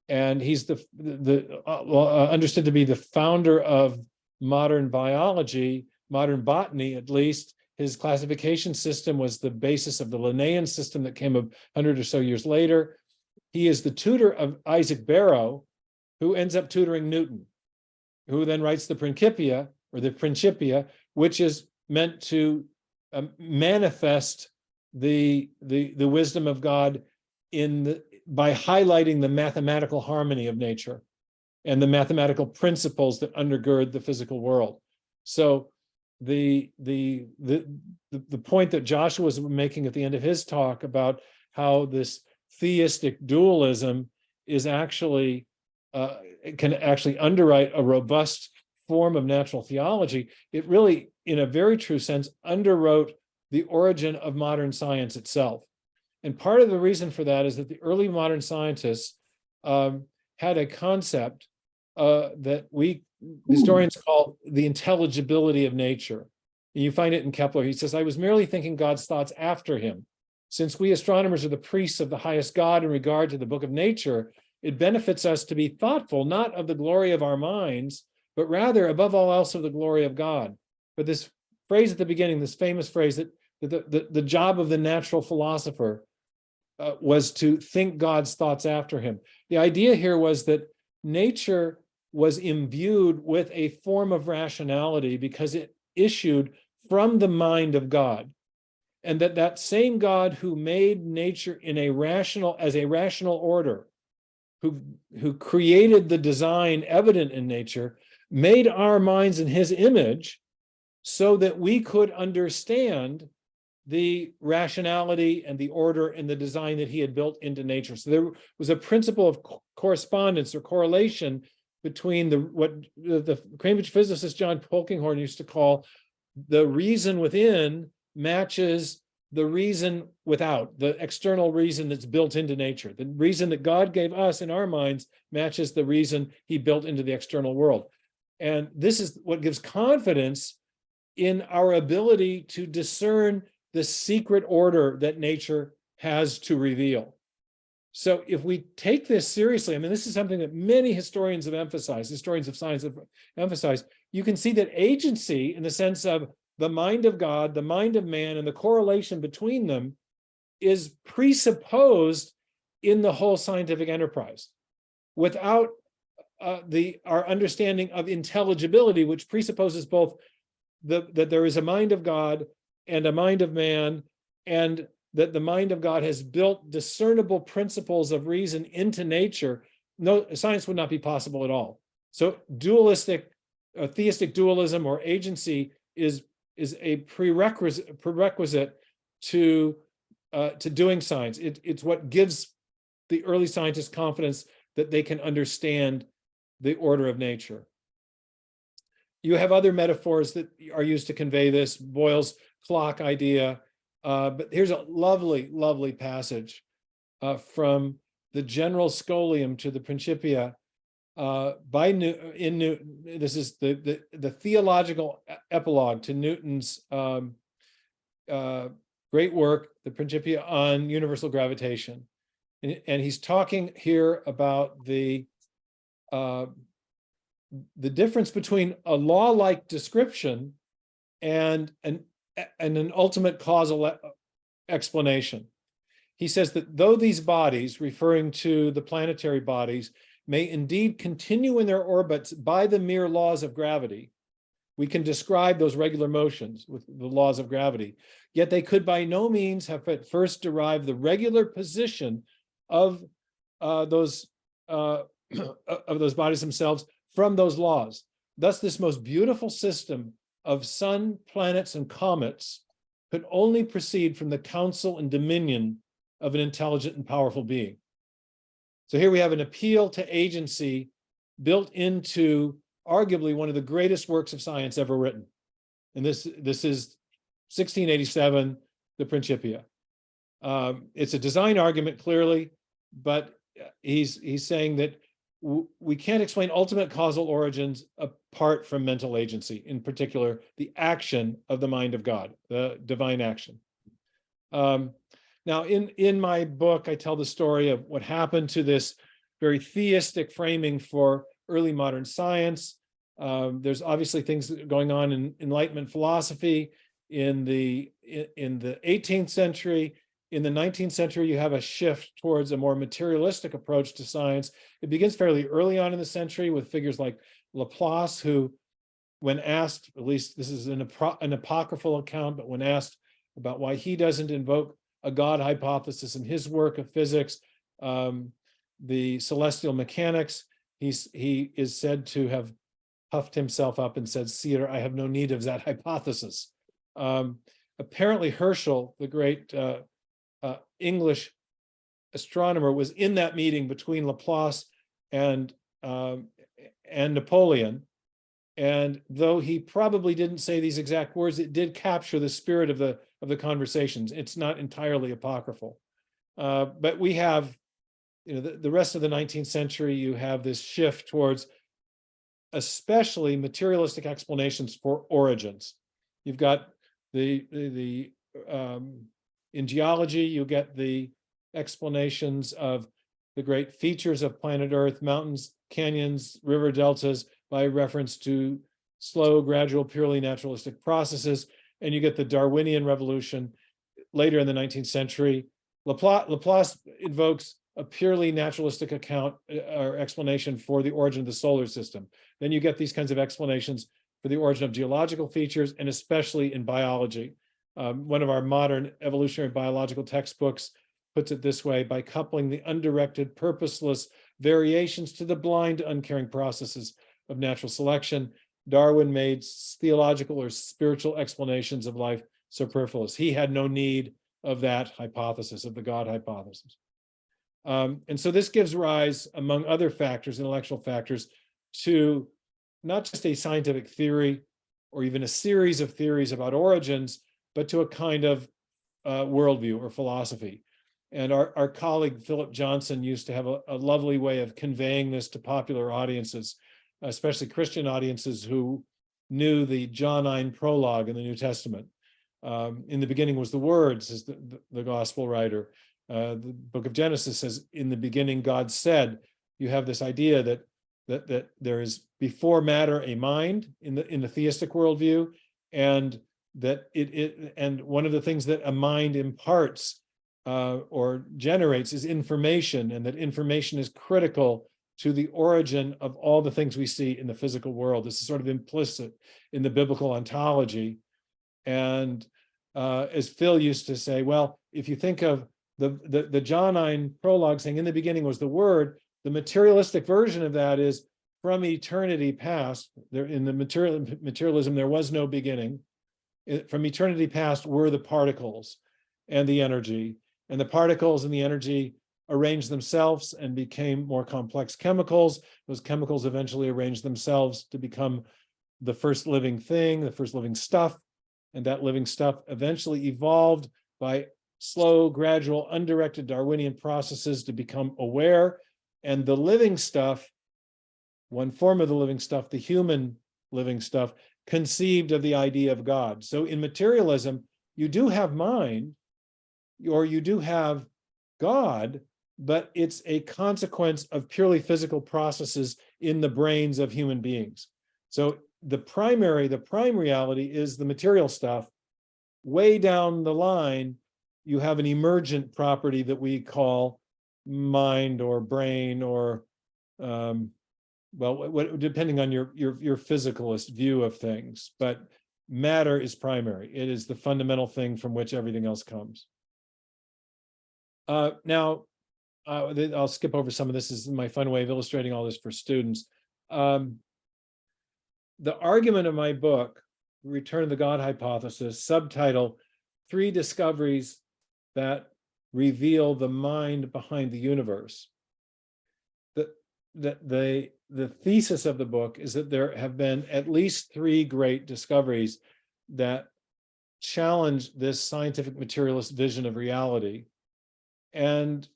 And he's understood to be the founder of modern biology, modern botany, at least. His classification system was the basis of the Linnaean system that came 100 or so years later. He is the tutor of Isaac Barrow, who ends up tutoring Newton, who then writes the Principia, which is meant to manifest the wisdom of God by highlighting the mathematical harmony of nature and the mathematical principles that undergird the physical world. So the point that Joshua was making at the end of his talk about how this theistic dualism is actually can actually underwrite a robust form of natural theology, it really, in a very true sense, underwrote the origin of modern science itself. And part of the reason for that is that the early modern scientists had a concept that we historians call the intelligibility of nature. And you find it in Kepler. He says, I was merely thinking God's thoughts after him. Since we astronomers are the priests of the highest God in regard to the book of nature, it benefits us to be thoughtful, not of the glory of our minds, but rather, above all else, of the glory of God. But this phrase at the beginning, this famous phrase that the job of the natural philosopher was to think God's thoughts after him. The idea here was that nature was imbued with a form of rationality because it issued from the mind of God. And that same God who made nature in as a rational order, who created the design evident in nature, made our minds in his image so that we could understand the rationality and the order and the design that he had built into nature. So there was a principle of correspondence or correlation between what the Cambridge physicist John Polkinghorne used to call the reason within matches the reason without, the external reason that's built into nature. The reason that God gave us in our minds matches the reason he built into the external world. And this is what gives confidence in our ability to discern the secret order that nature has to reveal. So if we take this seriously, I mean, this is something that many historians have emphasized, historians of science have emphasized. You can see that agency, in the sense of the mind of God, the mind of man, and the correlation between them is presupposed in the whole scientific enterprise. Without our understanding of intelligibility, which presupposes both that there is a mind of God and a mind of man, and that the mind of God has built discernible principles of reason into nature, no science would not be possible at all. So theistic dualism or agency is a prerequisite to doing science. It's what gives the early scientists confidence that they can understand the order of nature. You have other metaphors that are used to convey this, Boyle's clock idea, but here's a lovely, lovely passage from the General Scholium to the Principia by Newton. This is the theological epilogue to Newton's great work, the Principia on universal gravitation. And he's talking here about the difference between a law-like description and an ultimate causal explanation. He says that though these bodies, referring to the planetary bodies, may indeed continue in their orbits by the mere laws of gravity, we can describe those regular motions with the laws of gravity, yet they could by no means have at first derived the regular position of those bodies themselves from those laws. Thus, this most beautiful system of sun, planets, and comets could only proceed from the counsel and dominion of an intelligent and powerful being. So here we have an appeal to agency built into arguably one of the greatest works of science ever written. And this is 1687, the Principia. It's a design argument, clearly, but he's saying that we can't explain ultimate causal origins apart from mental agency, in particular, the action of the mind of God, the divine action. Now, in my book, I tell the story of what happened to this very theistic framing for early modern science. There's obviously things going on in Enlightenment philosophy in the 18th century. In the 19th century, you have a shift towards a more materialistic approach to science. It begins fairly early on in the century with figures like Laplace, who, when asked, at least this is an apocryphal account, but when asked about why he doesn't invoke a God hypothesis in his work of physics, the celestial mechanics, he is said to have puffed himself up and said, "Sire, I have no need of that hypothesis." Apparently Herschel, the great English astronomer, was in that meeting between Laplace and Napoleon. And though he probably didn't say these exact words, it did capture the spirit of the conversations. It's not entirely apocryphal. But we have, the rest of the 19th century, you have this shift towards especially materialistic explanations for origins. You've got in geology, you get the explanations of the great features of planet Earth, mountains, canyons, river deltas, by reference to slow, gradual, purely naturalistic processes. And you get the Darwinian revolution later in the 19th century. Laplace invokes a purely naturalistic account or explanation for the origin of the solar system. Then you get these kinds of explanations for the origin of geological features, and especially in biology. One of our modern evolutionary biological textbooks puts it this way: by coupling the undirected, purposeless variations to the blind, uncaring processes of natural selection, Darwin made theological or spiritual explanations of life superfluous. He had no need of that hypothesis, of the God hypothesis. And so this gives rise, among other factors, intellectual factors, to not just a scientific theory or even a series of theories about origins, but to a kind of worldview or philosophy. And our colleague Philip Johnson used to have a lovely way of conveying this to popular audiences, especially Christian audiences who knew the Johannine prologue in the New Testament. In the beginning was the Word, says the gospel writer. The book of Genesis says, in the beginning God said. You have this idea that there is before matter a mind in the theistic worldview, and that and one of the things that a mind imparts or generates is information, and that information is critical to the origin of all the things we see in the physical world. This is sort of implicit in the biblical ontology. And as Phil used to say, well, if you think of the Johannine prologue saying, in the beginning was the Word, the materialistic version of that is, from eternity past, there in the materialism, there was no beginning. From eternity past were the particles and the energy, and the particles and the energy arranged themselves and became more complex chemicals. Those chemicals eventually arranged themselves to become the first living thing, the first living stuff. And that living stuff eventually evolved by slow, gradual, undirected Darwinian processes to become aware. And the living stuff, one form of the living stuff, the human living stuff, conceived of the idea of God. So in materialism, you do have mind, or you do have God, but it's a consequence of purely physical processes in the brains of human beings. So the prime reality is the material stuff. Way down the line, you have an emergent property that we call mind or brain, or depending on your physicalist view of things. But matter is primary. It is the fundamental thing from which everything else comes. Now, I'll skip over some of this. This is my fun way of illustrating all this for students. The argument of my book, Return of the God Hypothesis, subtitle, 3 Discoveries That Reveal the Mind Behind the Universe. The thesis of the book is that there have been at least 3 great discoveries that challenge this scientific materialist vision of reality. And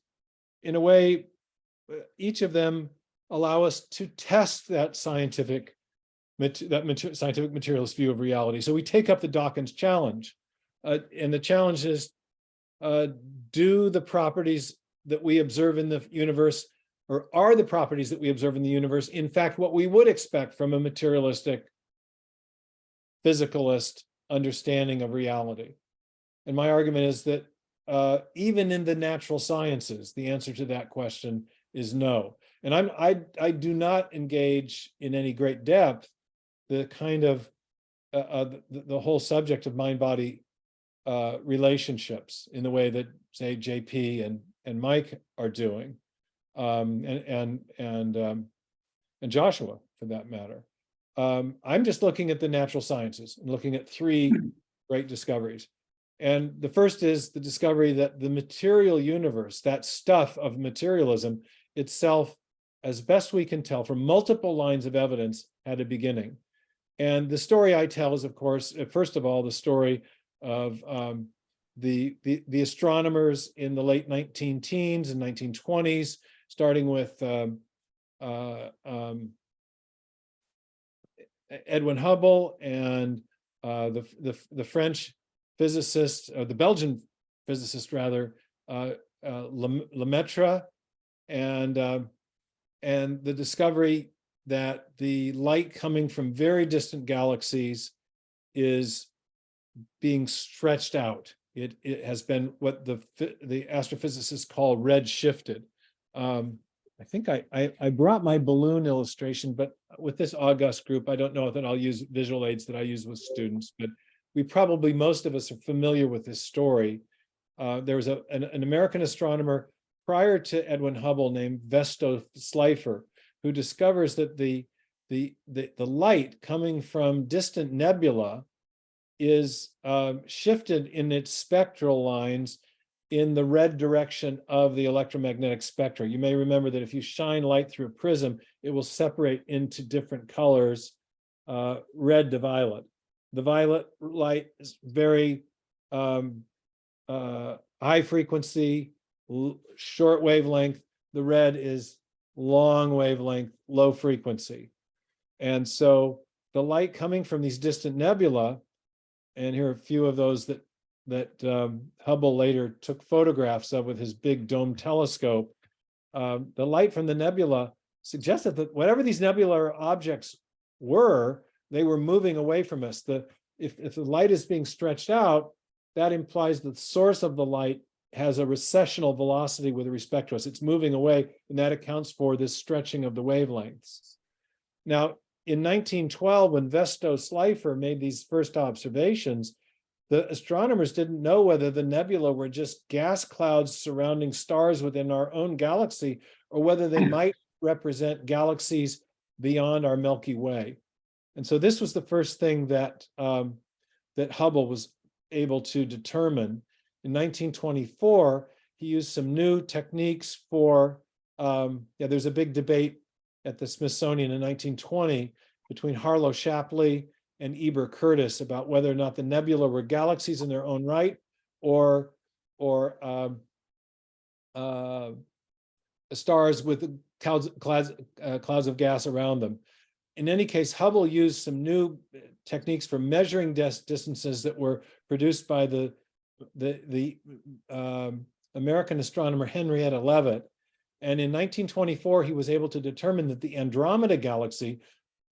in a way, each of them allow us to test that scientific materialist view of reality. So we take up the Dawkins challenge. And the challenge is, do the properties that we observe in the universe or are the properties that we observe in the universe, in fact, what we would expect from a materialistic, physicalist understanding of reality? And my argument is that even in the natural sciences, the answer to that question is no. And I do not engage in any great depth the kind of the whole subject of mind-body relationships in the way that, say, JP and Mike are doing, and Joshua, for that matter. I'm just looking at the natural sciences and looking at three great discoveries. And the first is the discovery that the material universe, that stuff of materialism itself, as best we can tell from multiple lines of evidence, had a beginning. And the story I tell is, of course, first of all, the story of the astronomers in the late 19-teens and 1920s, starting with Edwin Hubble and the French physicist, or the Belgian physicist rather, Lemaitre, and the discovery that the light coming from very distant galaxies is being stretched out. It has been what the astrophysicists call red shifted. I think I brought my balloon illustration, but with this august group, I don't know that I'll use visual aids that I use with students, but most of us are familiar with this story. There was an American astronomer prior to Edwin Hubble named Vesto Slipher, who discovers that the light coming from distant nebula is shifted in its spectral lines in the red direction of the electromagnetic spectra. You may remember that if you shine light through a prism, it will separate into different colors, red to violet. The violet light is very high frequency, short wavelength. The red is long wavelength, low frequency. And so the light coming from these distant nebula, and here are a few of those that Hubble later took photographs of with his big dome telescope. The light from the nebula suggested that whatever these nebular objects were, they were moving away from us. If the light is being stretched out, that implies that the source of the light has a recessional velocity with respect to us. It's moving away, and that accounts for this stretching of the wavelengths. Now, in 1912, when Vesto Slipher made these first observations, the astronomers didn't know whether the nebula were just gas clouds surrounding stars within our own galaxy, or whether they might represent galaxies beyond our Milky Way. And so this was the first thing that Hubble was able to determine. In 1924, he used some new techniques for, there's a big debate at the Smithsonian in 1920 between Harlow Shapley and Eber Curtis about whether or not the nebula were galaxies in their own right, or stars with clouds of gas around them. In any case, Hubble used some new techniques for measuring distances that were produced by the American astronomer Henrietta Leavitt. And in 1924, he was able to determine that the Andromeda galaxy,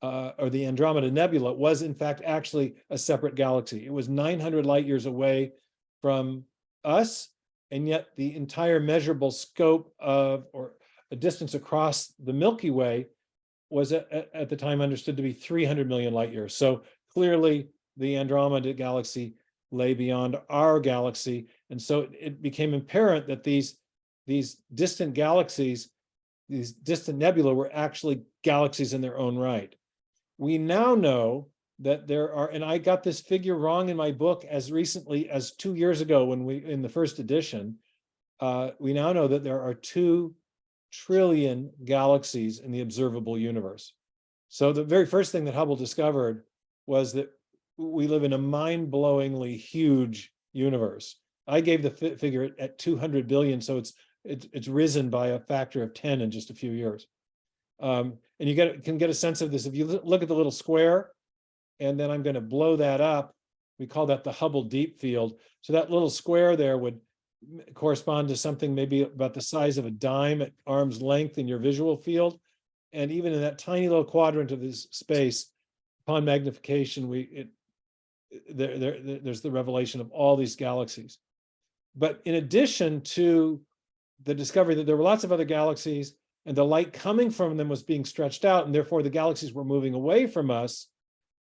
or the Andromeda Nebula, was in fact actually a separate galaxy. It was 900 light years away from us, and yet the entire measurable scope of, or a distance across the Milky Way, was at the time understood to be 300 million light years. So clearly the Andromeda galaxy lay beyond our galaxy. And so it became apparent that these distant galaxies, these distant nebula, were actually galaxies in their own right. We now know that there are, and I got this figure wrong in my book as recently as 2 years ago when in the first edition, we now know that there are 2 trillion galaxies in the observable universe. So the very first thing that Hubble discovered was that we live in a mind-blowingly huge universe. I gave the figure at 200 billion, so it's risen by a factor of 10 in just a few years. And you can get a sense of this if you look at the little square, and then I'm going to blow that up. We call that the Hubble deep field. So that little square there would correspond to something maybe about the size of a dime at arm's length in your visual field. And even in that tiny little quadrant of this space, upon magnification, there's the revelation of all these galaxies. But in addition to the discovery that there were lots of other galaxies and the light coming from them was being stretched out, and therefore the galaxies were moving away from us,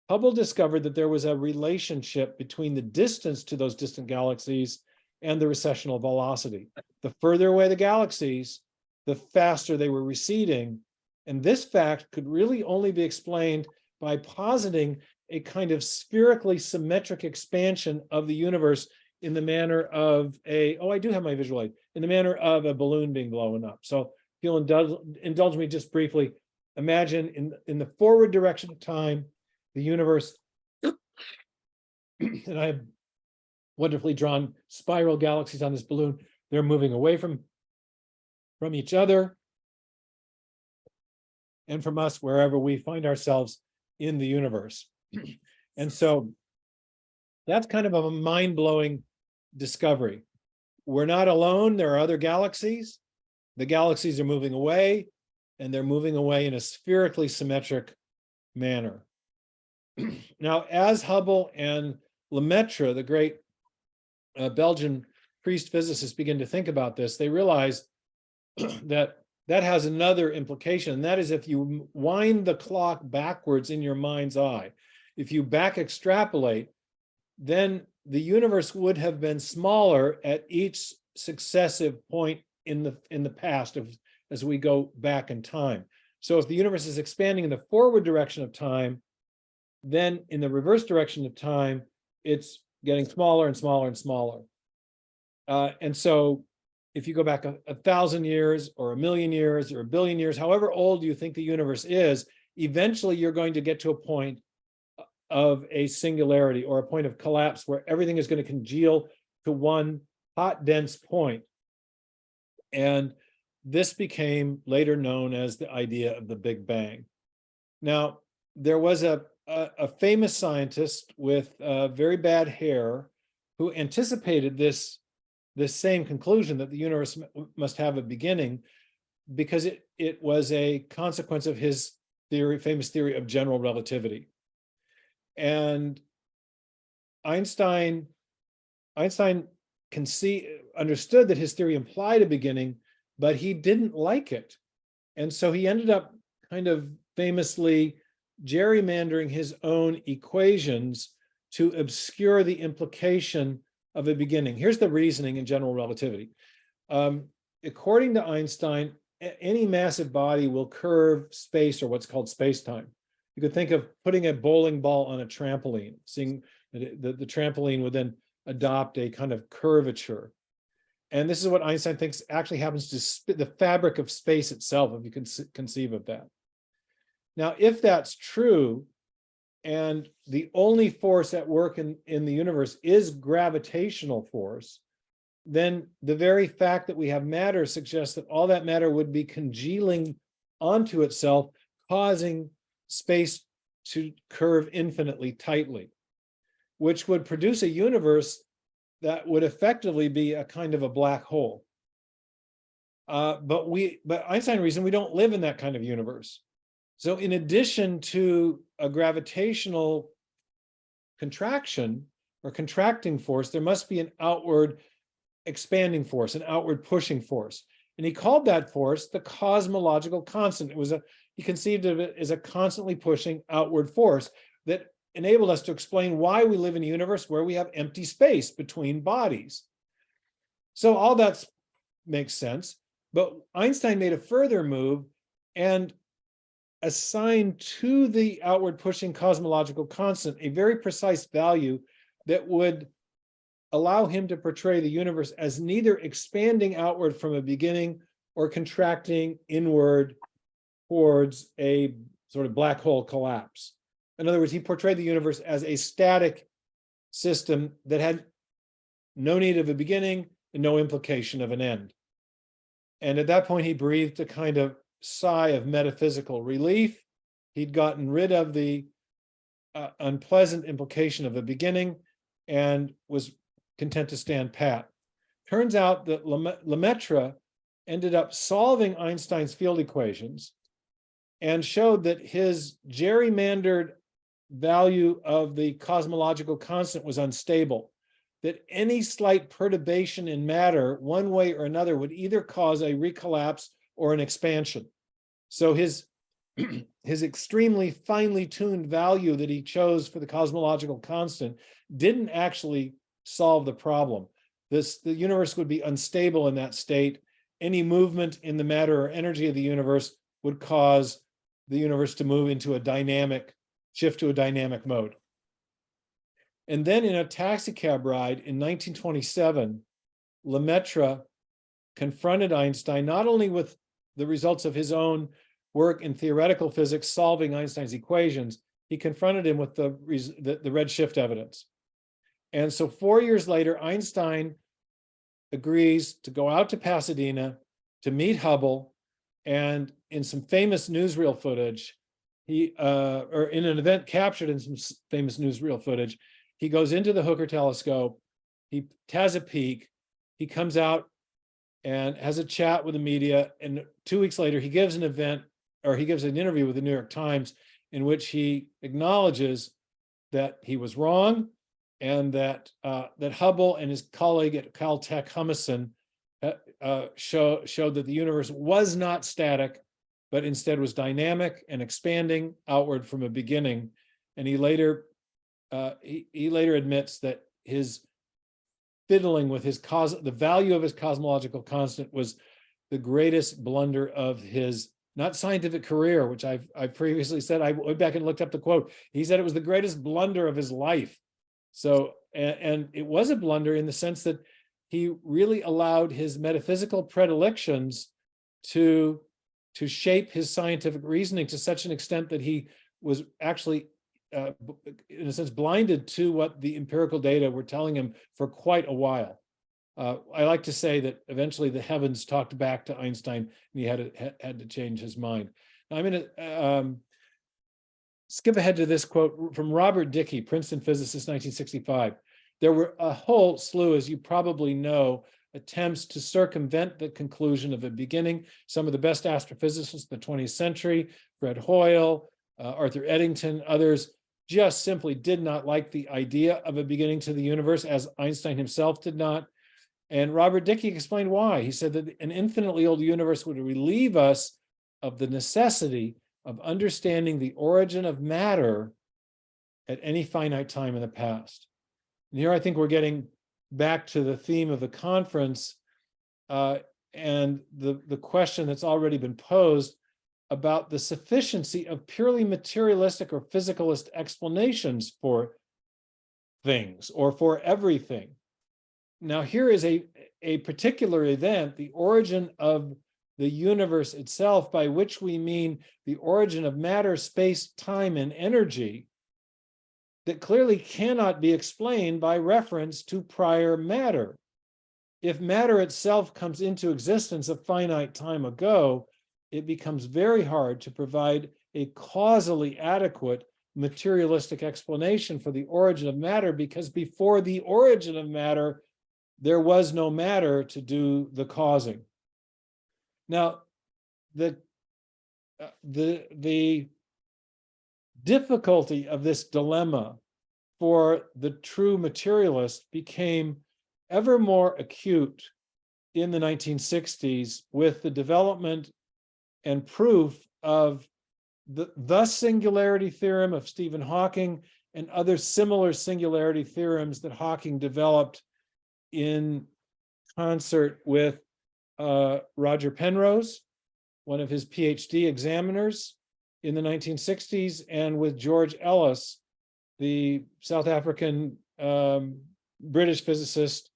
Hubble discovered that there was a relationship between the distance to those distant galaxies and the recessional velocity. The further away the galaxies, the faster they were receding. And this fact could really only be explained by positing a kind of spherically symmetric expansion of the universe in the manner of I do have my visual aid, in the manner of a balloon being blown up. So if you'll indulge me just briefly, imagine in the forward direction of time, the universe, and I have wonderfully drawn spiral galaxies on this balloon. They're moving away from each other and from us wherever we find ourselves in the universe. And so that's kind of a mind-blowing discovery. We're not alone. There are other galaxies. The galaxies are moving away, and they're moving away in a spherically symmetric manner. Now, as Hubble and Lemaitre, the great Belgian priest physicists, begin to think about this, they realize that has another implication, and that is if you wind the clock backwards in your mind's eye, if you back extrapolate, then the universe would have been smaller at each successive point in the past as we go back in time. So if the universe is expanding in the forward direction of time, then in the reverse direction of time, it's getting smaller and smaller and smaller. And so if you go back 1,000 years or 1,000,000 years or 1,000,000,000 years, however old you think the universe is, eventually you're going to get to a point of a singularity or a point of collapse where everything is going to congeal to one hot, dense point. And this became later known as the idea of the Big Bang. Now, there was a famous scientist with very bad hair who anticipated this same conclusion that the universe must have a beginning, because it was a consequence of his famous theory of general relativity. And Einstein understood that his theory implied a beginning, but he didn't like it. And so he ended up kind of famously gerrymandering his own equations to obscure the implication of a beginning. Here's the reasoning in general relativity. According to Einstein, any massive body will curve space, or what's called space-time. You could think of putting a bowling ball on a trampoline, seeing that the trampoline would then adopt a kind of curvature. And this is what Einstein thinks actually happens to the fabric of space itself, if you can conceive of that. Now, if that's true, and the only force at work in the universe is gravitational force, then the very fact that we have matter suggests that all that matter would be congealing onto itself, causing space to curve infinitely tightly, which would produce a universe that would effectively be a kind of a black hole. But Einstein reasoned we don't live in that kind of universe. So in addition to a gravitational contraction or contracting force, there must be an outward expanding force, an outward pushing force. And he called that force the cosmological constant. He conceived of it as a constantly pushing outward force that enabled us to explain why we live in a universe where we have empty space between bodies. So all that makes sense. But Einstein made a further move and assigned to the outward pushing cosmological constant a very precise value that would allow him to portray the universe as neither expanding outward from a beginning or contracting inward towards a sort of black hole collapse. In other words, he portrayed the universe as a static system that had no need of a beginning and no implication of an end. And at that point, he breathed a kind of sigh of metaphysical relief. He'd gotten rid of the unpleasant implication of a beginning and was content to stand pat. turns out that Lemaitre ended up solving Einstein's field equations and showed that his gerrymandered value of the cosmological constant was unstable, that any slight perturbation in matter, one way or another, would either cause a recollapse or an expansion. So his extremely finely tuned value that he chose for the cosmological constant didn't actually solve the problem. The universe would be unstable in that state. Any movement in the matter or energy of the universe would cause the universe to move into a shift to a dynamic mode. And then in a taxicab ride in 1927, Lemaitre confronted Einstein not only with the results of his own work in theoretical physics solving Einstein's equations, he confronted him with the redshift evidence. And so 4 years later, Einstein agrees to go out to Pasadena to meet Hubble, and in some famous newsreel footage, or in an event captured in some famous newsreel footage, he goes into the Hooker telescope, he has a peek, he comes out and has a chat with the media, and 2 weeks later he gives an interview with the New York Times in which he acknowledges that he was wrong, and that Hubble and his colleague at Caltech, Humason, showed that the universe was not static, but instead was dynamic and expanding outward from a beginning. And he later admits that his fiddling with the value of his cosmological constant was the greatest blunder of his not scientific career, which I've previously said. I went back and looked up the quote. He said it was the greatest blunder of his life. So, and it was a blunder in the sense that he really allowed his metaphysical predilections to shape his scientific reasoning to such an extent that he was actually, in a sense, blinded to what the empirical data were telling him for quite a while. I like to say that eventually the heavens talked back to Einstein, and he had to change his mind. Now, I'm going to skip ahead to this quote from Robert Dicke, Princeton physicist, 1965. There were a whole slew, as you probably know, attempts to circumvent the conclusion of a beginning. Some of the best astrophysicists of the 20th century, Fred Hoyle, Arthur Eddington, others, just simply did not like the idea of a beginning to the universe, as Einstein himself did not. And Robert Dicke explained why. He said that an infinitely old universe would relieve us of the necessity of understanding the origin of matter at any finite time in the past. And here I think we're getting back to the theme of the conference and the question that's already been posed about the sufficiency of purely materialistic or physicalist explanations for things or for everything. Now, here is a particular event, the origin of the universe itself, by which we mean the origin of matter, space, time, and energy, that clearly cannot be explained by reference to prior matter. If matter itself comes into existence a finite time ago, it becomes very hard to provide a causally adequate materialistic explanation for the origin of matter, because before the origin of matter, there was no matter to do the causing. Now, the difficulty of this dilemma for the true materialist became ever more acute in the 1960s with the development and proof of the singularity theorem of Stephen Hawking and other similar singularity theorems that Hawking developed in concert with Roger Penrose, one of his PhD examiners in the 1960s, and with George Ellis, the South African British physicist.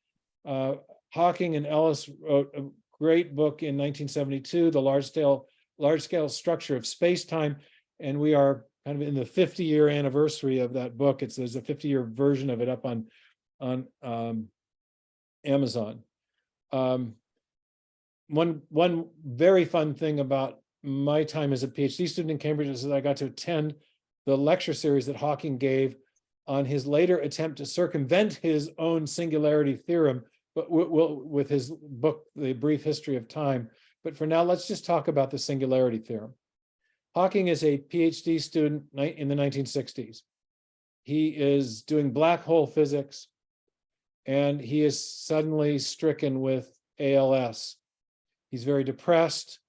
Hawking and Ellis wrote a great book in 1972, The Large-Scale Structure of Space-Time, and we are kind of in the 50-year anniversary of that book. There's a 50-year version of it up on Amazon. One very fun thing about my time as a PhD student in Cambridge is that I got to attend the lecture series that Hawking gave on his later attempt to circumvent his own singularity theorem but we'll with his book, The Brief History of Time. But for now, let's just talk about the singularity theorem. Hawking is a PhD student in the 1960s. He is doing black hole physics, and he is suddenly stricken with ALS. He's very depressed.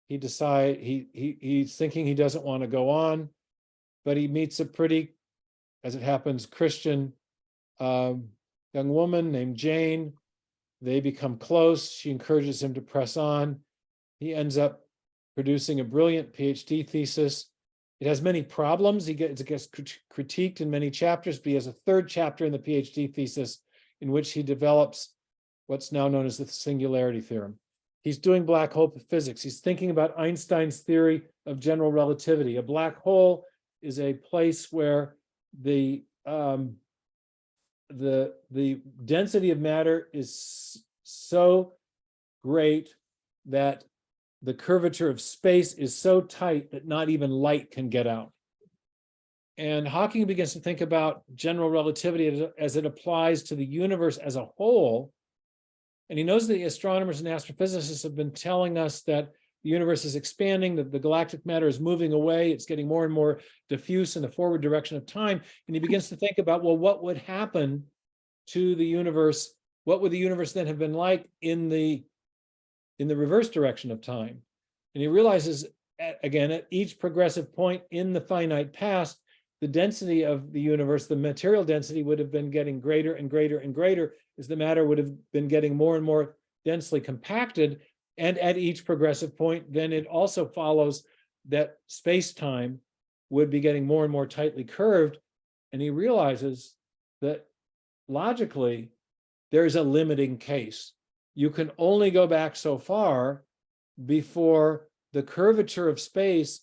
He's thinking he doesn't want to go on, but he meets a pretty, as it happens, Christian young woman named Jane. They become close. She encourages him to press on. He ends up producing a brilliant PhD thesis. It has many problems. It gets critiqued in many chapters, but he has a third chapter in the PhD thesis in which he develops what's now known as the singularity theorem. He's doing black hole physics. He's thinking about Einstein's theory of general relativity. A black hole is a place where the density of matter is so great that the curvature of space is so tight that not even light can get out. And Hawking begins to think about general relativity as it applies to the universe as a whole. And he knows that the astronomers and astrophysicists have been telling us that the universe is expanding, that the galactic matter is moving away, it's getting more and more diffuse in the forward direction of time. And he begins to think about, well, what would happen to the universe? What would the universe then have been like in the reverse direction of time? And he realizes, again, at each progressive point in the finite past, the density of the universe, the material density, would have been getting greater and greater and greater as the matter would have been getting more and more densely compacted. And at each progressive point, then it also follows that space-time would be getting more and more tightly curved. And he realizes that logically, there's a limiting case. You can only go back so far before the curvature of space,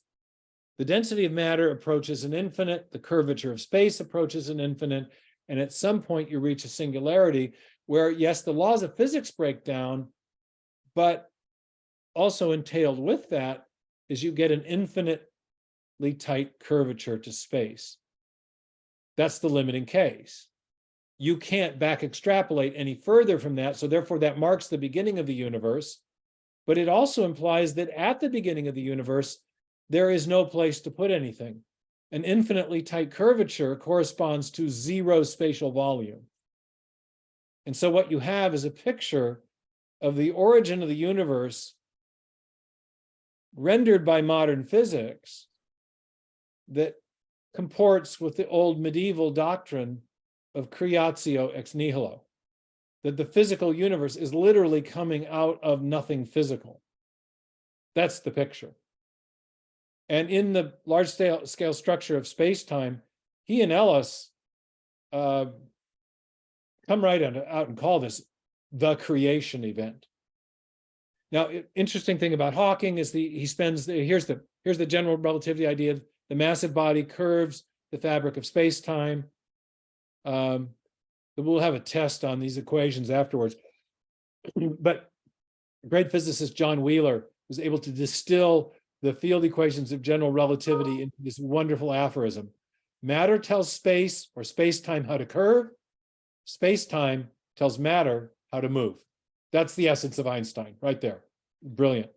the density of matter approaches an infinite, the curvature of space approaches an infinite, and at some point you reach a singularity where, yes, the laws of physics break down, but also entailed with that is you get an infinitely tight curvature to space. That's the limiting case. You can't back extrapolate any further from that, so therefore that marks the beginning of the universe. But it also implies that at the beginning of the universe, there is no place to put anything. An infinitely tight curvature corresponds to zero spatial volume. And so what you have is a picture of the origin of the universe rendered by modern physics that comports with the old medieval doctrine of creatio ex nihilo, that the physical universe is literally coming out of nothing physical. That's the picture. And in the large scale structure of space-time, he and Ellis come right out and call this the creation event. Now, interesting thing about Hawking is here's the general relativity idea. The massive body curves the fabric of space-time. We'll have a test on these equations afterwards. But great physicist John Wheeler was able to distill the field equations of general relativity into this wonderful aphorism. Matter tells space or space-time how to curve. Space-time tells matter how to move. That's the essence of Einstein right there. Brilliant.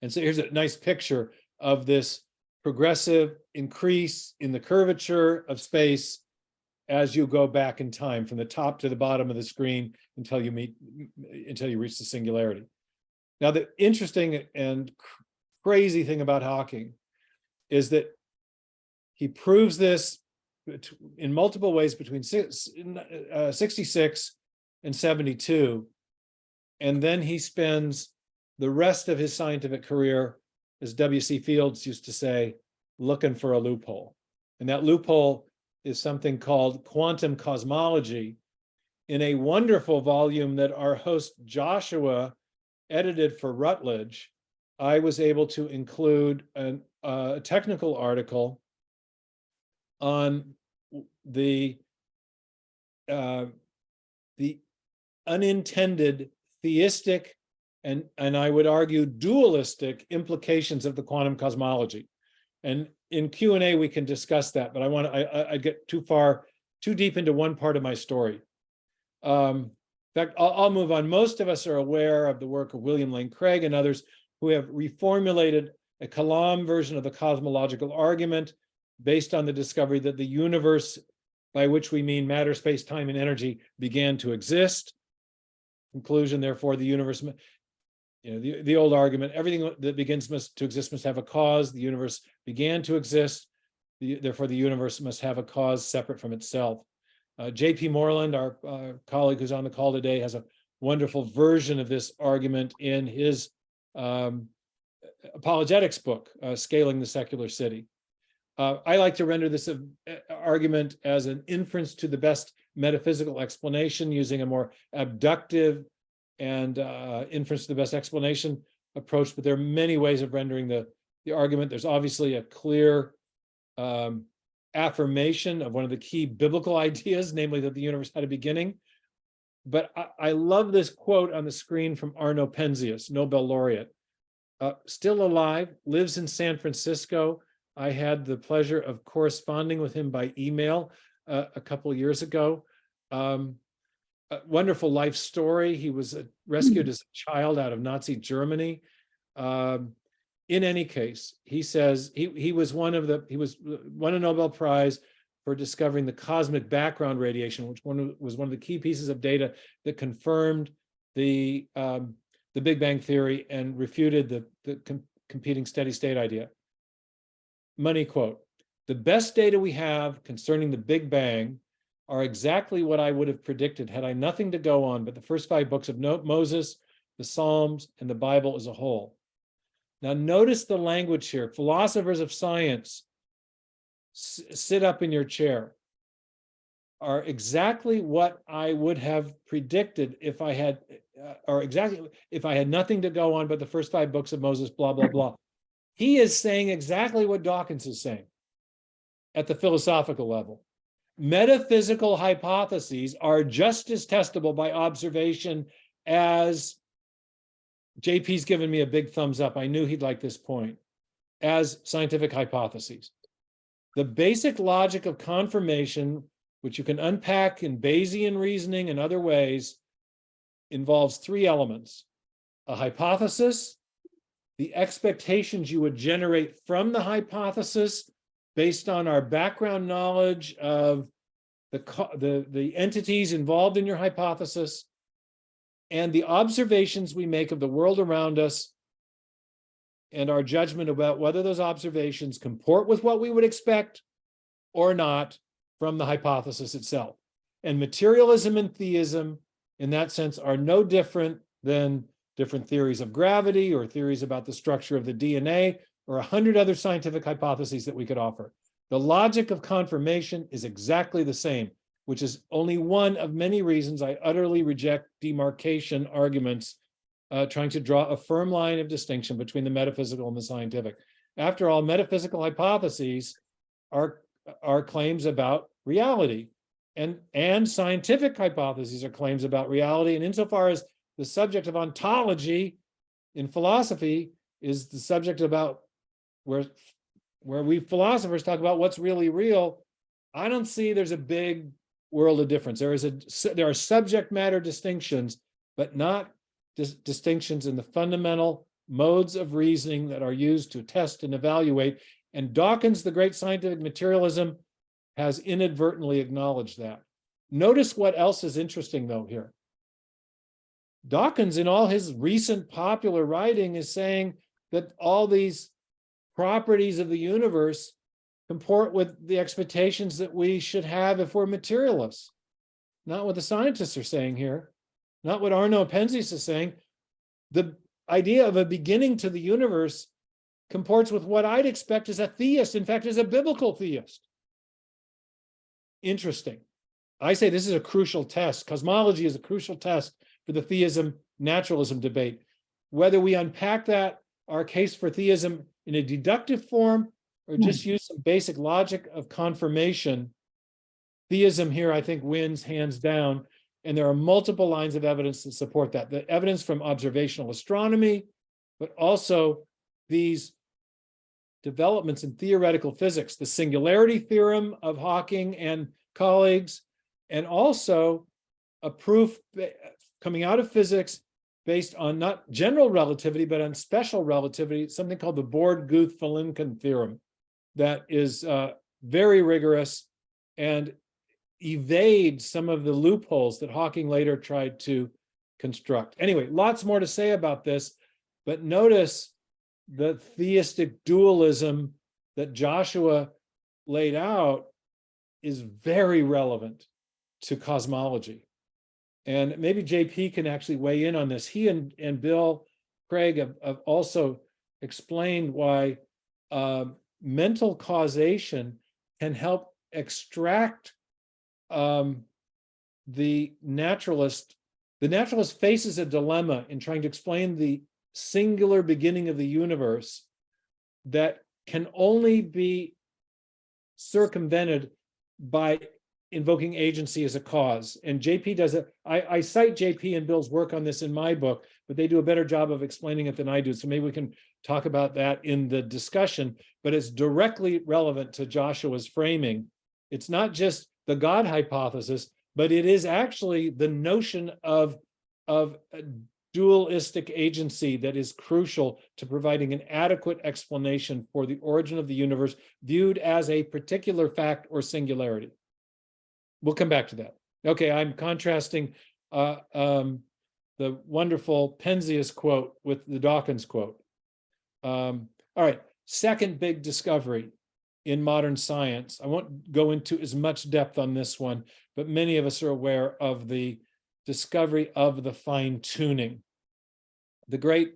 And so here's a nice picture of this progressive increase in the curvature of space as you go back in time from the top to the bottom of the screen until you reach the singularity. Now, the interesting and crazy thing about Hawking is that he proves this in multiple ways between 66 and 72. And then he spends the rest of his scientific career, as W.C. Fields used to say, looking for a loophole. And that loophole is something called quantum cosmology. In a wonderful volume that our host Joshua edited for Routledge, I was able to include a technical article on the unintended theistic and I would argue dualistic implications of the quantum cosmology. And in Q&A we can discuss that, but I get too deep into one part of my story. In fact, I'll move on. Most of us are aware of the work of William Lane Craig and others who have reformulated a Kalam version of the cosmological argument based on the discovery that the universe, by which we mean matter, space, time, and energy, began to exist. Conclusion, therefore, the universe, the old argument, everything that begins to exist must have a cause. The universe began to exist. Therefore, the universe must have a cause separate from itself. J.P. Moreland, our colleague who's on the call today, has a wonderful version of this argument in his apologetics book, Scaling the Secular City. I like to render this argument as an inference to the best metaphysical explanation using a more abductive and inference to the best explanation approach, but there are many ways of rendering the argument. There's obviously a clear affirmation of one of the key biblical ideas, namely that the universe had a beginning. But I love this quote on the screen from Arno Penzias, Nobel laureate. Still alive, lives in San Francisco. I had the pleasure of corresponding with him by email a couple of years ago. A wonderful life story. He was rescued as a child out of Nazi Germany. In any case, he says he won a Nobel Prize for discovering the cosmic background radiation, which was one of the key pieces of data that confirmed the Big Bang theory and refuted the competing steady state idea. Money quote, "The best data we have concerning the Big Bang are exactly what I would have predicted had I nothing to go on but the first 5 books of Moses, the Psalms, and the Bible as a whole." Now notice the language here. Philosophers of science, sit up in your chair, are exactly what I would have predicted if I had, if I had nothing to go on but the first 5 books of Moses, blah, blah, blah. He is saying exactly what Dawkins is saying at the philosophical level. Metaphysical hypotheses are just as testable by observation as JP's given me a big thumbs up. I knew he'd like this point, as scientific hypotheses. The basic logic of confirmation, which you can unpack in Bayesian reasoning and other ways, involves 3 elements: a hypothesis, the expectations you would generate from the hypothesis based on our background knowledge of the entities involved in your hypothesis, and the observations we make of the world around us and our judgment about whether those observations comport with what we would expect or not from the hypothesis itself. And materialism and theism, in that sense, are no different than different theories of gravity or theories about the structure of the DNA or 100 other scientific hypotheses that we could offer. The logic of confirmation is exactly the same, which is only one of many reasons I utterly reject demarcation arguments, trying to draw a firm line of distinction between the metaphysical and the scientific. After all, metaphysical hypotheses are claims about reality, and scientific hypotheses are claims about reality. And insofar as the subject of ontology in philosophy is the subject about where we philosophers talk about what's really real, I don't see there's a big world of difference. There are subject matter distinctions, but not distinctions in the fundamental modes of reasoning that are used to test and evaluate. And Dawkins, the great scientific materialism, has inadvertently acknowledged that. Notice what else is interesting, though, here. Dawkins, in all his recent popular writing, is saying that all these properties of the universe comport with the expectations that we should have if we're materialists. Not what the scientists are saying here, not what Arno Penzias is saying. The idea of a beginning to the universe comports with what I'd expect as a theist, in fact, as a biblical theist. Interesting. I say this is a crucial test. Cosmology is a crucial test for the theism-naturalism debate. Whether we unpack that, our case for theism in a deductive form, or just use some basic logic of confirmation, theism here, I think, wins hands down. And there are multiple lines of evidence that support that. The evidence from observational astronomy, but also these developments in theoretical physics, the singularity theorem of Hawking and colleagues, and also a proof coming out of physics based on not general relativity, but on special relativity, something called the Borde-Guth-Vilenkin theorem that is very rigorous and evades some of the loopholes that Hawking later tried to construct. Anyway, lots more to say about this, but notice the theistic dualism that Joshua laid out is very relevant to cosmology. And maybe JP can actually weigh in on this. He and Bill Craig have also explained why mental causation can help extract the naturalist. The naturalist faces a dilemma in trying to explain the singular beginning of the universe that can only be circumvented by invoking agency as a cause. And JP does it. I cite JP and Bill's work on this in my book, but they do a better job of explaining it than I do. So maybe we can talk about that in the discussion, but it's directly relevant to Joshua's framing. It's not just the God hypothesis, but it is actually the notion of dualistic agency that is crucial to providing an adequate explanation for the origin of the universe viewed as a particular fact or singularity. We'll come back to that. Okay, I'm contrasting the wonderful Penzias quote with the Dawkins quote. All right, second big discovery in modern science. I won't go into as much depth on this one, but many of us are aware of the discovery of the fine-tuning. The great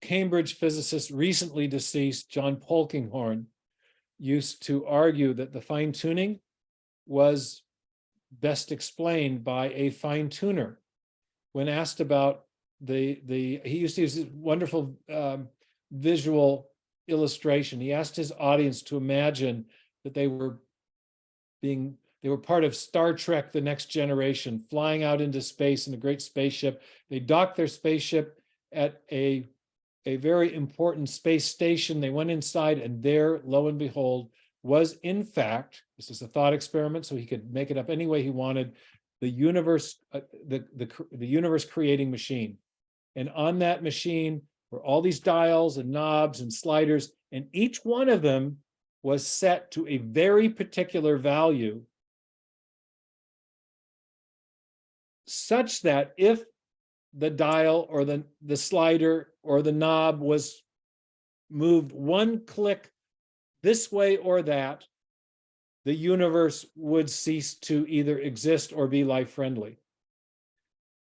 Cambridge physicist, recently deceased, John Polkinghorne, used to argue that the fine-tuning was best explained by a fine-tuner. When asked about he used to use this wonderful visual illustration. He asked his audience to imagine that they were part of Star Trek: The Next Generation, flying out into space in a great spaceship. They docked their spaceship at a very important space station. They went inside, and there, lo and behold, was in fact, this is a thought experiment, so he could make it up any way he wanted, the universe, the universe creating machine. And on that machine were all these dials and knobs and sliders, and each one of them was set to a very particular value, such that if the dial or the slider or the knob was moved one click this way or that, the universe would cease to either exist or be life-friendly.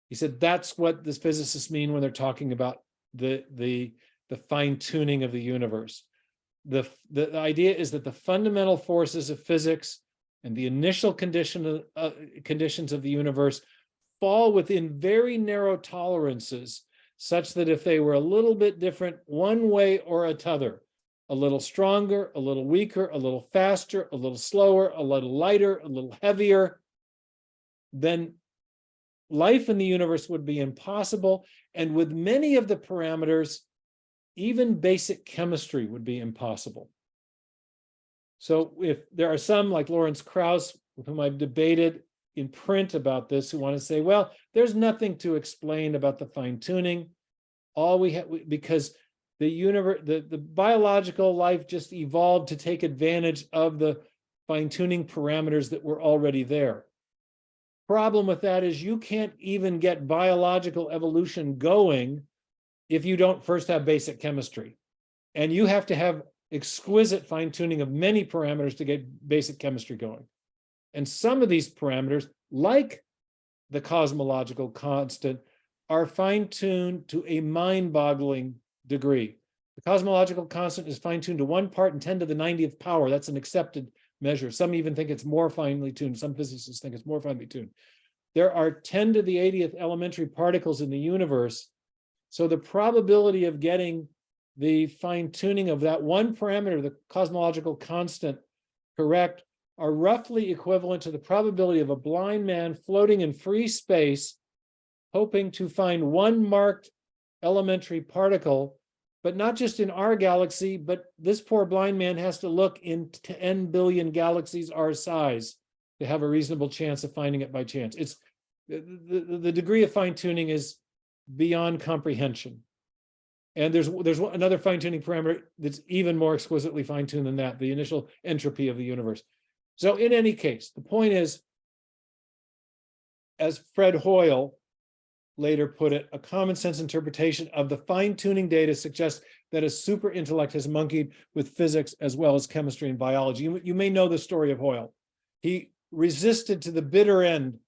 He said that's what the physicists mean when they're talking about the fine-tuning of the universe. The idea is that the fundamental forces of physics and the initial conditions of the universe fall within very narrow tolerances, such that if they were a little bit different one way or t'other, a little stronger, a little weaker, a little faster, a little slower, a little lighter, a little heavier, then life in the universe would be impossible. And with many of the parameters, even basic chemistry would be impossible. So if there are some like Lawrence Krauss, with whom I've debated in print about this, who want to say, well, there's nothing to explain about the fine-tuning. All we have, because the universe, the biological life just evolved to take advantage of the fine-tuning parameters that were already there. Problem with that is you can't even get biological evolution going if you don't first have basic chemistry. And you have to have exquisite fine-tuning of many parameters to get basic chemistry going. And some of these parameters, like the cosmological constant, are fine-tuned to a mind-boggling degree. The cosmological constant is fine-tuned to 1 part in 10 to the 90th power. That's an accepted measure. Some even think it's more finely tuned. Some physicists think it's more finely tuned. There are 10 to the 80th elementary particles in the universe. So the probability of getting the fine-tuning of that one parameter, the cosmological constant, correct, are roughly equivalent to the probability of a blind man floating in free space, hoping to find one marked elementary particle, but not just in our galaxy, but this poor blind man has to look in 10 billion galaxies our size to have a reasonable chance of finding it by chance. the degree of fine tuning is beyond comprehension. And there's another fine tuning parameter that's even more exquisitely fine tuned than that, the initial entropy of the universe. So in any case, the point is, as Fred Hoyle later put it, a common sense interpretation of the fine tuning data suggests that a super intellect has monkeyed with physics as well as chemistry and biology. You may know the story of Hoyle. He resisted to the bitter end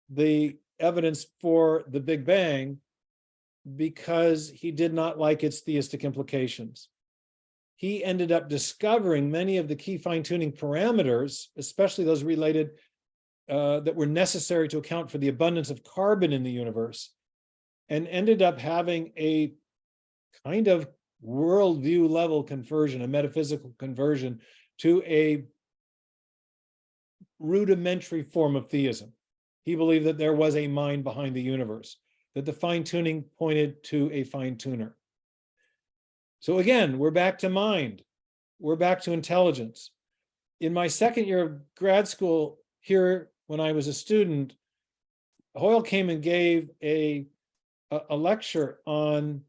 the evidence for the Big Bang because he did not like its theistic implications. He ended up discovering many of the key fine-tuning parameters, especially those related that were necessary to account for the abundance of carbon in the universe, and ended up having a kind of worldview level conversion, a metaphysical conversion to a rudimentary form of theism. He believed that there was a mind behind the universe, that the fine-tuning pointed to a fine-tuner. So again, we're back to mind. We're back to intelligence. In my second year of grad school here, when I was a student, Hoyle came and gave a lecture on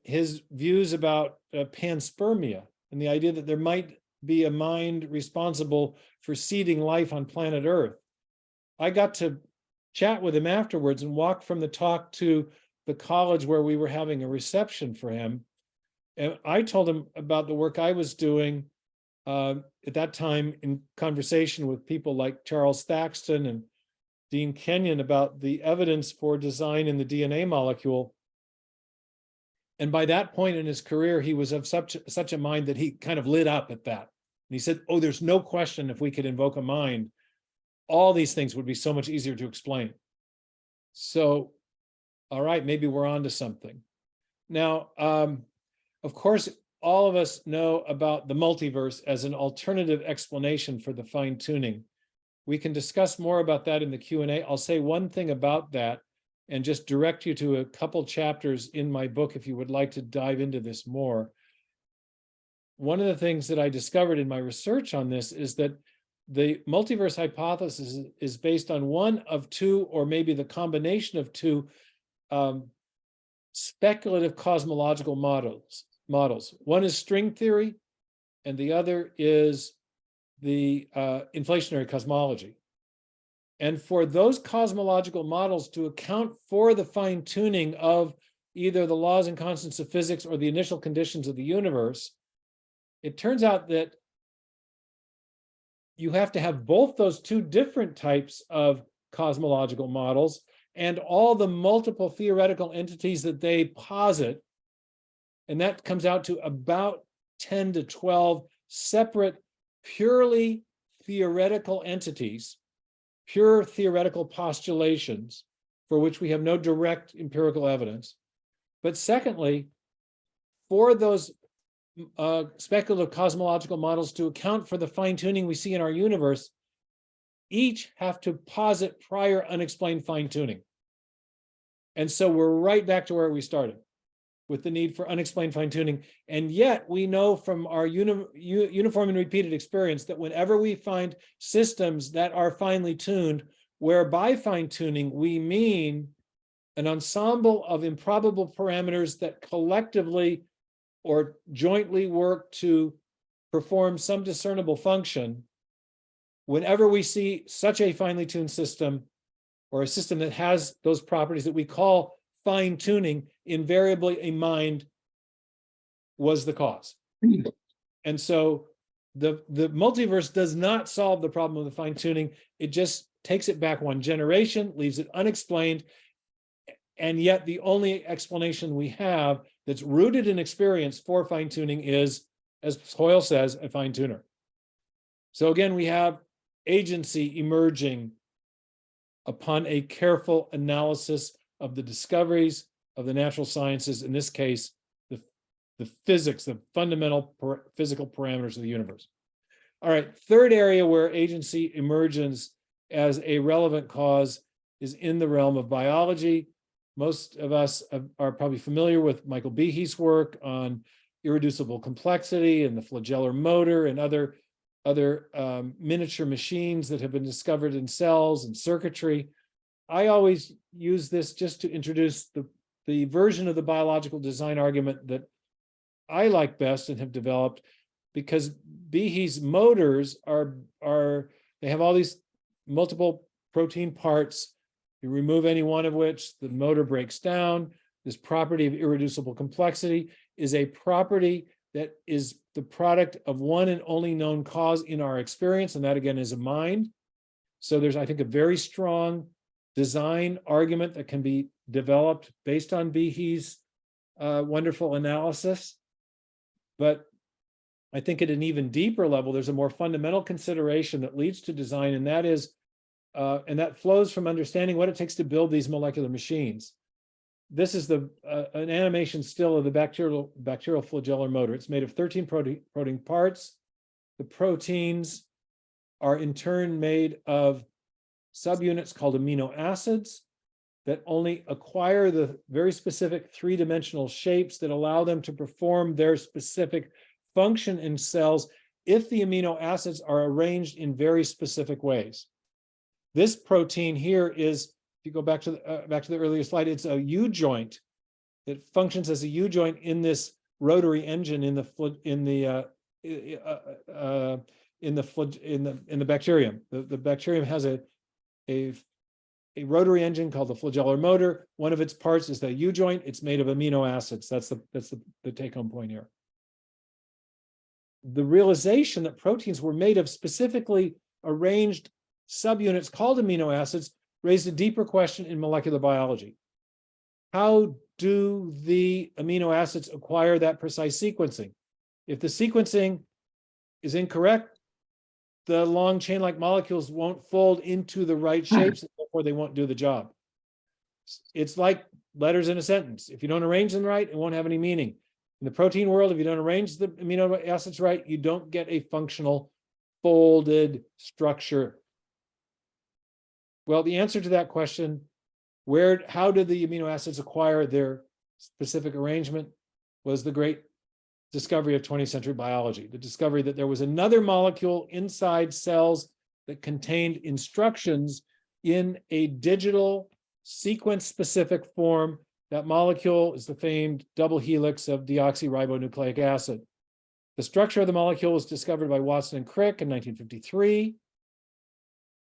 his views about panspermia and the idea that there might be a mind responsible for seeding life on planet Earth. I got to chat with him afterwards and walk from the talk to the college where we were having a reception for him. And I told him about the work I was doing at that time in conversation with people like Charles Thaxton and Dean Kenyon about the evidence for design in the DNA molecule. And by that point in his career, he was of such a mind that he kind of lit up at that. And he said, oh, there's no question if we could invoke a mind, all these things would be so much easier to explain. So, all right, maybe we're on to something. Now, of course, all of us know about the multiverse as an alternative explanation for the fine-tuning. We can discuss more about that in the Q&A. I'll say one thing about that and just direct you to a couple chapters in my book if you would like to dive into this more. One of the things that I discovered in my research on this is that the multiverse hypothesis is based on one of two, or maybe the combination of two, speculative cosmological models. One is string theory, and the other is the inflationary cosmology. And for those cosmological models to account for the fine-tuning of either the laws and constants of physics or the initial conditions of the universe, it turns out that you have to have both those two different types of cosmological models and all the multiple theoretical entities that they posit. And that comes out to about 10 to 12 separate, purely theoretical entities, pure theoretical postulations for which we have no direct empirical evidence. But secondly, for those speculative cosmological models to account for the fine-tuning we see in our universe, each have to posit prior unexplained fine-tuning. And so we're right back to where we started, with the need for unexplained fine-tuning. And yet we know from our uniform and repeated experience that whenever we find systems that are finely tuned, where by fine-tuning we mean an ensemble of improbable parameters that collectively or jointly work to perform some discernible function, whenever we see such a finely tuned system, or a system that has those properties that we call fine-tuning, invariably a mind was the cause. And so the multiverse does not solve the problem of the fine-tuning. It just takes it back one generation, leaves it unexplained, and yet the only explanation we have that's rooted in experience for fine-tuning is, as Hoyle says, a fine-tuner. So again, we have agency emerging upon a careful analysis of the discoveries of the natural sciences, in this case, the physics, the fundamental physical parameters of the universe. All right, third area where agency emerges as a relevant cause is in the realm of biology. Most of us are probably familiar with Michael Behe's work on irreducible complexity and the flagellar motor and other miniature machines that have been discovered in cells and circuitry. I always use this just to introduce the version of the biological design argument that I like best and have developed, because Behe's motors they have all these multiple protein parts. You remove any one of which, the motor breaks down. This property of irreducible complexity is a property that is the product of one and only known cause in our experience, and that again is a mind. So there's, I think, a very strong design argument that can be developed based on Behe's wonderful analysis. But I think at an even deeper level, there's a more fundamental consideration that leads to design, and that is, and that flows from understanding what it takes to build these molecular machines. This is an animation still of the bacterial flagellar motor. It's made of 13 protein parts. The proteins are in turn made of subunits called amino acids that only acquire the very specific three-dimensional shapes that allow them to perform their specific function in cells if the amino acids are arranged in very specific ways. This protein here is, if you go back to the earlier slide, it's a U joint. It functions as a U joint in this rotary engine in the bacterium. The bacterium has a rotary engine called the flagellar motor. One of its parts is the U joint. It's made of amino acids. That's the take-home point here. The realization that proteins were made of specifically arranged subunits called amino acids raised a deeper question in molecular biology. How do the amino acids acquire that precise sequencing? If the sequencing is incorrect, the long chain-like molecules won't fold into the right shapes, and therefore they won't do the job. It's like letters in a sentence. If you don't arrange them right, it won't have any meaning. In the protein world, if you don't arrange the amino acids right, you don't get a functional folded structure. Well, the answer to that question, how did the amino acids acquire their specific arrangement, was the great discovery of 20th century biology, the discovery that there was another molecule inside cells that contained instructions in a digital sequence-specific form. That molecule is the famed double helix of deoxyribonucleic acid. The structure of the molecule was discovered by Watson and Crick in 1953.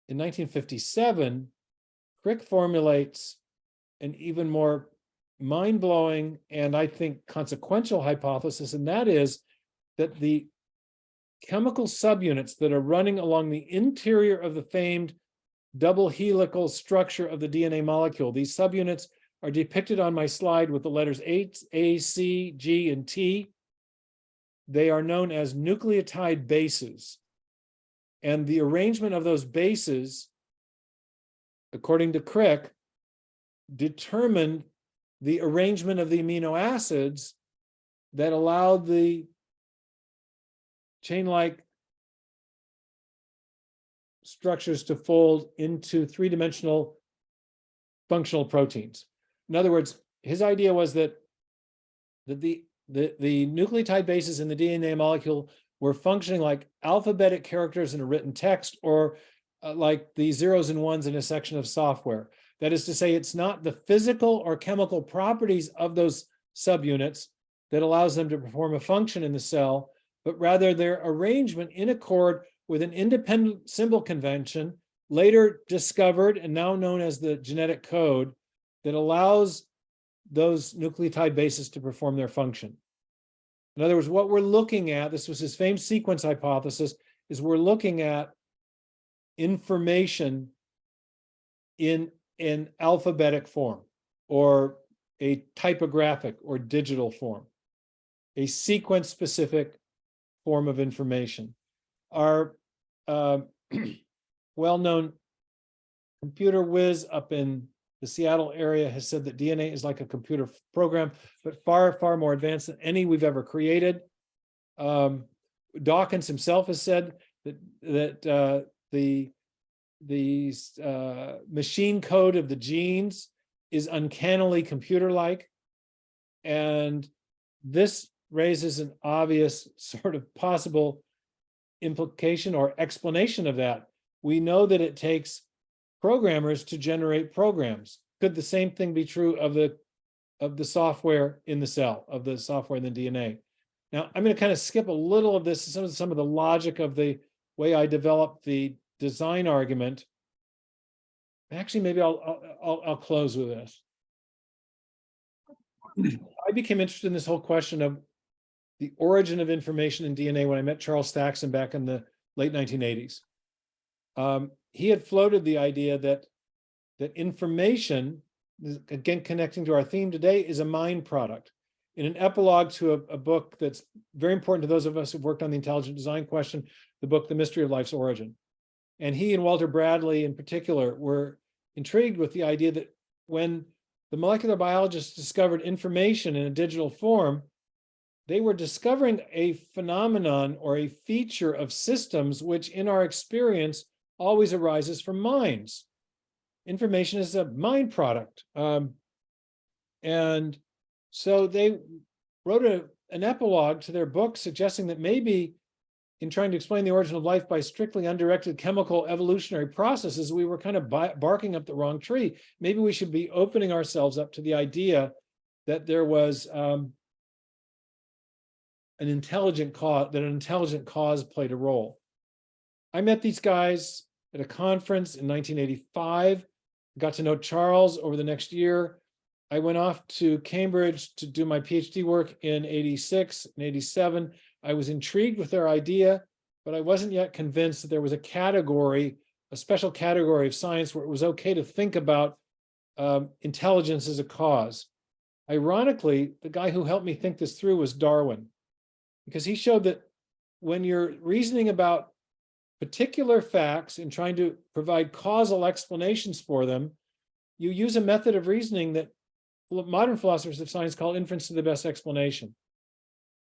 In 1957, Crick formulates an even more mind-blowing and I think consequential hypothesis, and that is that the chemical subunits that are running along the interior of the famed double helical structure of the DNA molecule, these subunits are depicted on my slide with the letters H, A, C, G, and T. They are known as nucleotide bases. And the arrangement of those bases, according to Crick, determined the arrangement of the amino acids that allowed the chain-like structures to fold into three-dimensional functional proteins. In other words, his idea was that the nucleotide bases in the DNA molecule were functioning like alphabetic characters in a written text, or like the zeros and ones in a section of software. That is to say, it's not the physical or chemical properties of those subunits that allows them to perform a function in the cell, but rather their arrangement in accord with an independent symbol convention, later discovered and now known as the genetic code, that allows those nucleotide bases to perform their function. In other words, what we're looking at, this was his famed sequence hypothesis, is we're looking at information in an alphabetic form, or a typographic or digital form, a sequence-specific form of information. Our well-known computer whiz up in the Seattle area has said that DNA is like a computer program, but far, far more advanced than any we've ever created. Dawkins himself has said that the machine code of the genes is uncannily computer-like. And this raises an obvious sort of possible implication or explanation of that. We know that it takes programmers to generate programs. Could the same thing be true of the software in the cell, of the software in the DNA? Now, I'm going to kind of skip a little of this, some of the logic of the way I developed the design argument. Actually, maybe I'll close with this. I became interested in this whole question of the origin of information in DNA when I met Charles Thaxton back in the late 1980s. He had floated the idea that information, again connecting to our theme today, is a mind product. In an epilogue to a book that's very important to those of us who've worked on the intelligent design question, the book The Mystery of Life's Origin. And he and Walter Bradley in particular were intrigued with the idea that when the molecular biologists discovered information in a digital form, they were discovering a phenomenon or a feature of systems which in our experience always arises from minds. Information is a mind product. And so they wrote an epilogue to their book suggesting that maybe in trying to explain the origin of life by strictly undirected chemical evolutionary processes, we were kind of barking up the wrong tree. Maybe we should be opening ourselves up to the idea that there was an intelligent cause played a role. I met these guys at a conference in 1985, got to know Charles over the next year. I went off to Cambridge to do my PhD work in 86 and 87. I was intrigued with their idea, but I wasn't yet convinced that there was a special category of science where it was okay to think about intelligence as a cause. Ironically, the guy who helped me think this through was Darwin, because he showed that when you're reasoning about particular facts and trying to provide causal explanations for them, you use a method of reasoning that modern philosophers of science call inference to the best explanation.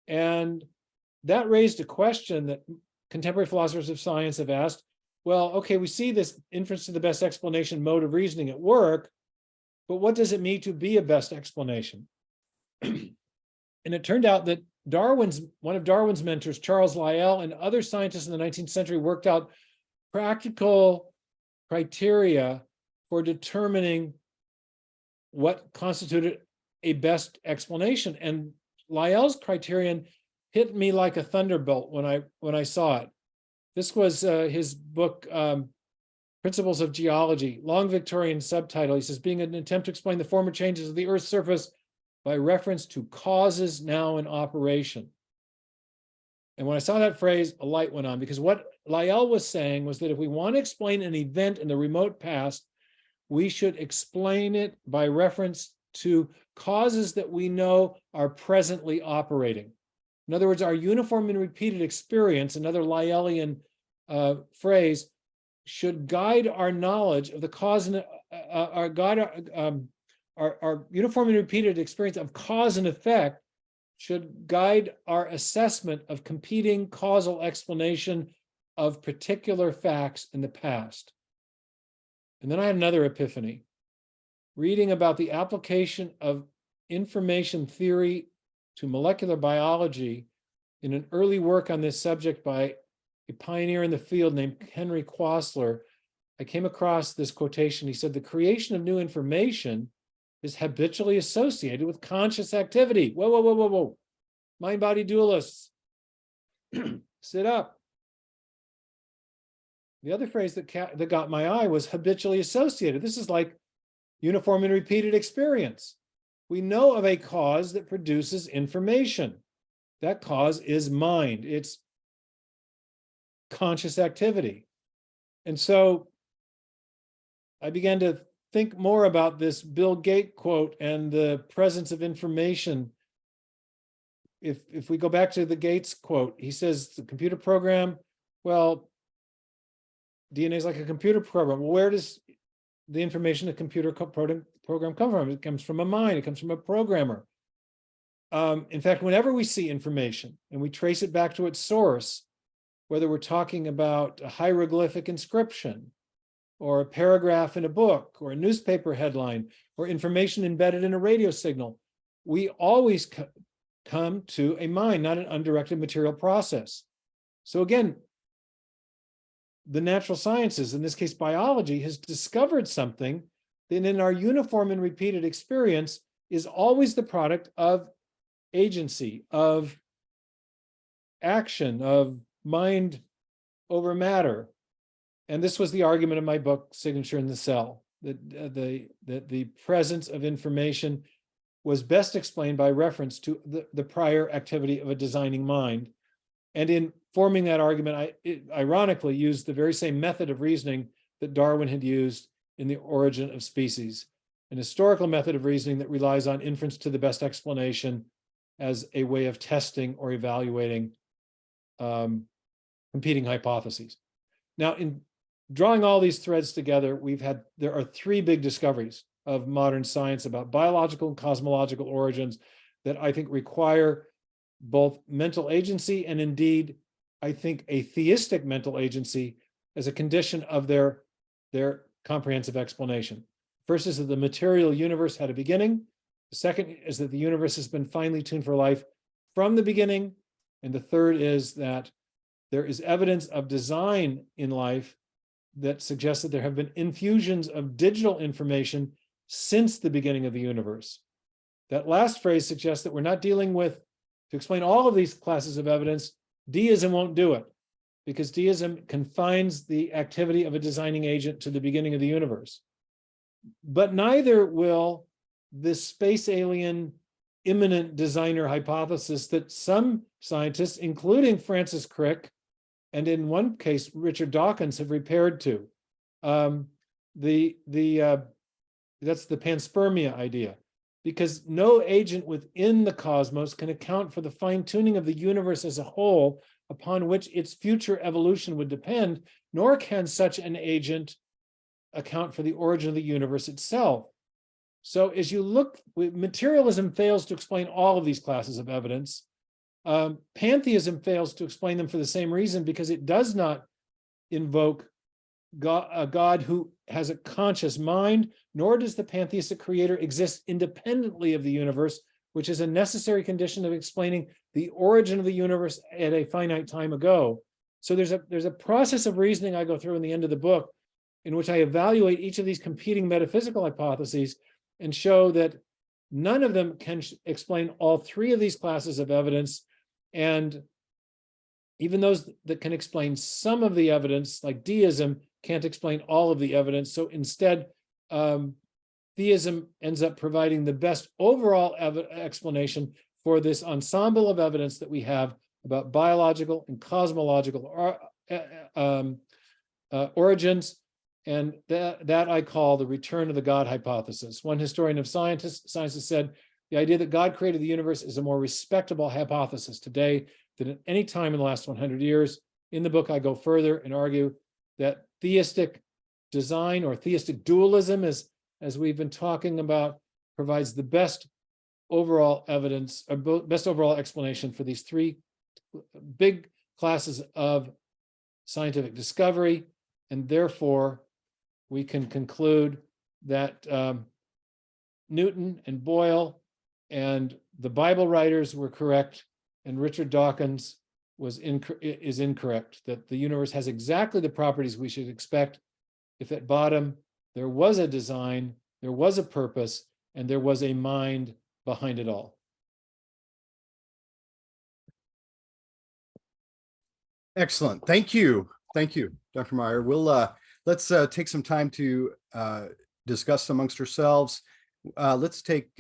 And that raised a question that contemporary philosophers of science have asked, well, okay, we see this inference to the best explanation mode of reasoning at work, but what does it mean to be a best explanation? And it turned out that one of Darwin's mentors, Charles Lyell, and other scientists in the 19th century worked out practical criteria for determining what constituted a best explanation. And Lyell's criterion hit me like a thunderbolt when I saw it. This was his book, Principles of Geology, long Victorian subtitle. He says, being an attempt to explain the former changes of the Earth's surface by reference to causes now in operation. And when I saw that phrase, a light went on, because what Lyell was saying was that if we want to explain an event in the remote past, we should explain it by reference to causes that we know are presently operating. In other words, our uniform and repeated experience, another Lyellian phrase, should guide our knowledge of the cause and our uniform and repeated experience of cause and effect should guide our assessment of competing causal explanation of particular facts in the past. And then I had another epiphany, reading about the application of information theory to molecular biology in an early work on this subject by a pioneer in the field named Henry Quasler. I came across this quotation. He said, the creation of new information is habitually associated with conscious activity. Whoa, whoa, whoa, whoa, whoa. Mind-body dualists, sit up. The other phrase that got my eye was habitually associated. This is like uniform and repeated experience. We know of a cause that produces information. That cause is mind. It's conscious activity. And so I began to think more about this Bill Gates quote and the presence of information. If we go back to the Gates quote, he says the computer program, well, DNA is like a computer program. Well, where does the information a computer program come from? It comes from a mind. It comes from a programmer. In fact, whenever we see information and we trace it back to its source, whether we're talking about a hieroglyphic inscription or a paragraph in a book or a newspaper headline or information embedded in a radio signal, we always come to a mind, not an undirected material process. So again, the natural sciences, in this case biology, has discovered something that in our uniform and repeated experience is always the product of agency, of action, of mind over matter. And this was the argument of my book, Signature in the Cell, that the presence of information was best explained by reference to the prior activity of a designing mind. And in forming that argument, I ironically used the very same method of reasoning that Darwin had used in The Origin of Species, an historical method of reasoning that relies on inference to the best explanation as a way of testing or evaluating competing hypotheses. Now, in drawing all these threads together, there are three big discoveries of modern science about biological and cosmological origins that I think require both mental agency and indeed, I think, a theistic mental agency as a condition of their comprehensive explanation. First is that the material universe had a beginning. The second is that the universe has been finely tuned for life from the beginning. And the third is that there is evidence of design in life that suggests that there have been infusions of digital information since the beginning of the universe. That last phrase suggests that we're not dealing with, to explain all of these classes of evidence, deism won't do it, because deism confines the activity of a designing agent to the beginning of the universe. But neither will this space alien imminent designer hypothesis that some scientists, including Francis Crick, and in one case, Richard Dawkins, have repaired to. That's the panspermia idea, because no agent within the cosmos can account for the fine-tuning of the universe as a whole upon which its future evolution would depend, nor can such an agent account for the origin of the universe itself. So as you look, materialism fails to explain all of these classes of evidence. Pantheism fails to explain them for the same reason, because it does not invoke a God who has a conscious mind, nor does the pantheistic creator exist independently of the universe, which is a necessary condition of explaining the origin of the universe at a finite time ago. So there's a process of reasoning I go through in the end of the book, in which I evaluate each of these competing metaphysical hypotheses and show that none of them can explain all three of these classes of evidence. And even those that can explain some of the evidence, like deism, can't explain all of the evidence. So instead, theism ends up providing the best overall explanation for this ensemble of evidence that we have about biological and cosmological origins. And that I call the return of the God hypothesis. One historian of science has said, the idea that God created the universe is a more respectable hypothesis today than at any time in the last 100 years. In the book, I go further and argue that theistic design or theistic dualism, as we've been talking about, provides the best overall evidence, or best overall explanation for these three big classes of scientific discovery. And therefore, we can conclude that Newton and Boyle and the Bible writers were correct, and Richard Dawkins is incorrect, that the universe has exactly the properties we should expect if at bottom there was a design, there was a purpose, and there was a mind behind it all. Excellent. Thank you. Thank you, Dr. Meyer. Let's take some time to discuss amongst ourselves. Let's take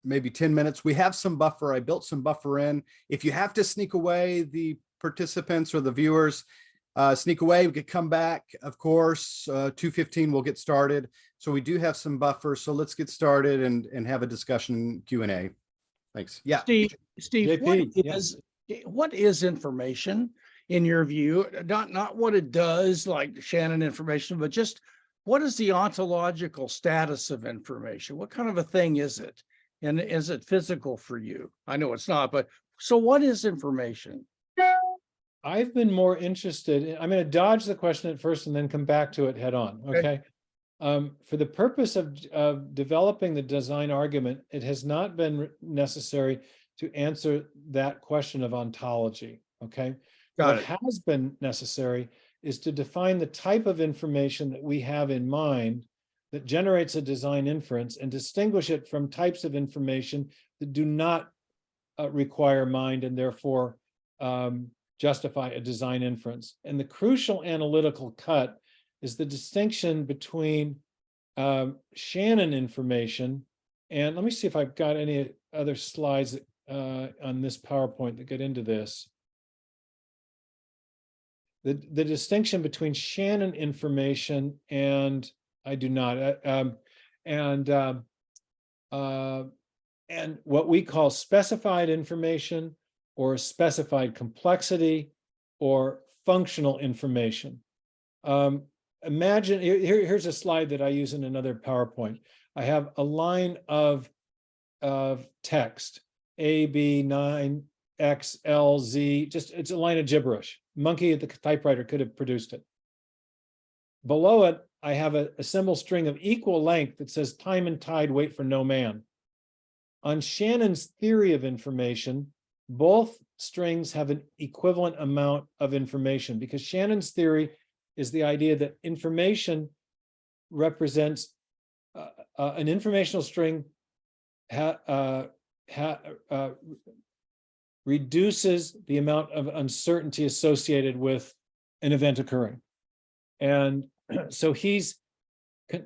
maybe 10 minutes. We have some buffer. I built some buffer in. If you have to sneak away, the participants or the viewers, sneak away. We could come back, of course. 2:15 we'll get started. So we do have some buffer. So let's get started and have a discussion Q&A. Thanks. Yeah. Steve, JP, what is information in your view? Not what it does, like Shannon information, but just what is the ontological status of information? What kind of a thing is it? And is it physical for you? I know it's not, but so what is information? I've been more interested, I'm going to dodge the question at first and then come back to it head on, okay? For the purpose of developing the design argument, it has not been necessary to answer that question of ontology, okay? What has been necessary is to define the type of information that we have in mind that generates a design inference and distinguish it from types of information that do not require mind and therefore justify a design inference. And the crucial analytical cut is the distinction between Shannon information, and let me see if I've got any other slides on this PowerPoint that get into this. The distinction between Shannon information and I do not, and what we call specified information or specified complexity or functional information. Imagine, here's a slide that I use in another PowerPoint. I have a line of text, A, B, 9, X, L, Z, just it's a line of gibberish. Monkey at the typewriter could have produced it. Below it, I have a symbol string of equal length that says time and tide wait for no man. On Shannon's theory of information, both strings have an equivalent amount of information because Shannon's theory is the idea that information represents an informational string reduces the amount of uncertainty associated with an event occurring. And so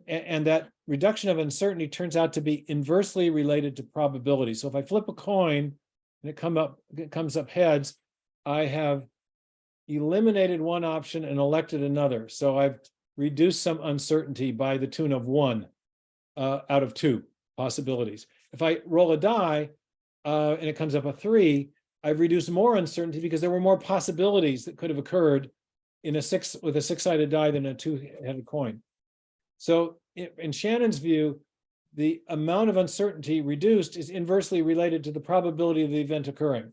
and that reduction of uncertainty turns out to be inversely related to probability. So if I flip a coin and it comes up heads, I have eliminated one option and elected another. So I've reduced some uncertainty by the tune of 1 out of 2 possibilities. If I roll a die and it comes up a 3, I've reduced more uncertainty because there were more possibilities that could have occurred with a 6-sided die than a 2-headed coin. So in Shannon's view, the amount of uncertainty reduced is inversely related to the probability of the event occurring.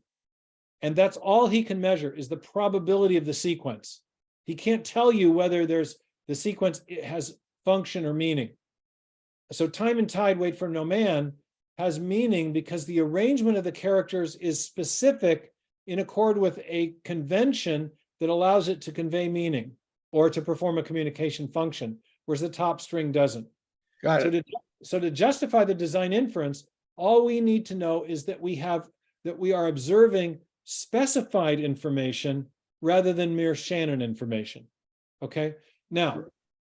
And that's all he can measure is the probability of the sequence. He can't tell you whether the sequence has function or meaning. So time and tide wait for no man has meaning because the arrangement of the characters is specific in accord with a convention that allows it to convey meaning or to perform a communication function, whereas the top string doesn't. Got it. So to justify the design inference, all we need to know is that we are observing specified information rather than mere Shannon information. Okay. Now,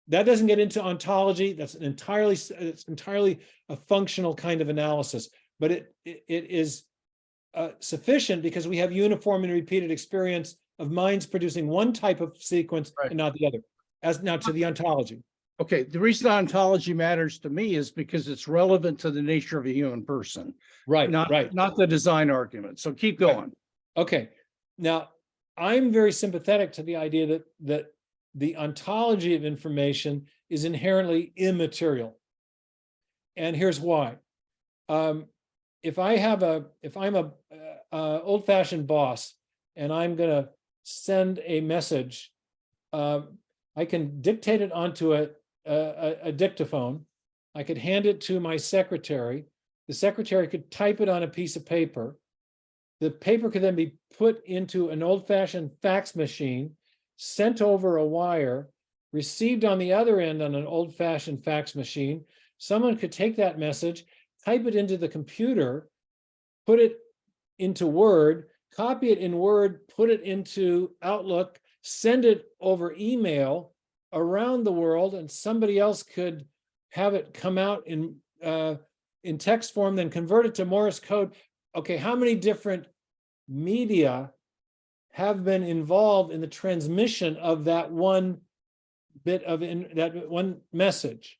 that doesn't get into ontology. It's entirely a functional kind of analysis, but it is sufficient because we have uniform and repeated experience of minds producing one type of sequence and not the other. As now to the ontology. Okay, the reason ontology matters to me is because it's relevant to the nature of a human person. Right, Not the design argument. So keep going. Okay. Now, I'm very sympathetic to the idea that the ontology of information is inherently immaterial. And here's why. If I'm a old-fashioned boss and I'm going to send a message, I can dictate it onto a dictaphone. I could hand it to my secretary. The secretary could type it on a piece of paper. The paper could then be put into an old-fashioned fax machine, sent over a wire, received on the other end on an old-fashioned fax machine. Someone could take that message, type it into the computer, put it into Word, copy it in Word, put it into Outlook, send it over email around the world, and somebody else could have it come out in text form, then convert it to Morse code. Okay, how many different media have been involved in the transmission of that one bit of that one message?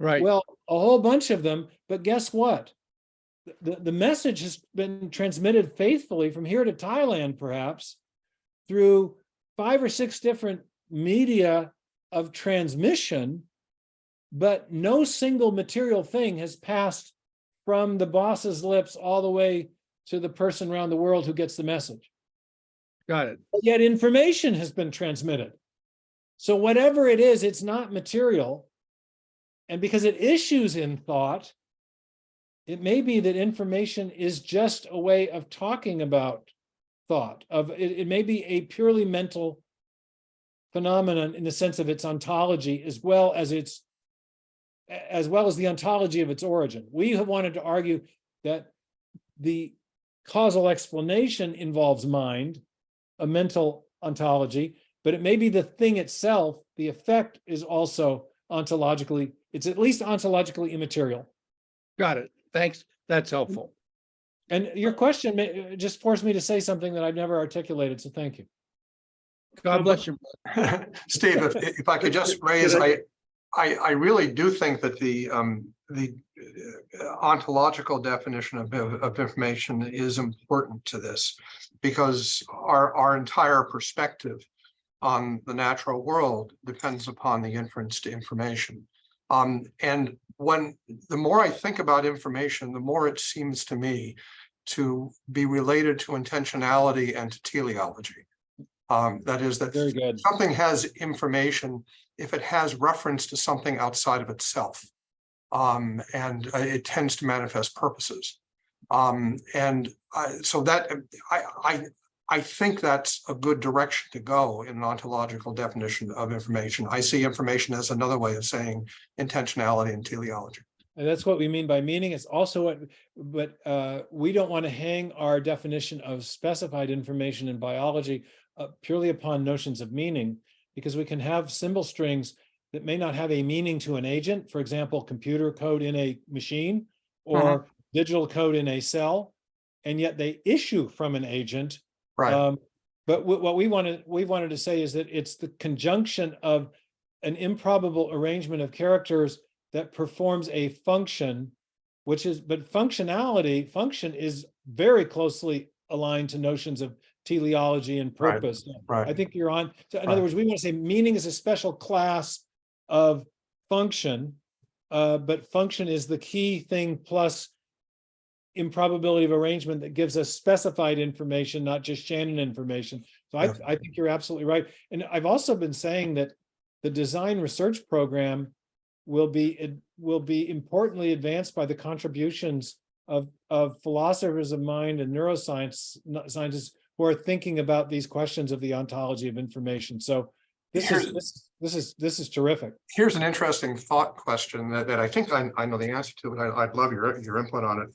Right. Well, a whole bunch of them, but guess what? The message has been transmitted faithfully from here to Thailand, perhaps, through 5 or 6 different media of transmission, but no single material thing has passed from the boss's lips all the way to the person around the world who gets the message. Got it. But yet information has been transmitted. So whatever it is, it's not material. And because it issues in thought, it may be that information is just a way of talking about thought. It may be a purely mental phenomenon in the sense of its ontology, as well as the ontology of its origin. We have wanted to argue that the causal explanation involves mind, a mental ontology, but it may be the thing itself, the effect is also ontologically, it's at least ontologically immaterial. Got it. Thanks. That's helpful. And your question just forced me to say something that I've never articulated, so thank you. God bless you. Steve, if I could just raise, I really do think that the ontological definition of information is important to this, because our entire perspective on the natural world depends upon the inference to information. And the more I think about information, the more it seems to me to be related to intentionality and to teleology. That is, that Very good. something has information if it has reference to something outside of itself. And it tends to manifest purposes. So that I think that's a good direction to go in an ontological definition of information. I see information as another way of saying intentionality and teleology. And that's what we mean by meaning. It's also but we don't want to hang our definition of specified information in biology purely upon notions of meaning, because we can have symbol strings that may not have a meaning to an agent. For example, computer code in a machine or digital code in a cell, and yet they issue from an agent. Right. But what we wanted to say is that it's the conjunction of an improbable arrangement of characters that performs a function, but function is very closely aligned to notions of teleology and purpose. Right. I think you're on. So in other words, we want to say meaning is a special class of function, but function is the key thing plus improbability of arrangement that gives us specified information, not just Shannon information. So I think you're absolutely right. And I've also been saying that the design research program will be importantly advanced by the contributions of philosophers of mind and scientists who are thinking about these questions of the ontology of information. So this is terrific. Here's an interesting thought question that I think I know the answer to, but I'd love your input on it.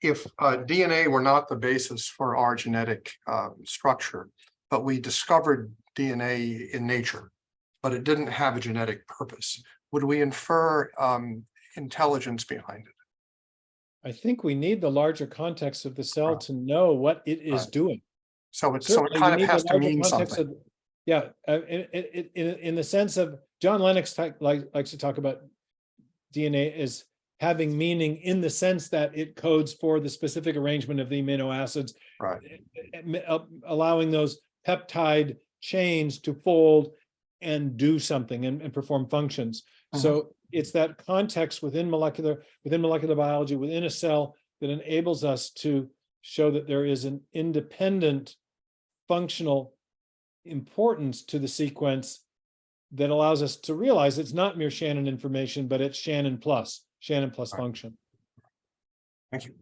If DNA were not the basis for our genetic structure, but we discovered DNA in nature, but it didn't have a genetic purpose, would we infer intelligence behind it? I think we need the larger context of the cell to know what it is doing. So it kind of has to mean something. In the sense of John Lennox likes to talk about DNA as having meaning in the sense that it codes for the specific arrangement of the amino acids, right, allowing those peptide chains to fold and do something and perform functions. So it's that context within molecular biology, within a cell, that enables us to show that there is an independent functional importance to the sequence that allows us to realize it's not mere Shannon information, but it's Shannon plus function. Thank you.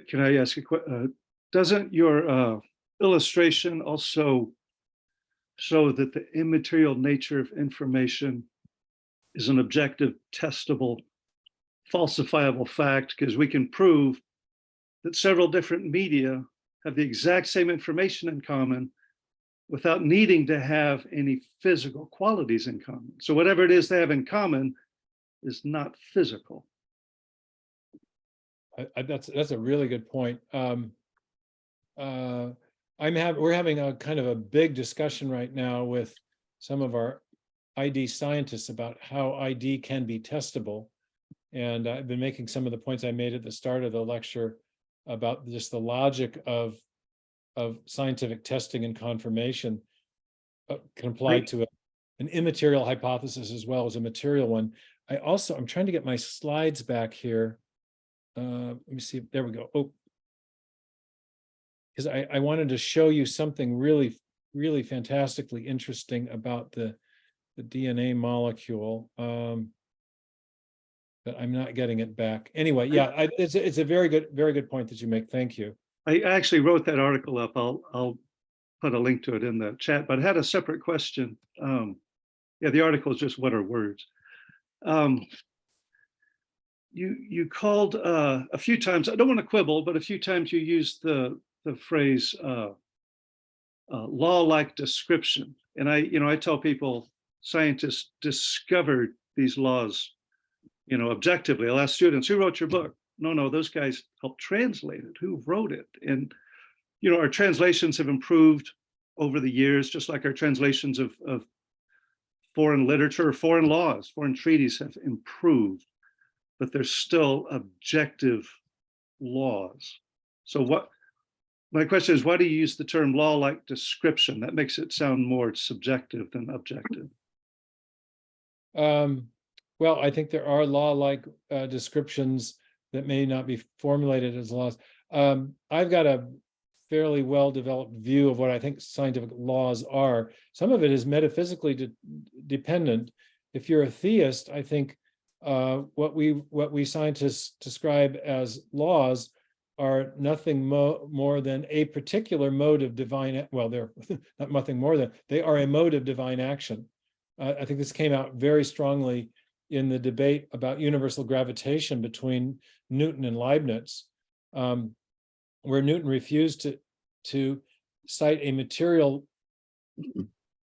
Can I ask a question? Doesn't your illustration also show that the immaterial nature of information is an objective, testable, falsifiable fact? Because we can prove that several different media have the exact same information in common without needing to have any physical qualities in common. So whatever it is they have in common is not physical. That's a really good point. We're having a kind of a big discussion right now with some of our ID scientists about how ID can be testable. And I've been making some of the points I made at the start of the lecture about just the logic of scientific testing and confirmation can apply to an immaterial hypothesis as well as a material one. I'm trying to get my slides back here. Let me see. There we go. Oh, because I wanted to show you something really, really fantastically interesting about the DNA molecule. But I'm not getting it back. Anyway, yeah, it's a very good point that you make. Thank you. I actually wrote that article up. I'll put a link to it in the chat, but I had a separate question. Yeah, the article is just what are words. You called a few times, I don't want to quibble, but a few times you used the phrase law-like description. And I tell people scientists discovered these laws, objectively. I'll ask students, who wrote your book? No, those guys helped translate it. Who wrote it? And, our translations have improved over the years, just like our translations of foreign literature, foreign laws, foreign treaties have improved, but there's still objective laws. So my question is, why do you use the term law-like description? That makes it sound more subjective than objective. Well, I think there are law-like descriptions that may not be formulated as laws. I've got a fairly well-developed view of what I think scientific laws are. Some of it is metaphysically dependent. If you're a theist, I think what we scientists describe as laws are nothing more than a particular mode of divine, well, they're not nothing more than, they are a mode of divine action. I think this came out very strongly in the debate about universal gravitation between Newton and Leibniz, where Newton refused to cite a material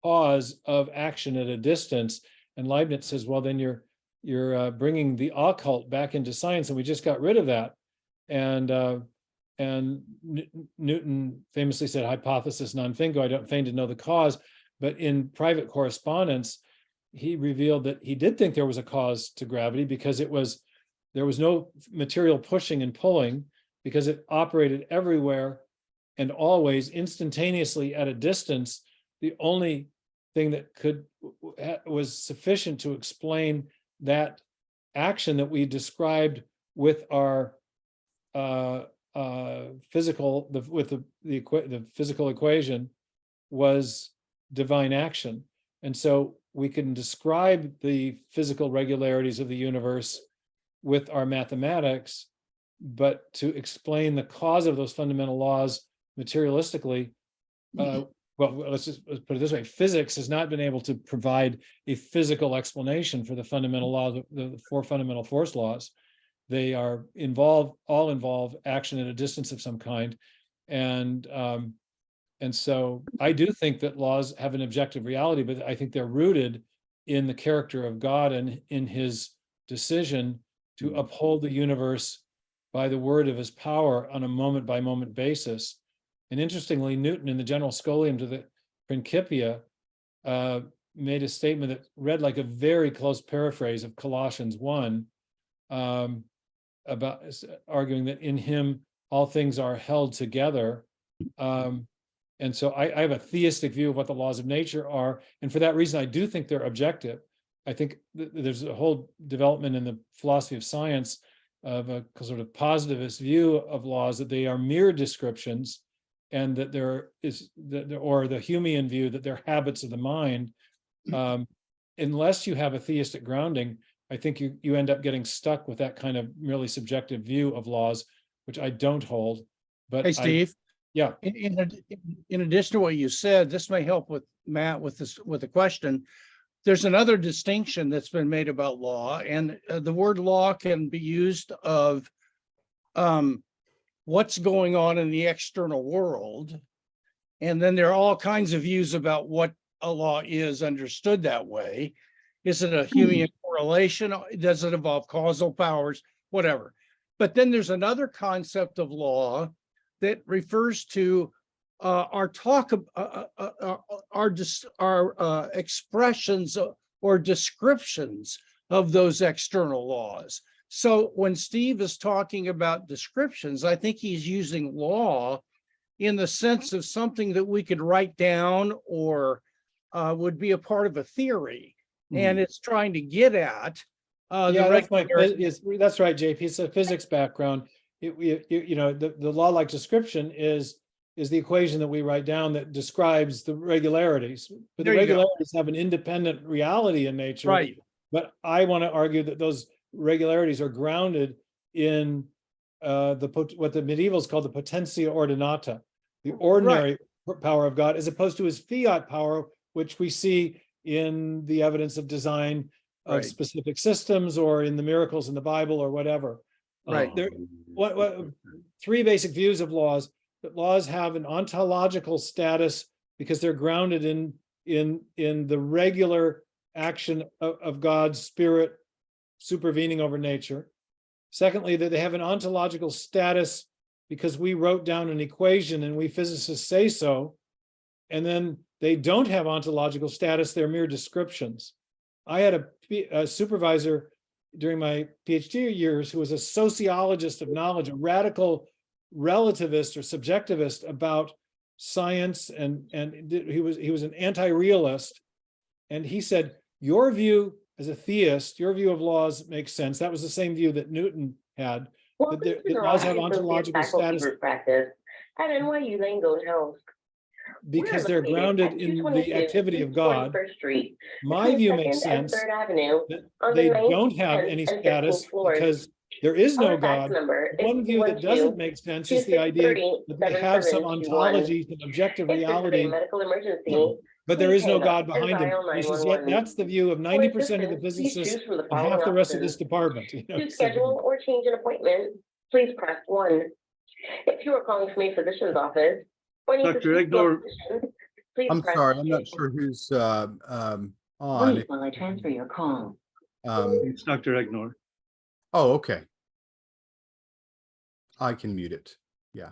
cause of action at a distance, and Leibniz says, well, then you're bringing the occult back into science, and we just got rid of that. And Newton famously said, hypothesis non fingo, I don't feign to know the cause. But in private correspondence, he revealed that he did think there was a cause to gravity, because there was no material pushing and pulling, because it operated everywhere and always instantaneously at a distance. The only thing that was sufficient to explain that action that we described with our physical equation was divine action. And so we can describe the physical regularities of the universe with our mathematics, but to explain the cause of those fundamental laws materialistically, well, let's put it this way: physics has not been able to provide a physical explanation for the fundamental laws, the four fundamental force laws. They all involve action at a distance of some kind, and so I do think that laws have an objective reality, but I think they're rooted in the character of God and in His decision to uphold the universe by the word of His power on a moment-by-moment basis. And interestingly, Newton, in the General Scholium to the Principia, made a statement that read like a very close paraphrase of Colossians 1, about arguing that in Him all things are held together. And so I have a theistic view of what the laws of nature are, and for that reason, I do think they're objective. I think there's a whole development in the philosophy of science of a sort of positivist view of laws, that they are mere descriptions, and that or the Humean view that they're habits of the mind. Unless you have a theistic grounding, I think you end up getting stuck with that kind of merely subjective view of laws, which I don't hold. But Hey, Steve. Yeah. In addition to what you said, this may help with Matt with the question. There's another distinction that's been made about law, and the word law can be used of what's going on in the external world. And then there are all kinds of views about what a law is understood that way. Is it a Humean correlation? Does it involve causal powers? Whatever. But then there's another concept of law that refers to our expressions or descriptions of those external laws. So when Steve is talking about descriptions, I think he's using law in the sense of something that we could write down or would be a part of a theory. And it's trying to get at yeah, that's right, JP. It's a physics background. The law-like description is the equation that we write down that describes the regularities. But the regularities have an independent reality in nature. Right. But I want to argue that those regularities are grounded in what the medievals called the potentia ordinata, the ordinary power of God, as opposed to his fiat power, which we see in the evidence of design of Right. specific systems or in the miracles in the Bible or whatever. Right. There, three basic views of laws. That laws have an ontological status because they're grounded in the regular action of God's spirit supervening over nature. Secondly, that they have an ontological status because we wrote down an equation and we physicists say so. And then they don't have ontological status, they're mere descriptions. I had a supervisor during my PhD years who was a sociologist of knowledge, a radical relativist or subjectivist about science, and he was an anti-realist. And he said, your view as a theist, your view of laws makes sense. That was the same view that Newton had. Well, That laws have ontological status practice at NYU Langone House. because they're grounded in the activity of God. My view makes sense that they don't have any status because there is no God. One view that doesn't make sense is the idea that they have some ontology, some objective reality, but there is no God behind them. He says, yet that's the view of 90% of the physicists and half the rest of this department. You know, To schedule or change an appointment, please press 1. If you are calling from a physician's office, or need to Dr. speak to a Egnor. physician, please I'm press sorry, I'm not 2. sure who's on. Wait while I transfer your call. It's Dr. Egnor. Oh, okay. I can mute it. Yeah.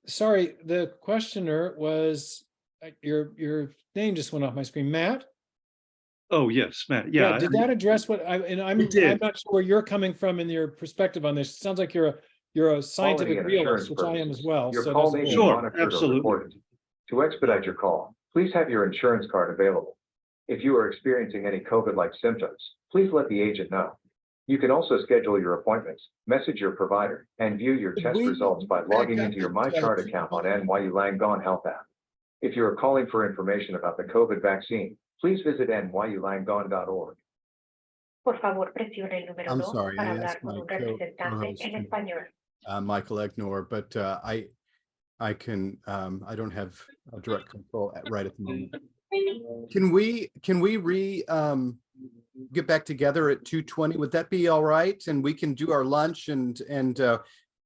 Sorry, the questioner was, your name just went off my screen, Matt? Oh, yes, Matt. Yeah. Did that address what I'm did. not sure where you're coming from in your perspective on this. It sounds like you're a scientific realist, which I am as well. Your So call that's may be cool. Sure, monitored or absolutely. recorded. To expedite your call, please have your insurance card available. If you are experiencing any COVID-like symptoms, please let the agent know. You can also schedule your appointments, message your provider, and view your test results by logging into your MyChart account on NYU Langone Health app. If you are calling for information about the COVID vaccine, please visit nyulangone.org. Por favor, presione el número I'm 2 sorry, para I hablar asked con my un representante co-host, en español. Michael Egnor, but I can I don't have a direct control right at the moment. Can we get back together at 2:20? Would that be all right? And we can do our lunch and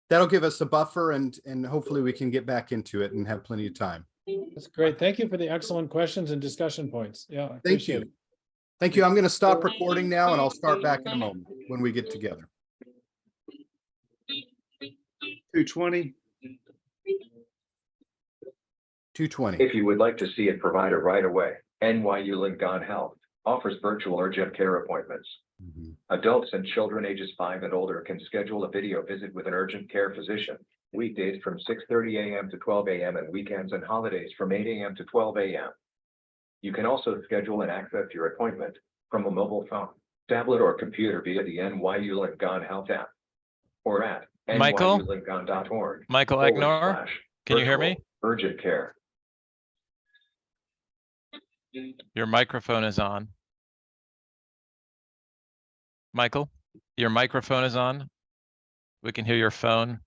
that'll give us a buffer and hopefully we can get back into it and have plenty of time. That's great. Thank you for the excellent questions and discussion points. Yeah, I Thank appreciate you. it. Thank you. I'm going to stop recording now and I'll start back in a moment when we get together. 2:20. 2:20. If you would like to see a provider right away, NYU Langone Health offers virtual urgent care appointments. Adults and children ages 5 and older can schedule a video visit with an urgent care physician, weekdays from 6:30 a.m. to 12 a.m. and weekends and holidays from 8 a.m. to 12 a.m. You can also schedule and access your appointment from a mobile phone, tablet, or computer via the NYU Langone Health app or at Michael? nyulangone.org. Michael Egnor, can you hear me? Urgent care. Your microphone is on. Michael, your microphone is on. We can hear your phone.